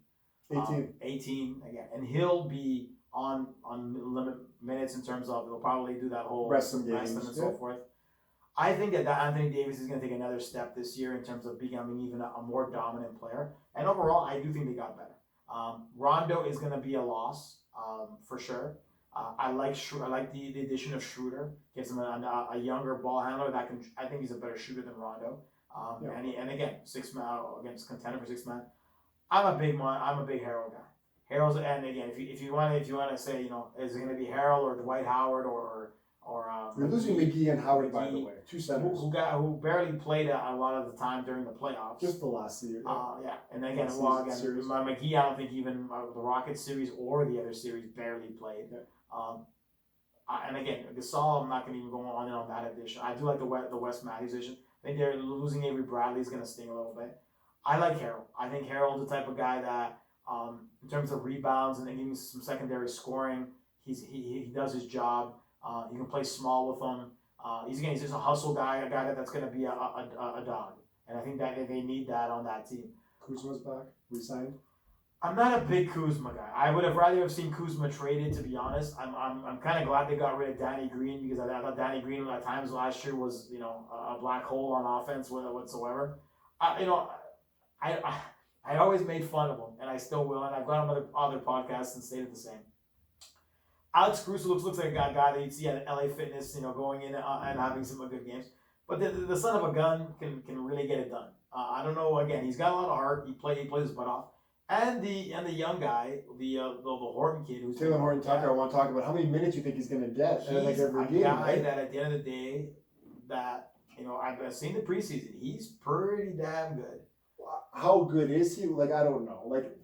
[SPEAKER 2] 18 again. And he'll be on limit minutes in terms of he'll probably do that whole
[SPEAKER 1] rest them and
[SPEAKER 2] so forth. I think that Anthony Davis is going to take another step this year in terms of becoming even a more dominant player. And overall, I do think they got better. Rondo is going to be a loss for sure. I like the addition of Schroeder. Gives him a younger ball handler that can. I think he's a better shooter than Rondo. And again, 6 man against contender for 6 man. I'm a big Harrell guy. Harrell's, and again, if you want to say, is it going to be Harrell or Dwight Howard or
[SPEAKER 1] you're losing McGee and Howard, by the way, 2 centers
[SPEAKER 2] who barely played a lot of the time during the playoffs.
[SPEAKER 1] Just the last year.
[SPEAKER 2] And again, McGee, I don't think even the Rockets series or the other series barely played. Yeah. And again, Gasol, I'm not going to even go on that addition. I do like the Wes Matthews addition. I think they're losing Avery Bradley is going to sting a little bit. I like Harrell. I think Harrell's the type of guy that, in terms of rebounds and giving some secondary scoring, he does his job. You can play small with him. He's just a hustle guy, a guy that's going to be a dog. And I think that they need that on that team.
[SPEAKER 1] Kuzma's back, re-signed.
[SPEAKER 2] I'm not a big Kuzma guy. I would have rather have seen Kuzma traded, to be honest. I'm kind of glad they got rid of Danny Green because I thought Danny Green at times last year was a black hole on offense whatsoever. I always made fun of him, and I still will, and I've gone on other podcasts and stated the same. Alex Caruso looks like a guy that you'd see at LA Fitness, going in and having some good games. But the son of a gun can really get it done. I don't know. Again, he's got a lot of heart. He plays his butt off. And the young guy, the Horton kid, who's
[SPEAKER 1] Taylor Horton Tucker. I want to talk about how many minutes you think he's going to get.
[SPEAKER 2] He's every game, guy right? That at the end of the day, that I've seen the preseason. He's pretty damn good.
[SPEAKER 1] How good is he? Like, I don't know. Like,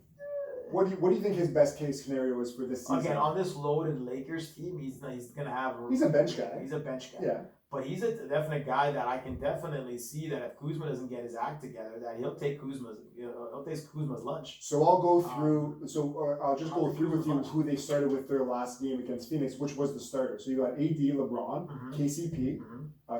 [SPEAKER 1] what do you think his best case scenario is for this season?
[SPEAKER 2] Again, on this loaded Lakers team, he's gonna have.
[SPEAKER 1] He's a bench guy.
[SPEAKER 2] He's a bench guy.
[SPEAKER 1] Yeah.
[SPEAKER 2] But he's a definite guy that I can definitely see that if Kuzma doesn't get his act together, that he'll take Kuzma's lunch.
[SPEAKER 1] So I'll go through. I'll just go through with you who they started with their last game against Phoenix, which was the starter. So you got AD, LeBron, mm-hmm. KCP,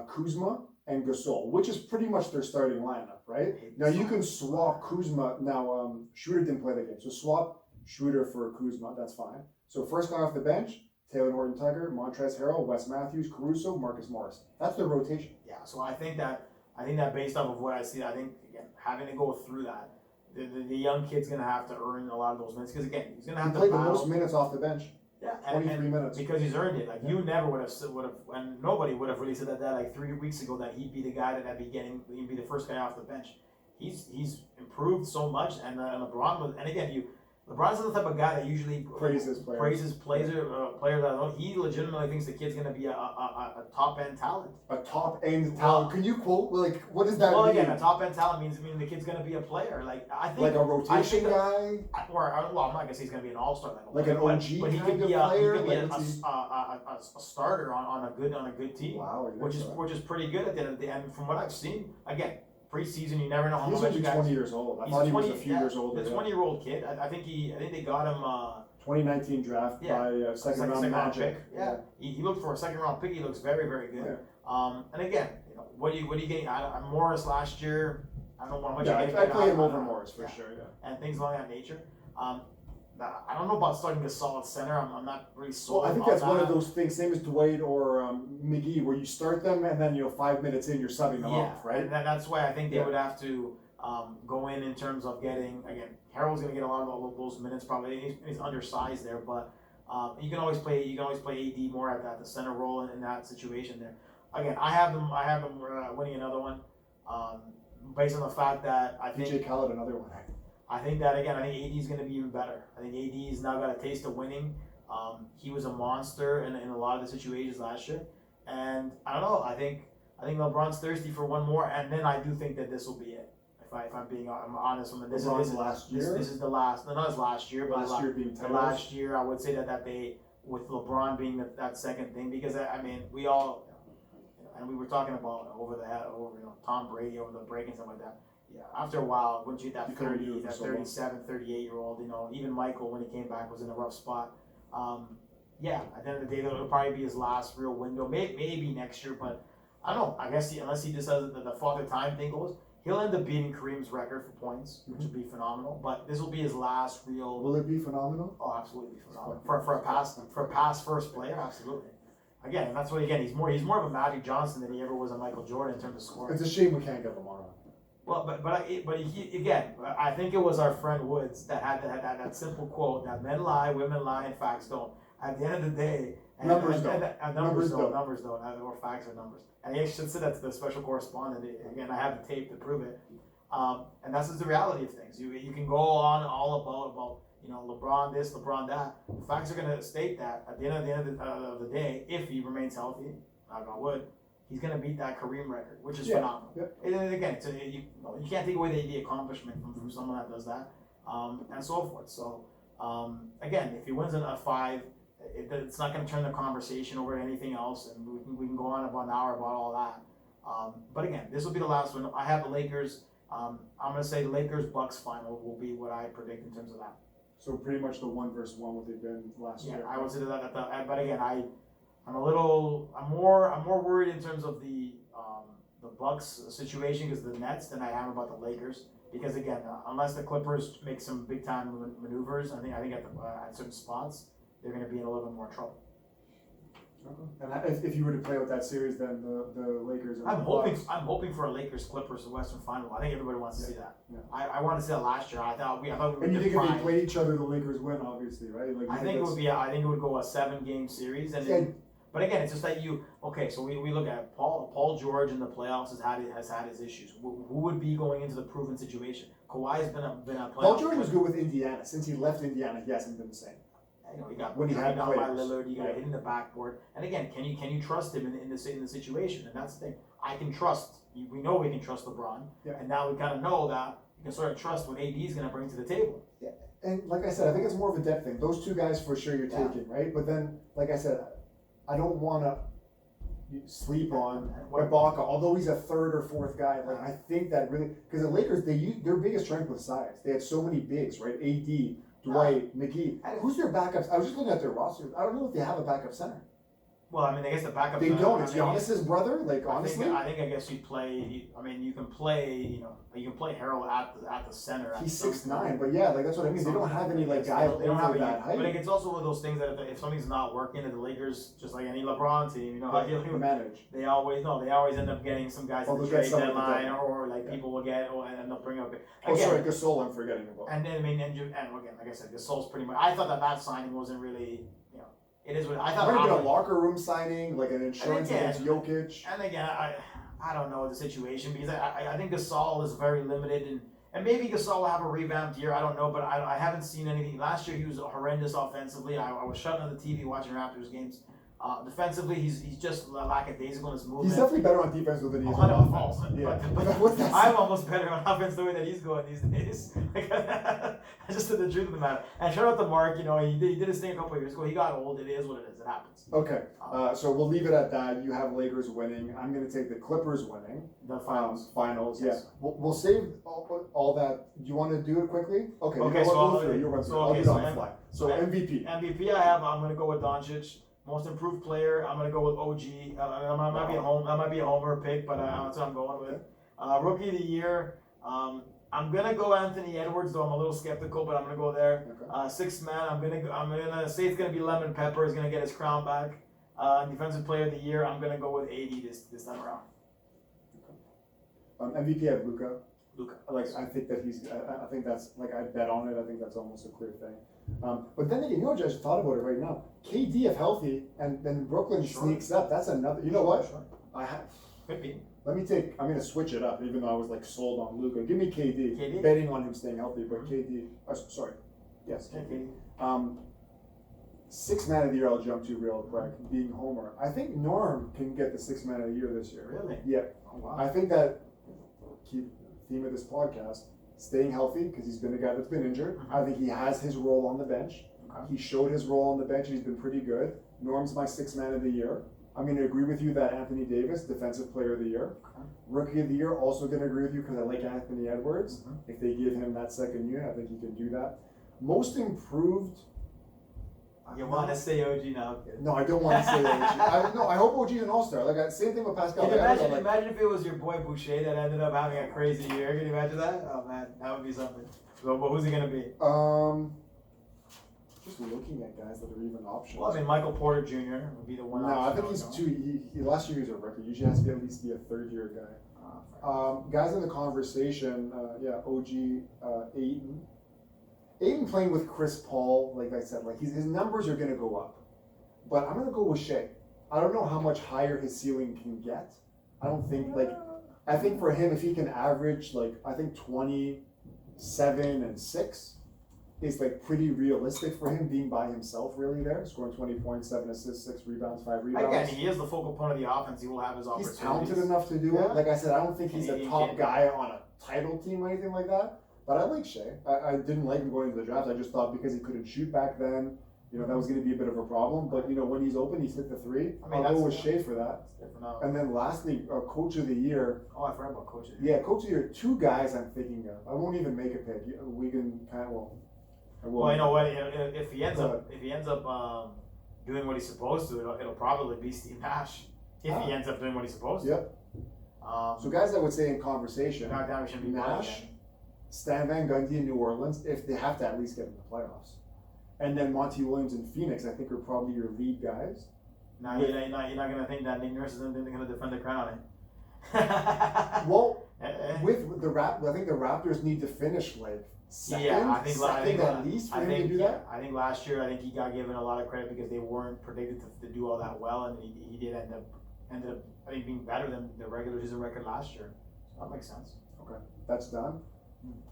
[SPEAKER 1] Kuzma, and Gasol, which is pretty much their starting lineup, right? Now you can swap Kuzma. Now Schroeder didn't play the game, so swap Schroeder for Kuzma. That's fine. So first guy off the bench, Taylor Horton Tucker, Montrezl Harrell, Wes Matthews, Caruso, Marcus Morris. That's their rotation.
[SPEAKER 2] Yeah. So I think that based off of what I see, I think again having to go through that, the young kid's gonna have to earn a lot of those minutes because again, he's gonna have to
[SPEAKER 1] played the
[SPEAKER 2] battle.
[SPEAKER 1] most minutes off the bench.
[SPEAKER 2] Yeah,
[SPEAKER 1] 23 minutes.
[SPEAKER 2] because he's earned it. Like you never would have, and nobody would have really said that like 3 weeks ago that he'd be the guy he'd be the first guy off the bench. He's improved so much, and LeBron was, and again, LeBron's the type of guy that usually
[SPEAKER 1] Praises
[SPEAKER 2] players that he legitimately thinks the kid's gonna be a top end talent.
[SPEAKER 1] A top end talent. Can you quote like what does that
[SPEAKER 2] Well,
[SPEAKER 1] mean?
[SPEAKER 2] again, a top end talent means the kid's gonna be a player. Like I think
[SPEAKER 1] like a rotation guy,
[SPEAKER 2] or well, I'm not gonna say he's gonna be an all-star level.
[SPEAKER 1] like an OG
[SPEAKER 2] but he
[SPEAKER 1] kind
[SPEAKER 2] could
[SPEAKER 1] of
[SPEAKER 2] be
[SPEAKER 1] player.
[SPEAKER 2] He could be a starter on a good team.
[SPEAKER 1] Wow,
[SPEAKER 2] which is pretty good at the end of the day. And from what I've seen, again, preseason you never know how
[SPEAKER 1] he's
[SPEAKER 2] much
[SPEAKER 1] only
[SPEAKER 2] you guys.
[SPEAKER 1] 20 years old. I thought he was a few years older.
[SPEAKER 2] The 20-year-old kid. I think they got him.
[SPEAKER 1] 2019 draft by a second round Magic.
[SPEAKER 2] Pick. Yeah, he looked for a second round pick. He looks very very good.
[SPEAKER 1] Yeah.
[SPEAKER 2] And again, what are you getting? Morris last year. I don't know how much.
[SPEAKER 1] Yeah,
[SPEAKER 2] you're
[SPEAKER 1] I play him
[SPEAKER 2] out
[SPEAKER 1] over
[SPEAKER 2] of-
[SPEAKER 1] Morris for sure. Yeah.
[SPEAKER 2] and things along that nature. I don't know about starting a solid center. I'm not really sold.
[SPEAKER 1] Well, I think
[SPEAKER 2] on
[SPEAKER 1] that's
[SPEAKER 2] that.
[SPEAKER 1] one of those things, same as Dwight or McGee, where you start them and then 5 minutes in you're subbing them off, right?
[SPEAKER 2] And that's why I think they would have to go in terms of getting again. Harold's going to get a lot of those minutes. Probably he's undersized there, but you can always play AD more at the center role in that situation there. Again, I have them winning another one based on the fact that I think
[SPEAKER 1] DJ Khaled another one.
[SPEAKER 2] I think that again, I think AD is going to be even better. I think AD's now got a taste of winning. He was a monster in a lot of the situations last year, and I don't know. I think LeBron's thirsty for one more, and then I do think that this will be it. If I'm being honest with this,
[SPEAKER 1] LeBron's last year.
[SPEAKER 2] This is the last. No, not his last year, but
[SPEAKER 1] Last year being
[SPEAKER 2] the
[SPEAKER 1] titles.
[SPEAKER 2] last year. I would say that they with LeBron being that second thing because I mean we all. And we were talking about over Tom Brady over the break and stuff like that. Yeah, after a while, once you hit that 30, that 37, 38-year-old, even Michael, when he came back, was in a rough spot. Yeah, at the end of the day, it'll probably be his last real window. Maybe next year, but I don't know. I guess unless he just does the father time thing goes, he'll end up beating Kareem's record for points, which would be phenomenal. But this will be his last real.
[SPEAKER 1] Will it be phenomenal?
[SPEAKER 2] Oh, absolutely phenomenal for a pass first player, absolutely. Again, that's what he's more of a Magic Johnson than he ever was a Michael Jordan in terms of scoring.
[SPEAKER 1] It's a shame we can't get Lamar on.
[SPEAKER 2] Well, but he, again, I think it was our friend Woods that had that simple quote that men lie, women lie, and facts don't. At the end of the day,
[SPEAKER 1] numbers don't,
[SPEAKER 2] or facts are numbers. And he should say that to the special correspondent. Again, I have the tape to prove it. And that's just the reality of things. You can go on all about LeBron this, LeBron that. The facts are going to state that at the end of the day, if he remains healthy, knock on wood, he's going to beat that Kareem record, which is phenomenal. Yeah. And again, you can't take away the accomplishment from someone that does that, and so forth. So again, if he wins a 5, it's not going to turn the conversation over to anything else, and we can go on about an hour about all that. But again, this will be the last one. I have the Lakers. I'm going to say the Lakers-Bucks final will be what I predict in terms of that.
[SPEAKER 1] So pretty much the 1 versus 1 what they've been last year.
[SPEAKER 2] I would say that. But again, I'm more worried in terms of the Bucks situation because of the Nets than I am about the Lakers. Because again, unless the Clippers make some big time maneuvers, I think at certain spots they're going to be in a little bit more trouble.
[SPEAKER 1] Okay. And if you were to play with that series, then the Lakers. And
[SPEAKER 2] I'm hoping for a Lakers Clippers Western Final. I think everybody wants to see that.
[SPEAKER 1] Yeah.
[SPEAKER 2] I wanted to see that last year. I thought we.
[SPEAKER 1] And you think if they played each other, the Lakers win, obviously, right? Like,
[SPEAKER 2] I think it would go a 7-game series, and but again, it's just that So we look at Paul George in the playoffs has had his issues. Who would be going into the proven situation? Kawhi's been a playoff.
[SPEAKER 1] Paul George was good with Indiana. Since he left Indiana, he hasn't been the same.
[SPEAKER 2] He got
[SPEAKER 1] when he had
[SPEAKER 2] down by Lillard, he got
[SPEAKER 1] hit
[SPEAKER 2] in the backboard. And again, can you trust him in the situation? And that's the thing. I can trust. We know we can trust LeBron, and now we kind of know that you can sort of trust what AD is going to bring to the table.
[SPEAKER 1] Yeah, and like I said, I think it's more of a depth thing. Those two guys for sure you're taking, right? But then, like I said, I don't want to sleep on Ibaka, although he's a 3rd or 4th guy. Like I think that really because the Lakers their biggest strength was size. They had so many bigs, right? AD. Dwight, McGee. Who's their backups? I was just looking at their roster. I don't know if they have a backup center.
[SPEAKER 2] Well, I mean, I guess the backup.
[SPEAKER 1] They don't. It's Giannis's brother. Like
[SPEAKER 2] I
[SPEAKER 1] honestly,
[SPEAKER 2] guess you play. I mean, you can play. You can play Harold at the center.
[SPEAKER 1] He's 6'9", but yeah, like that's what I mean. They don't have any like guy over that height.
[SPEAKER 2] But it's also one of those things that if something's not working at the Lakers, just like any LeBron team, you know how you
[SPEAKER 1] manage.
[SPEAKER 2] They always end up getting some guys at the trade deadline, or like people will get, and they'll bring up.
[SPEAKER 1] Gasol, I'm forgetting about.
[SPEAKER 2] And then and again, like I said, Gasol's pretty much. I thought that signing wasn't really. It is what I thought.
[SPEAKER 1] Might have been a locker room signing, like an insurance against Jokic.
[SPEAKER 2] And again, I don't know the situation because I think Gasol is very limited, and maybe Gasol will have a revamped year. I don't know, but I haven't seen anything. Last year he was horrendous offensively. I was shutting on the TV watching Raptors games. Defensively, he's just lackadaisical in his movement.
[SPEAKER 1] He's definitely better on defense than he is on offense.
[SPEAKER 2] But I'm almost better on offense the way that he's going these days. That's just the truth of the matter. And shout out to Mark. He did his thing a couple of years ago. He got old. It is what it is. It happens.
[SPEAKER 1] Okay. So we'll leave it at that. You have Lakers winning. I'm going to take the Clippers winning.
[SPEAKER 2] The finals.
[SPEAKER 1] Finals.
[SPEAKER 2] Yes.
[SPEAKER 1] Yeah. We'll save all that. Do you want to do it quickly? Okay.
[SPEAKER 2] Okay.
[SPEAKER 1] I'll do it on the fly. So MVP.
[SPEAKER 2] MVP. I'm going to go with Doncic. Most improved player, I'm gonna go with OG. I might be a homer pick, but that's what I'm going with. Rookie of the year, I'm gonna go Anthony Edwards, though I'm a little skeptical, but I'm gonna go there. Okay. Sixth man, I'm gonna say it's gonna be Lemon Pepper. He's gonna get his crown back. Defensive player of the year, I'm gonna go with AD this time around.
[SPEAKER 1] Okay. MVP, I have Luka.
[SPEAKER 2] Luka.
[SPEAKER 1] Like I think that I think that's like I bet on it. I think that's almost a clear thing. But then again, I just thought about it right now. KD if healthy, and then Brooklyn sneaks up. That's another. You know what?
[SPEAKER 2] Could be.
[SPEAKER 1] I'm gonna switch it up, even though I was like sold on Luka. Give me KD. Betting on him staying healthy, but KD. Sorry. Yes, KD. Sixth man of the year. I'll jump to real quick. Being Homer, I think Norm can get the sixth man of the year this year.
[SPEAKER 2] Really?
[SPEAKER 1] Yeah.
[SPEAKER 2] Oh, wow.
[SPEAKER 1] I think that theme of this podcast. Staying healthy because he's been a guy that's been injured. I think he has his role on the bench. Okay. He showed his role on the bench. He's been pretty good. Norm's my sixth man of the year. I'm going to agree with you that Anthony Davis, defensive player of the year. Okay. Rookie of the year, also going to agree with you because I like Anthony Edwards. Mm-hmm. If they give him that second year, I think he can do that. Most improved.
[SPEAKER 2] You want to say OG now?
[SPEAKER 1] No, I don't want to say OG. I hope OG's an all-star. Like same thing with Pascal.
[SPEAKER 2] Imagine if it was your boy Boucher that ended up having a crazy year. Can you imagine that? Oh man, that would be something. So, but who's he gonna be?
[SPEAKER 1] Just looking at guys that are even options.
[SPEAKER 2] Well, I mean, Michael Porter Jr. would be the one.
[SPEAKER 1] No, I think he's too. He last year he was a rookie. Usually has to be at least a third-year guy. Guys in the conversation, OG, Ayton. Ayton playing with Chris Paul, like I said, like his numbers are going to go up. But I'm going to go with Shea. I don't know how much higher his ceiling can get. I don't think, I think for him, if he can average, I think 27 and 6 is, pretty realistic for him being by himself, really, there. Scoring 20 points, 7 assists, 6 rebounds, 5 rebounds.
[SPEAKER 2] Again, he is the focal point of the offense. He will have his opportunities.
[SPEAKER 1] He's talented enough to do it. Like I said, I don't think he's a top guy on a title team or anything like that. But I like Shea. I didn't like him going into the draft. I just thought because he couldn't shoot back then, that was going to be a bit of a problem. But, when he's open, he's hit the three. I'll go with Shea for that. And then lastly, Coach of the Year.
[SPEAKER 2] Oh, I forgot about Coach of the Year.
[SPEAKER 1] Yeah, Coach of the Year. 2 guys I'm thinking of. I won't even make a pick. We can kind of,
[SPEAKER 2] well, you know what? If he ends up doing what he's supposed to, it'll probably be Steve Nash. If he ends up doing what he's supposed to.
[SPEAKER 1] Yep. So guys, I would say in conversation,
[SPEAKER 2] Nash,
[SPEAKER 1] Stan Van Gundy in New Orleans, if they have to at least get in the playoffs. And then Monty Williams in Phoenix, I think are probably your lead guys.
[SPEAKER 2] No, you're not going to think that Nick Nurse isn't going to defend the crown.
[SPEAKER 1] Well, with the I think the Raptors need to finish second,
[SPEAKER 2] I think
[SPEAKER 1] at least for him to do that.
[SPEAKER 2] I think last year, he got given a lot of credit because they weren't predicted to do all that well, and he did ended up being better than the regular season record last year. So that makes sense.
[SPEAKER 1] Okay, that's done.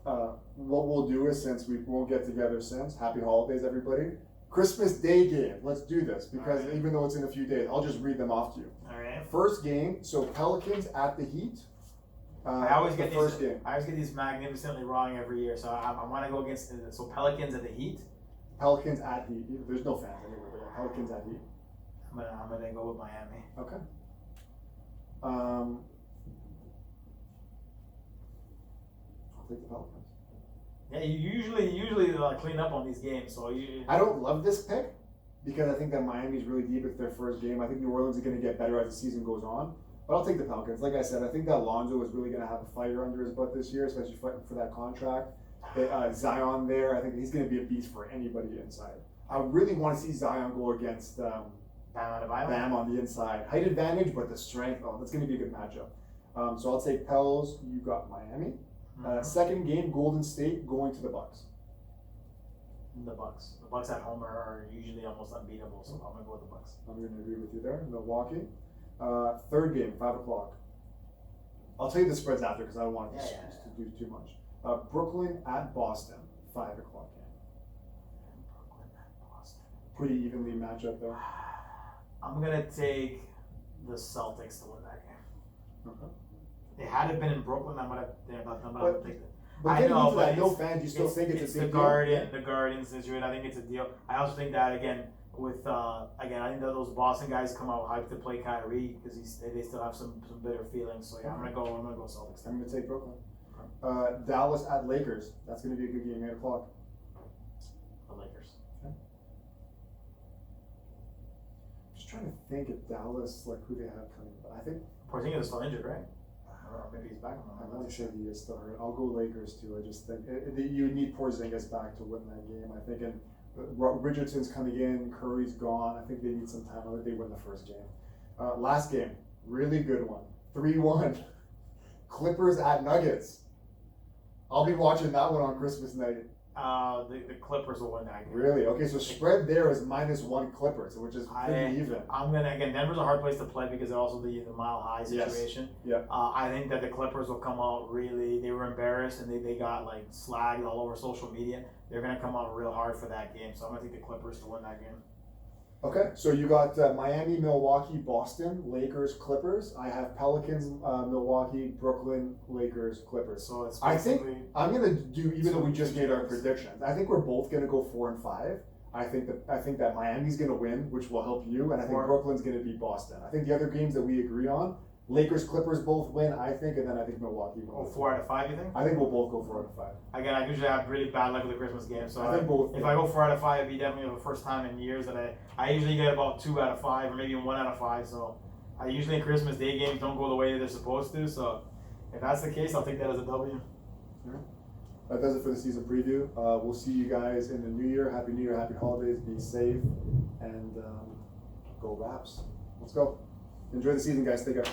[SPEAKER 1] What we'll do is, since we won't get together happy holidays, everybody. Christmas Day game. Let's do this because even though it's in a few days, I'll just read them off to you.
[SPEAKER 2] All right.
[SPEAKER 1] First game, so Pelicans at the Heat.
[SPEAKER 2] I always get these magnificently wrong every year, so I want to go against Pelicans at the Heat.
[SPEAKER 1] Pelicans at Heat. There's no fans anywhere, but yeah, Pelicans at Heat.
[SPEAKER 2] I'm gonna go with Miami.
[SPEAKER 1] Okay. I'll take the Pelicans.
[SPEAKER 2] Yeah, you usually clean up on these games, so
[SPEAKER 1] I don't love this pick, because I think that Miami's really deep. It's their first game. I think New Orleans is going to get better as the season goes on. But I'll take the Pelicans. Like I said, I think that Lonzo is really going to have a fire under his butt this year, especially fighting for that contract. Zion there, I think he's going to be a beast for anybody inside. I really want to see Zion go against Bam on the inside. Height advantage, but the strength, that's going to be a good matchup. So I'll take Pels. You got Miami. Second game, Golden State going to the Bucks.
[SPEAKER 2] The Bucks at home are usually almost unbeatable, so I'm gonna go with the Bucks.
[SPEAKER 1] I'm gonna agree with you there. Milwaukee. Third game, 5 o'clock. I'll tell you the spreads after because I don't want to do too much. Brooklyn at Boston, 5 o'clock game.
[SPEAKER 2] Brooklyn at Boston.
[SPEAKER 1] Pretty evenly matchup there.
[SPEAKER 2] I'm gonna take the Celtics to win that game.
[SPEAKER 1] Okay.
[SPEAKER 2] Had it been in Brooklyn, I might have picked it.
[SPEAKER 1] But getting into that, no fans, you still think it's a big deal?
[SPEAKER 2] The Guardian situation. I think it's a deal. I also think that again with I think that those Boston guys come out hyped to play Kyrie because they still have some bitter feelings. So I'm gonna go Celtics.
[SPEAKER 1] I'm gonna take Brooklyn. Dallas at Lakers. That's gonna be a good game. 8 o'clock.
[SPEAKER 2] The Lakers.
[SPEAKER 1] Okay. Just trying to think of Dallas, like who they have coming. But I think
[SPEAKER 2] Porzingis is still injured, right? Or maybe he's back.
[SPEAKER 1] I'm not sure he is still hurt. I'll go Lakers too. I just think you need Porzingis back to win that game. I think, and Richardson's coming in, Curry's gone. I think they need some time. I think they win the first game. Last game, really good one. 3-1. Clippers at Nuggets. I'll be watching that one on Christmas night.
[SPEAKER 2] The Clippers will win that game.
[SPEAKER 1] Really? Okay, so spread there is -1 Clippers, which is pretty even.
[SPEAKER 2] I'm gonna Denver's a hard place to play because of also the mile high situation.
[SPEAKER 1] Yes. Yeah.
[SPEAKER 2] I think that the Clippers will come out they were embarrassed and they got like slagged all over social media. They're gonna come out real hard for that game, so I'm gonna take the Clippers to win that game.
[SPEAKER 1] Okay, so you got Miami, Milwaukee, Boston, Lakers, Clippers. I have Pelicans, Milwaukee, Brooklyn, Lakers, Clippers.
[SPEAKER 2] So it's
[SPEAKER 1] I think I'm gonna do, even though we just made our predictions, I think we're both gonna go 4 and 5. I think that Miami's gonna win, which will help you, and I think Brooklyn's gonna beat Boston. I think the other games that we agree on, Lakers, Clippers both win, I think, and then I think Milwaukee will.
[SPEAKER 2] 4 out of 5, you think?
[SPEAKER 1] I think we'll both go 4 out of 5.
[SPEAKER 2] Again, I usually have really bad luck with the Christmas game, so
[SPEAKER 1] I think both.
[SPEAKER 2] If I go 4 out of 5, it'd be definitely the first time in years that I usually get about 2 out of 5 or maybe 1 out of 5. So I usually Christmas Day games don't go the way they're supposed to. So if that's the case, I'll take that as a W.
[SPEAKER 1] Right. That does it for the season preview. We'll see you guys in the new year. Happy New Year, happy holidays. Be safe and go Raps. Let's go. Enjoy the season, guys. Take care.